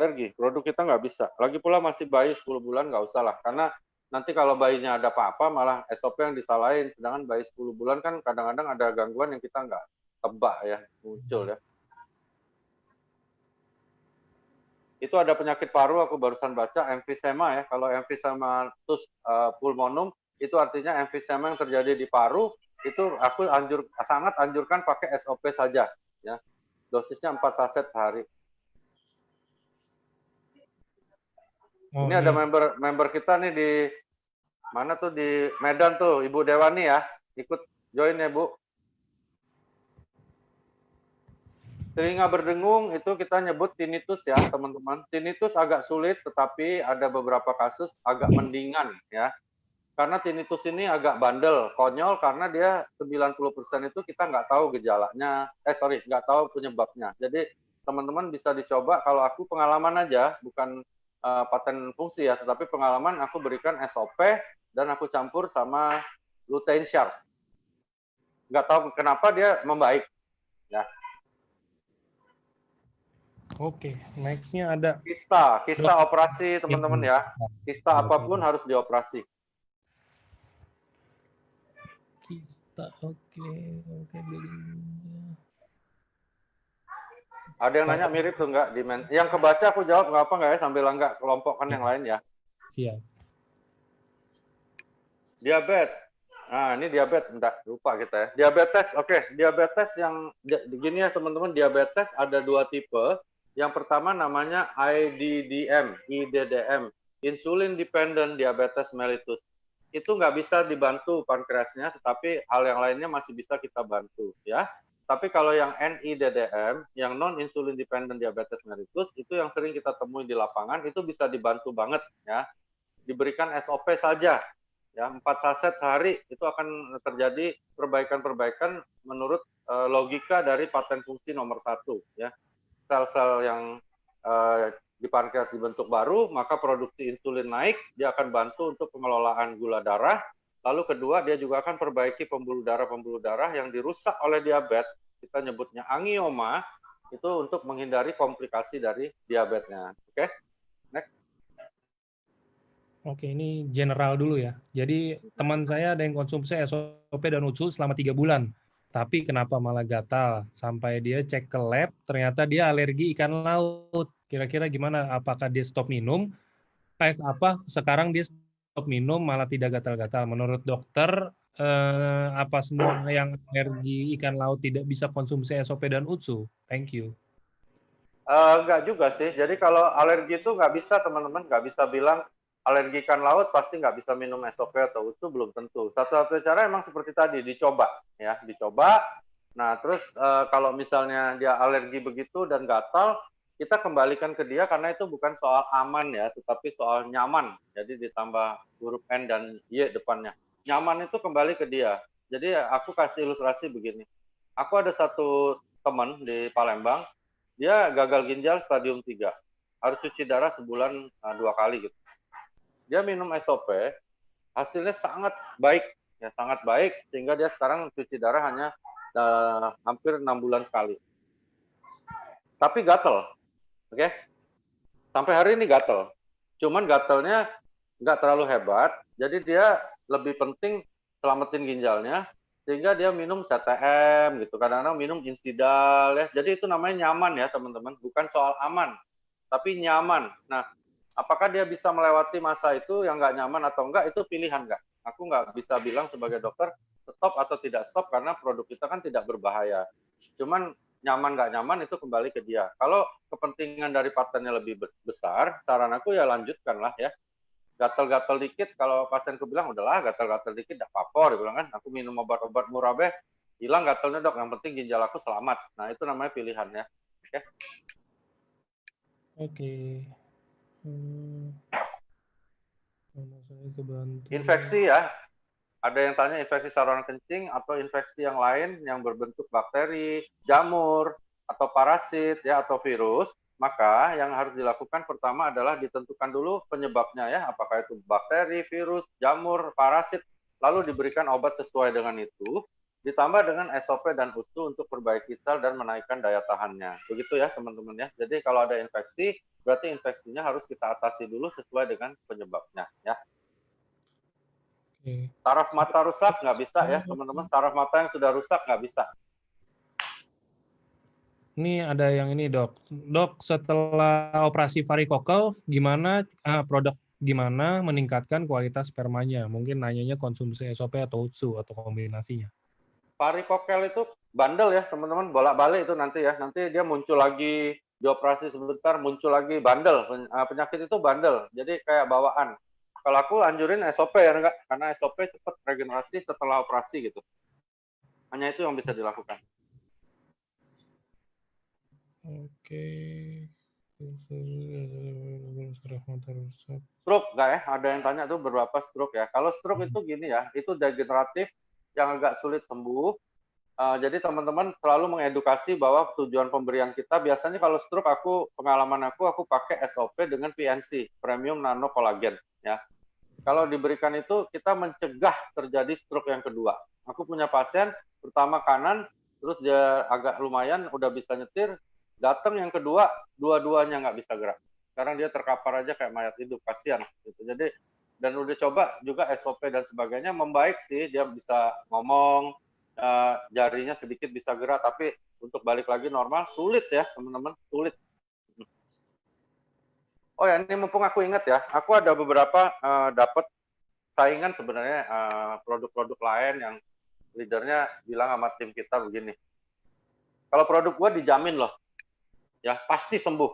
Speaker 2: Alergi, produk kita nggak bisa. Lagi pula masih bayi 10 bulan nggak usah lah, karena nanti kalau bayinya ada apa-apa malah SOP yang disalahin. Sedangkan bayi 10 bulan kan kadang-kadang ada gangguan yang kita nggak tebak ya, muncul ya. Itu ada penyakit paru, aku barusan baca emfisema ya. Kalau emphysematus pulmonum itu artinya emfisema yang terjadi di paru, itu aku sangat anjurkan pakai SOP saja ya. Dosisnya 4 saset sehari. Ini ada member kita nih di mana tuh, di Medan tuh, Ibu Dewani ya. Ikut join ya, Bu. Telinga berdengung itu kita nyebut tinnitus ya, teman-teman. Tinnitus agak sulit, tetapi ada beberapa kasus agak mendingan ya. Karena tinnitus ini agak bandel, konyol karena dia 90% itu kita nggak tahu gejalanya, nggak tahu penyebabnya. Jadi teman-teman bisa dicoba, kalau aku pengalaman aja, bukan paten fungsi ya, tetapi pengalaman aku berikan SOP dan aku campur sama lutein sharp. Nggak tahu kenapa dia membaik. Ya.
Speaker 1: Oke, next-nya ada
Speaker 2: Kista operasi teman-teman ya. Kista apapun harus dioperasi.
Speaker 1: Kista, oke.
Speaker 2: Ada yang nanya mirip tuh nggak? Yang kebaca aku jawab nggak apa nggak ya, sambil nggak kelompokkan yang lain ya.
Speaker 1: Siap.
Speaker 2: Diabetes. Nah, ini diabetes, enggak lupa kita ya. Diabetes, oke. Diabetes yang begini ya teman-teman, diabetes ada dua tipe. Yang pertama namanya IDDM, Insulin Dependent Diabetes Mellitus. Itu nggak bisa dibantu pankreasnya, tetapi hal yang lainnya masih bisa kita bantu ya. Tapi kalau yang NIDDM, yang non-insulin dependent diabetes mellitus, itu yang sering kita temui di lapangan, itu bisa dibantu banget ya. Diberikan SOP saja, ya 4 saset sehari, itu akan terjadi perbaikan-perbaikan menurut logika dari paten fungsi nomor 1 ya. Sel-sel yang di pankreas dibentuk baru, maka produksi insulin naik, dia akan bantu untuk pengelolaan gula darah. Lalu kedua, dia juga akan perbaiki pembuluh darah yang dirusak oleh diabetes, kita nyebutnya angioma, itu untuk menghindari komplikasi dari diabetesnya. Oke, next.
Speaker 1: Oke, ini general dulu ya. Jadi teman saya ada yang konsumsi SOP dan USU selama 3 bulan. Tapi kenapa malah gatal? Sampai dia cek ke lab, ternyata dia alergi ikan laut. Kira-kira gimana? Apakah dia stop minum? Sekarang dia stop minum malah tidak gatal-gatal. Menurut dokter, apa semua yang alergi ikan laut tidak bisa konsumsi SOP dan USU? Thank you.
Speaker 2: Enggak juga sih. Jadi kalau alergi itu nggak bisa teman-teman, nggak bisa bilang alergi ikan laut pasti nggak bisa minum SOP atau USU, belum tentu. Satu-satunya cara emang seperti tadi, dicoba ya, dicoba. Nah terus kalau misalnya dia alergi begitu dan gatal, kita kembalikan ke dia karena itu bukan soal aman ya, tetapi soal nyaman. Jadi ditambah huruf N dan Y depannya. Nyaman itu kembali ke dia. Jadi aku kasih ilustrasi begini. Aku ada satu teman di Palembang, dia gagal ginjal stadium 3. Harus cuci darah sebulan 2 kali gitu. Dia minum SOP, hasilnya sangat baik, ya sangat baik, sehingga dia sekarang cuci darah hanya hampir 6 bulan sekali. Tapi gatel, oke? Sampai hari ini gatel. Cuman gatelnya nggak terlalu hebat, jadi dia lebih penting selamatin ginjalnya, sehingga dia minum CTM gitu, kadang-kadang minum Insidal ya. Jadi itu namanya nyaman ya teman-teman, bukan soal aman, tapi nyaman. Nah, apakah dia bisa melewati masa itu yang nggak nyaman atau enggak, itu pilihan nggak. Aku nggak bisa bilang sebagai dokter stop atau tidak stop karena produk kita kan tidak berbahaya. Cuman nyaman nggak nyaman itu kembali ke dia. Kalau kepentingan dari patennya lebih besar, saran aku ya lanjutkanlah ya. Gatal-gatal dikit, kalau pasienku bilang udahlah gatal-gatal dikit tidak apa-apa, dia bilang kan, aku minum obat-obat murah beh, hilang gatalnya dok, yang penting ginjal aku selamat. Nah itu namanya pilihan ya. Oke.
Speaker 1: Oke.
Speaker 2: Infeksi ya, ada yang tanya infeksi saluran kencing atau infeksi yang lain yang berbentuk bakteri, jamur, atau parasit ya atau virus, maka yang harus dilakukan pertama adalah ditentukan dulu penyebabnya ya, apakah itu bakteri, virus, jamur, parasit, lalu diberikan obat sesuai dengan itu, ditambah dengan SOP dan USU untuk perbaiki sel dan menaikkan daya tahannya. Begitu ya teman-teman ya. Jadi kalau ada infeksi, berarti infeksinya harus kita atasi dulu sesuai dengan penyebabnya ya. Saraf mata rusak nggak bisa ya teman-teman, saraf mata yang sudah rusak nggak bisa.
Speaker 1: Ini ada yang ini dok. Dok, setelah operasi varikokel, gimana meningkatkan kualitas spermanya? Mungkin nanyanya konsumsi SOP atau USU atau kombinasinya.
Speaker 2: Varikokel itu bandel ya teman-teman, bolak-balik itu nanti ya. Nanti dia muncul lagi, dioperasi sebentar, muncul lagi, bandel. Penyakit itu bandel, jadi kayak bawaan. Kalau aku anjurin SOP ya enggak, karena SOP cepat regenerasi setelah operasi gitu. Hanya itu yang bisa dilakukan.
Speaker 1: Oke.
Speaker 2: Stroke nggak ya? Ada yang tanya tuh berapa stroke ya? Kalau stroke itu gini ya, itu degeneratif yang agak sulit sembuh. Jadi teman-teman selalu mengedukasi bahwa tujuan pemberian kita biasanya kalau stroke pengalaman aku pakai SOP dengan PNC, Premium Nano Collagen ya. Kalau diberikan itu kita mencegah terjadi stroke yang kedua. Aku punya pasien pertama kanan, terus dia agak lumayan udah bisa nyetir, datang yang kedua dua-duanya nggak bisa gerak. Sekarang dia terkapar aja kayak mayat hidup, kasihan gitu. Jadi dan udah coba juga SOP dan sebagainya membaik sih, dia bisa ngomong, jarinya sedikit bisa gerak, tapi untuk balik lagi normal sulit ya teman-teman, sulit. Oh ya, ini mumpung aku ingat ya, aku ada beberapa dapat saingan sebenarnya produk-produk lain yang leadernya bilang sama tim kita begini. Kalau produk gua dijamin loh, ya pasti sembuh.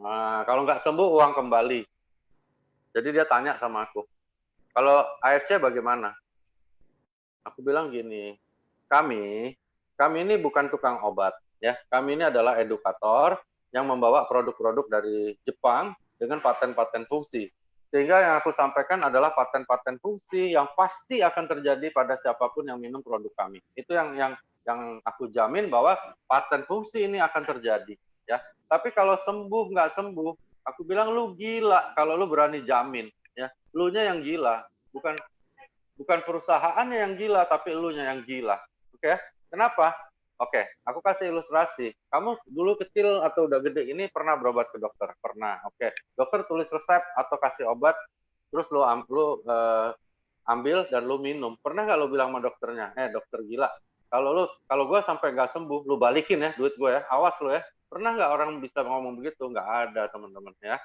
Speaker 2: Nah, kalau nggak sembuh uang kembali. Jadi dia tanya sama aku, kalau AFC bagaimana? Aku bilang gini, kami ini bukan tukang obat, ya. Kami ini adalah edukator yang membawa produk-produk dari Jepang dengan paten-paten fungsi. Sehingga yang aku sampaikan adalah paten-paten fungsi yang pasti akan terjadi pada siapapun yang minum produk kami. Itu yang aku jamin bahwa paten fungsi ini akan terjadi, ya. Tapi kalau sembuh nggak sembuh, aku bilang lu gila kalau lu berani jamin, ya. Lu-nya yang gila, bukan perusahaannya yang gila, tapi elunya yang gila. Oke, kenapa? Oke, aku kasih ilustrasi. Kamu dulu kecil atau udah gede ini pernah berobat ke dokter? Pernah. Oke, dokter tulis resep atau kasih obat, terus lu ambil dan lu minum. Pernah nggak lu bilang sama dokternya, dokter gila, kalau gue sampai nggak sembuh, lu balikin ya duit gue ya, awas lu ya. Pernah nggak orang bisa ngomong begitu? Nggak ada teman-teman ya.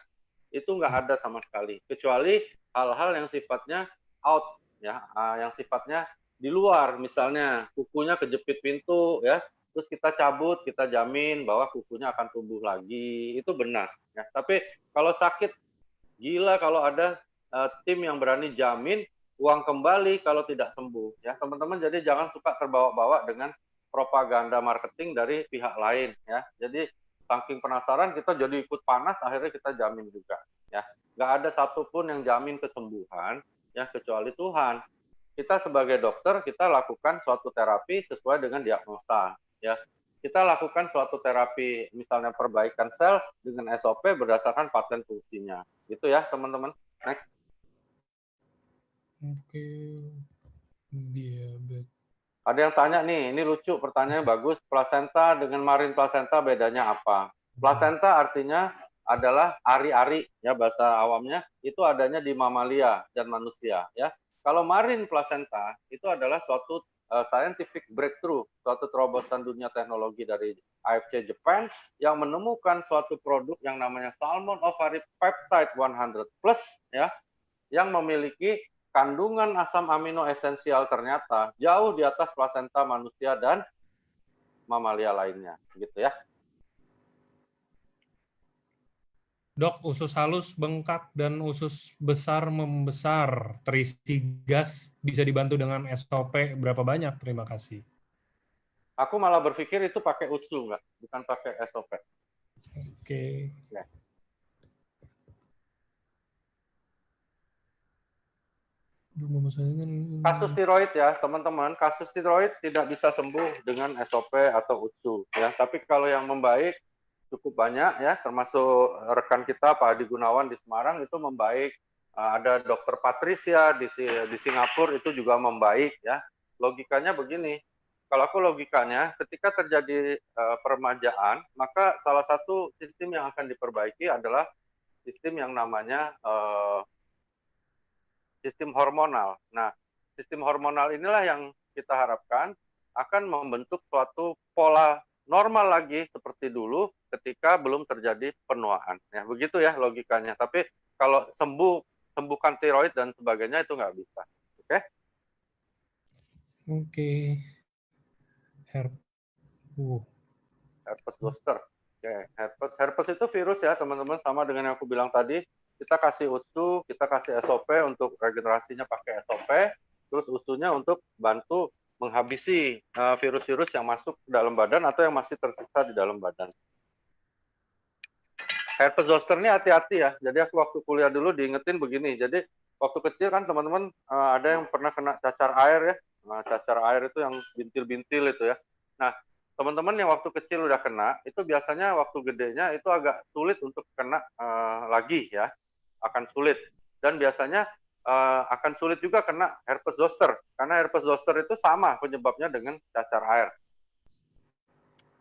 Speaker 2: Itu nggak ada sama sekali. Kecuali hal-hal yang sifatnya out, ya, yang sifatnya di luar, misalnya kukunya kejepit pintu, ya, terus kita cabut, kita jamin bahwa kukunya akan tumbuh lagi, itu benar. Ya. Tapi kalau sakit, gila kalau ada tim yang berani jamin uang kembali kalau tidak sembuh. Ya, teman-teman, jadi jangan suka terbawa-bawa dengan propaganda marketing dari pihak lain. Ya, jadi saking penasaran kita jadi ikut panas, akhirnya kita jamin juga. Ya, nggak ada satupun yang jamin kesembuhan, ya, kecuali Tuhan. Kita sebagai dokter, kita lakukan suatu terapi sesuai dengan diagnosa. Ya, kita lakukan suatu terapi, misalnya perbaikan sel dengan SOP berdasarkan paten fungsinya. Gitu ya, teman-teman. Next.
Speaker 1: Oke, diabetes.
Speaker 2: Ada yang tanya nih, ini lucu, pertanyaannya bagus. Plasenta dengan marine plasenta bedanya apa? Plasenta artinya adalah ari-ari, ya, bahasa awamnya, itu adanya di mamalia dan manusia, ya. Kalau marine placenta itu adalah suatu scientific breakthrough, suatu terobosan dunia teknologi dari AFC Japan yang menemukan suatu produk yang namanya Salmon Ovary Peptide 100 plus, ya, yang memiliki kandungan asam amino esensial ternyata jauh di atas plasenta manusia dan mamalia lainnya, gitu ya.
Speaker 1: Dok, usus halus bengkak dan usus besar membesar, terisi gas, bisa dibantu dengan SOP berapa banyak? Terima kasih.
Speaker 2: Aku malah berpikir itu pakai USU, nggak, bukan pakai SOP.
Speaker 1: Oke.
Speaker 2: Ya. Kasus tiroid ya, teman-teman, kasus tiroid tidak bisa sembuh dengan SOP atau USU, ya. Tapi kalau yang membaik cukup banyak, ya, termasuk rekan kita Pak Adi Gunawan di Semarang itu membaik. Ada Dokter Patricia di Singapura itu juga membaik, ya. Logikanya begini, kalau aku logikanya, ketika terjadi peremajaan, maka salah satu sistem yang akan diperbaiki adalah sistem yang namanya sistem hormonal. Nah, sistem hormonal inilah yang kita harapkan akan membentuk suatu pola normal lagi seperti dulu ketika belum terjadi penuaan. Ya, begitu ya logikanya. Tapi kalau sembuhkan tiroid dan sebagainya itu nggak bisa. Oke?
Speaker 1: Oke.
Speaker 2: Herpes zoster. Oke, herpes itu virus ya teman-teman, sama dengan yang aku bilang tadi. Kita kasih USU, kita kasih SOP untuk regenerasinya pakai SOP, terus USU-nya untuk bantu menghabisi virus-virus yang masuk ke dalam badan atau yang masih tersisa di dalam badan. herpes zoster ini hati-hati ya. Jadi aku waktu kuliah dulu diingetin begini. Jadi waktu kecil kan teman-teman ada yang pernah kena cacar air ya. Nah, cacar air itu yang bintil-bintil itu ya. Nah, teman-teman yang waktu kecil udah kena, itu biasanya waktu gedenya itu agak sulit untuk kena lagi ya. Akan sulit. Dan biasanya akan sulit juga kena herpes zoster. Karena herpes zoster itu sama penyebabnya dengan cacar air.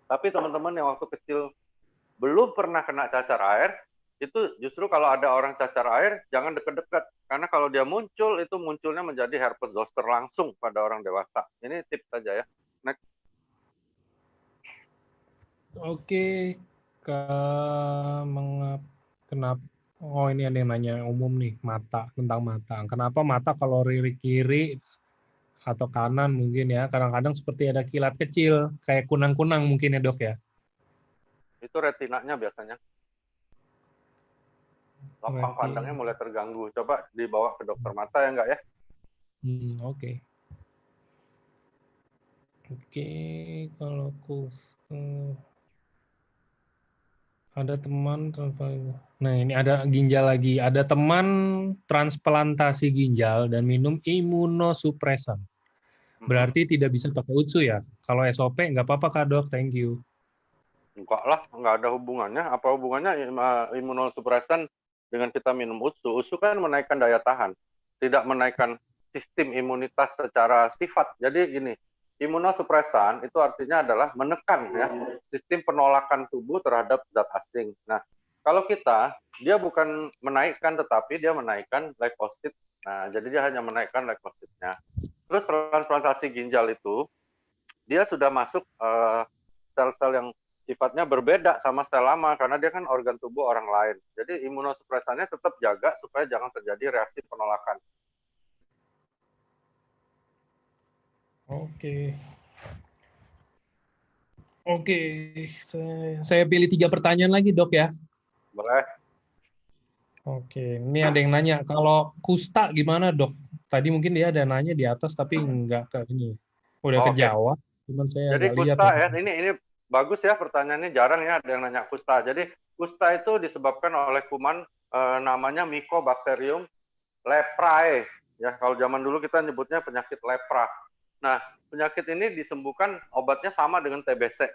Speaker 2: Tapi teman-teman yang waktu kecil belum pernah kena cacar air, itu justru kalau ada orang cacar air, jangan deket-deket. Karena kalau dia muncul, itu munculnya menjadi herpes zoster langsung pada orang dewasa. Ini tips saja ya. Next.
Speaker 1: Oke, kenapa? Oh, ini ada yang nanya umum nih, mata, tentang mata. Kenapa mata kalau lirik kiri atau kanan mungkin ya, kadang-kadang seperti ada kilat kecil, kayak kunang-kunang mungkin ya dok ya?
Speaker 2: Itu retinanya biasanya. Lapang pandangnya mulai terganggu. Coba dibawa ke dokter mata ya enggak ya?
Speaker 1: Oke. Oke, kalau ada teman, nah ini ada ginjal lagi. Ada teman transplantasi ginjal dan minum imunosupresan. Berarti tidak bisa pakai UTSU ya? Kalau SOP nggak apa-apa Kak Dok, thank you.
Speaker 2: Enggak lah, nggak ada hubungannya. Apa hubungannya imunosupresan dengan kita minum UTSU? UTSU kan menaikkan daya tahan, tidak menaikkan sistem imunitas secara sifat. Jadi gini, imunosupresan itu artinya adalah menekan ya sistem penolakan tubuh terhadap zat asing. Nah, kalau kita, dia bukan menaikkan, tetapi dia menaikkan leukosit. Nah, jadi dia hanya menaikkan leukositnya. Terus transplantasi ginjal itu, dia sudah masuk sel-sel yang sifatnya berbeda sama sel lama karena dia kan organ tubuh orang lain. Jadi imunosupresannya tetap jaga supaya jangan terjadi reaksi penolakan.
Speaker 1: Oke. Oke, saya pilih 3 pertanyaan lagi dok ya.
Speaker 2: Boleh.
Speaker 1: Oke, ini ada yang nanya, kalau kusta gimana dok? Tadi mungkin dia ada nanya di atas tapi nggak ke ini. Udah kejawab, cuman saya
Speaker 2: Jadi
Speaker 1: nggak lihat.
Speaker 2: kusta ya, ini bagus ya pertanyaannya, jarang ya ada yang nanya kusta. Jadi kusta itu disebabkan oleh kuman namanya Mycobacterium leprae. Ya, kalau zaman dulu kita nyebutnya penyakit lepra. Nah, penyakit ini disembuhkan obatnya sama dengan TBC.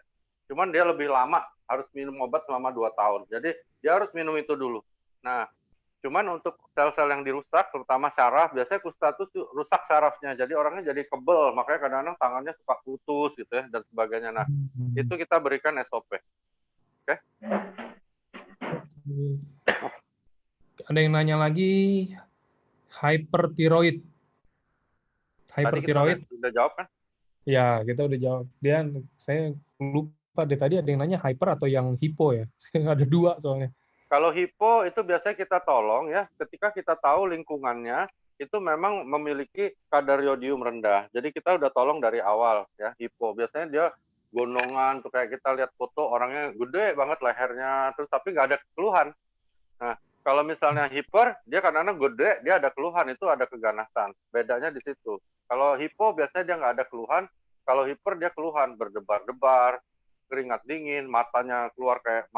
Speaker 2: Cuman dia lebih lama, harus minum obat selama 2 tahun. Jadi dia harus minum itu dulu. Nah, cuman untuk sel-sel yang dirusak, terutama saraf, biasanya kusta itu rusak sarafnya. Jadi orangnya jadi kebel, makanya kadang-kadang tangannya suka putus gitu ya, dan sebagainya. Nah, itu kita berikan SOP. Oke?
Speaker 1: Ada yang nanya lagi, hypertiroid.
Speaker 2: Hypertiroid. Tadi kita udah jawab kan?
Speaker 1: Ya, kita udah jawab. Saya lupa deh, tadi ada yang nanya hyper atau yang hipo ya? Ada 2 soalnya.
Speaker 2: Kalau hipo itu biasanya kita tolong ya, ketika kita tahu lingkungannya itu memang memiliki kadar yodium rendah. Jadi kita udah tolong dari awal ya, hipo. Biasanya dia gondongan tuh kayak kita lihat foto orangnya gede banget lehernya, terus tapi nggak ada keluhan. Nah, kalau misalnya hiper, dia kadang-kadang gede, dia ada keluhan, itu ada keganasan. Bedanya di situ. Kalau hipo biasanya dia nggak ada keluhan, kalau hiper dia keluhan, berdebar-debar, keringat dingin, matanya keluar kayak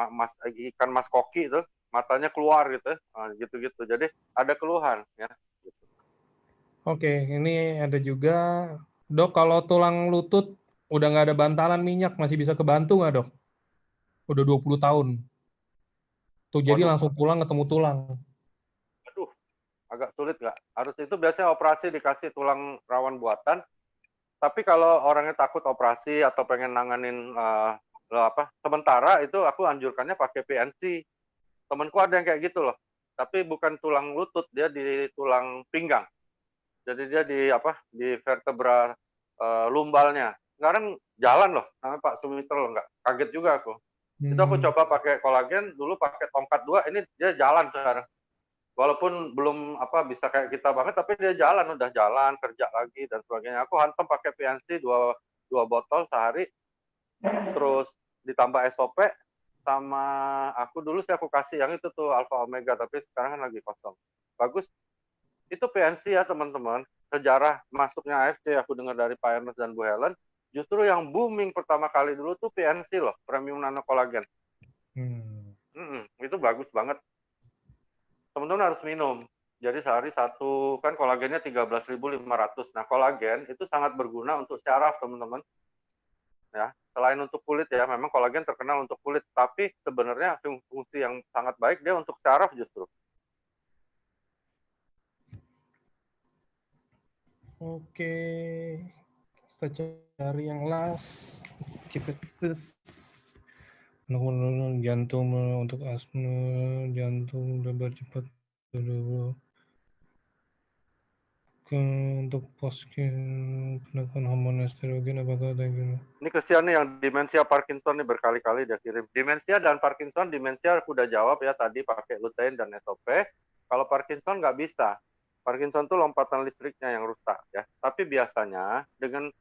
Speaker 2: ikan mas koki itu, matanya keluar gitu, gitu-gitu. Jadi ada keluhan ya. Gitu.
Speaker 1: Oke, ini ada juga, dok kalau tulang lutut udah nggak ada bantalan minyak, masih bisa kebantu nggak dok? Udah 20 tahun. Tuh jadi langsung pulang ketemu tulang.
Speaker 2: Aduh, agak sulit nggak? Harus itu biasanya operasi dikasih tulang rawan buatan. Tapi kalau orangnya takut operasi atau pengen nanganin sementara itu aku anjurkannya pakai PNC. Temanku ada yang kayak gitu loh. Tapi bukan tulang lutut, dia di tulang pinggang. Jadi dia di vertebra lumbalnya. Sekarang jalan loh, namanya Pak Sumitro loh, nggak kaget juga aku. Itu aku coba pakai kolagen, dulu pakai tongkat 2, ini dia jalan sekarang. Walaupun belum bisa kayak kita banget, tapi dia jalan, udah jalan, kerja lagi dan sebagainya. Aku hantam pakai PNC 2 botol sehari, terus ditambah SOP, sama aku dulu aku kasih yang itu tuh Alpha Omega, tapi sekarang kan lagi kosong. Bagus. Itu PNC ya teman-teman. Sejarah masuknya AFC aku dengar dari Pak Ernest dan Bu Helen, justru yang booming pertama kali dulu tuh PNC loh, Premium Nano Collagen. Itu bagus banget. Teman-teman harus minum. Jadi sehari satu, kan kolagennya 13.500. Nah, kolagen itu sangat berguna untuk syaraf, teman-teman. Ya, selain untuk kulit ya, memang kolagen terkenal untuk kulit, tapi sebenarnya fungsi yang sangat baik dia untuk syaraf justru.
Speaker 1: Oke, kita cari yang last. Kita tes jantung untuk asma, jantung debar cepat untuk penekan hormon estrogen apakah ada yang
Speaker 2: Ini kesian nih yang demensia Parkinson nih berkali-kali dia kirim. Demensia dan Parkinson, demensia udah jawab ya tadi pakai lutein dan SOP. Kalau Parkinson nggak bisa. Parkinson tuh lompatan listriknya yang rusak ya. Tapi biasanya dengan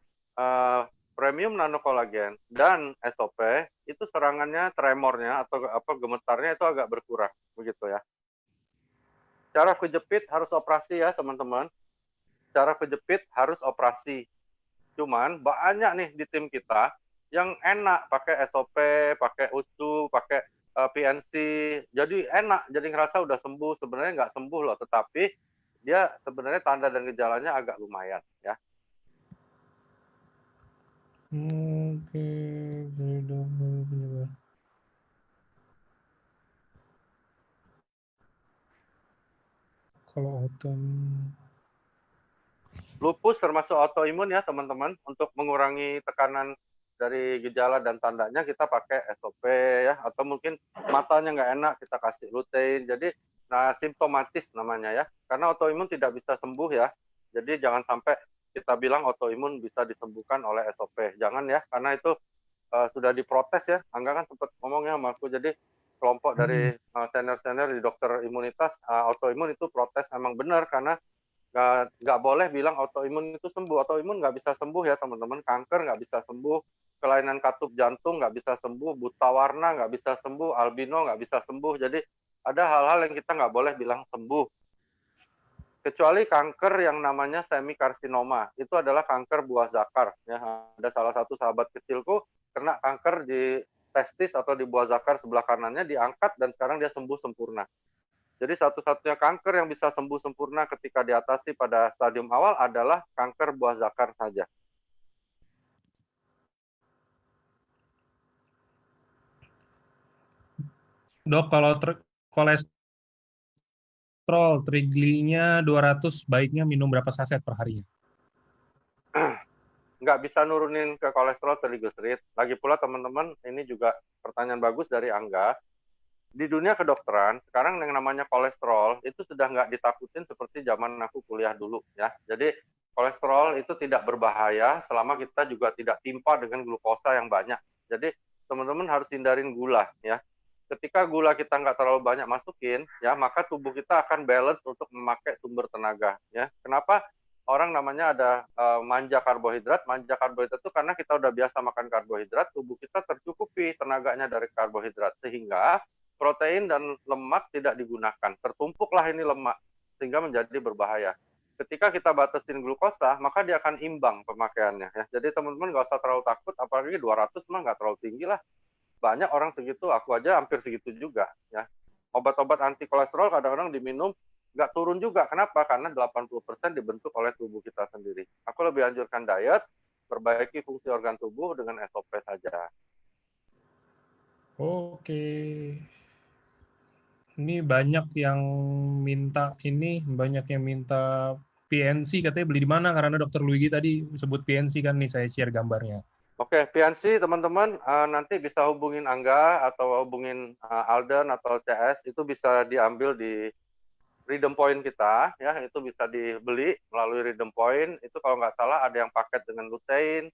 Speaker 2: premium nanokolagen dan SOP itu serangannya, tremornya atau apa gemetarnya itu agak berkurang begitu ya. Cara kejepit harus operasi ya teman-teman. Cara kejepit harus operasi. Cuman banyak nih di tim kita yang enak pakai SOP, pakai USU, pakai PNC. Jadi enak, jadi ngerasa udah sembuh. Sebenarnya nggak sembuh loh, tetapi dia sebenarnya tanda dan gejalanya agak lumayan ya.
Speaker 1: Oke, kalau
Speaker 2: Lupus termasuk autoimun ya teman-teman. Untuk mengurangi tekanan dari gejala dan tandanya kita pakai SOP ya. Atau mungkin matanya nggak enak kita kasih lutein. Jadi nah simptomatis namanya ya. Karena autoimun tidak bisa sembuh ya. Jadi jangan sampai kita bilang autoimun bisa disembuhkan oleh SOP. Jangan ya, karena itu sudah diprotes ya. Angga kan sempat ngomongnya sama aku. Jadi kelompok dari senior-senior di dokter imunitas autoimun itu protes emang benar karena nggak boleh bilang autoimun itu sembuh. Autoimun nggak bisa sembuh ya teman-teman. Kanker nggak bisa sembuh, kelainan katup jantung nggak bisa sembuh, buta warna nggak bisa sembuh, albino nggak bisa sembuh. Jadi ada hal-hal yang kita nggak boleh bilang sembuh. Kecuali kanker yang namanya semikarsinoma. Itu adalah kanker buah zakar. Ya, ada salah satu sahabat kecilku kena kanker di testis atau di buah zakar sebelah kanannya, diangkat dan sekarang dia sembuh sempurna. Jadi satu-satunya kanker yang bisa sembuh sempurna ketika diatasi pada stadium awal adalah kanker buah zakar saja.
Speaker 1: Dok, kalau kolesterol triglyceride 200, baiknya minum berapa saset per harinya?
Speaker 2: Nggak bisa nurunin ke kolesterol triglyceride. Lagi pula teman-teman, ini juga pertanyaan bagus dari Angga. Di dunia kedokteran, sekarang yang namanya kolesterol itu sudah nggak ditakutin seperti zaman aku kuliah dulu ya. Jadi kolesterol itu tidak berbahaya selama kita juga tidak timpa dengan glukosa yang banyak. Jadi teman-teman harus hindarin gula ya. Ketika gula kita nggak terlalu banyak masukin ya, maka tubuh kita akan balance untuk memakai sumber tenaga ya. Kenapa orang namanya ada manja karbohidrat? Manja karbohidrat itu karena kita udah biasa makan karbohidrat, tubuh kita tercukupi tenaganya dari karbohidrat sehingga protein dan lemak tidak digunakan. Tertumpuklah ini lemak, sehingga menjadi berbahaya. Ketika kita batasin glukosa, maka dia akan imbang pemakaiannya. Ya. Jadi teman-teman nggak usah terlalu takut, apalagi 200 mah nggak terlalu tinggi lah. Banyak orang segitu, aku aja hampir segitu juga. Ya. Obat-obat anti kolesterol kadang-kadang diminum, nggak turun juga. Kenapa? Karena 80% dibentuk oleh tubuh kita sendiri. Aku lebih anjurkan diet, perbaiki fungsi organ tubuh dengan SOP saja.
Speaker 1: Oke. Ini banyak yang minta PNC, katanya beli di mana, karena Dokter Luigi tadi sebut PNC kan nih, saya share gambarnya.
Speaker 2: Oke, PNC teman-teman nanti bisa hubungin Angga atau hubungin Alden atau CS, itu bisa diambil di Rhythm Point kita, ya itu bisa dibeli melalui Rhythm Point. Itu kalau nggak salah ada yang paket dengan lutein,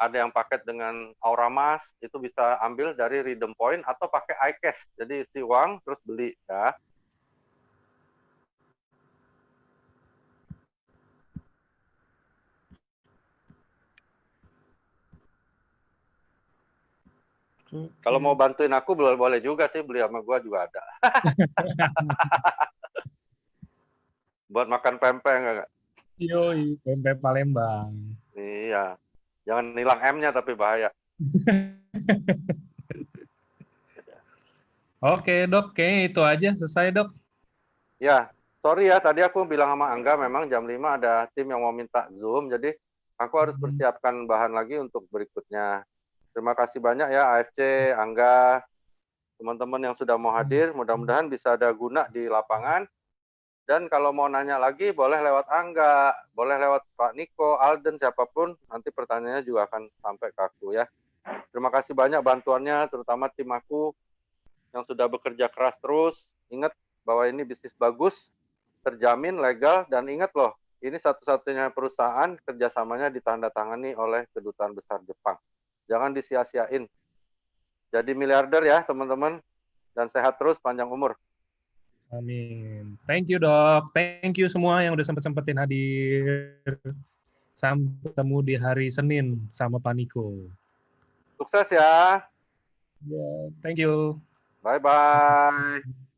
Speaker 2: ada yang paket dengan Auramas, itu bisa ambil dari Rhythm Point atau pakai iCash. Jadi isi uang terus beli ya. Kalau mau bantuin aku boleh juga sih, beli sama gua juga ada. Buat makan pempek enggak?
Speaker 1: Yoi, pempek Palembang.
Speaker 2: Iya. Jangan hilang M-nya tapi bahaya.
Speaker 1: Oke dok, kayaknya itu aja selesai dok.
Speaker 2: Ya, sorry ya, tadi aku bilang sama Angga memang jam 5 ada tim yang mau minta Zoom, jadi aku harus persiapkan bahan lagi untuk berikutnya. Terima kasih banyak ya AFC, Angga, teman-teman yang sudah mau hadir. Mudah-mudahan bisa ada guna di lapangan. Dan kalau mau nanya lagi, boleh lewat Angga, boleh lewat Pak Niko, Alden, siapapun. Nanti pertanyaannya juga akan sampai ke aku ya. Terima kasih banyak bantuannya, terutama tim aku yang sudah bekerja keras terus. Ingat bahwa ini bisnis bagus, terjamin, legal, dan ingat loh, ini satu-satunya perusahaan kerjasamanya ditandatangani oleh Kedutaan Besar Jepang. Jangan disia-siain. Jadi miliarder ya teman-teman, dan sehat terus, panjang umur.
Speaker 1: Amin. Thank you dok. Thank you semua yang udah sempetin hadir. Sampai ketemu di hari Senin sama Pak Niko.
Speaker 2: Sukses ya.
Speaker 1: Yeah, thank you.
Speaker 2: Bye-bye.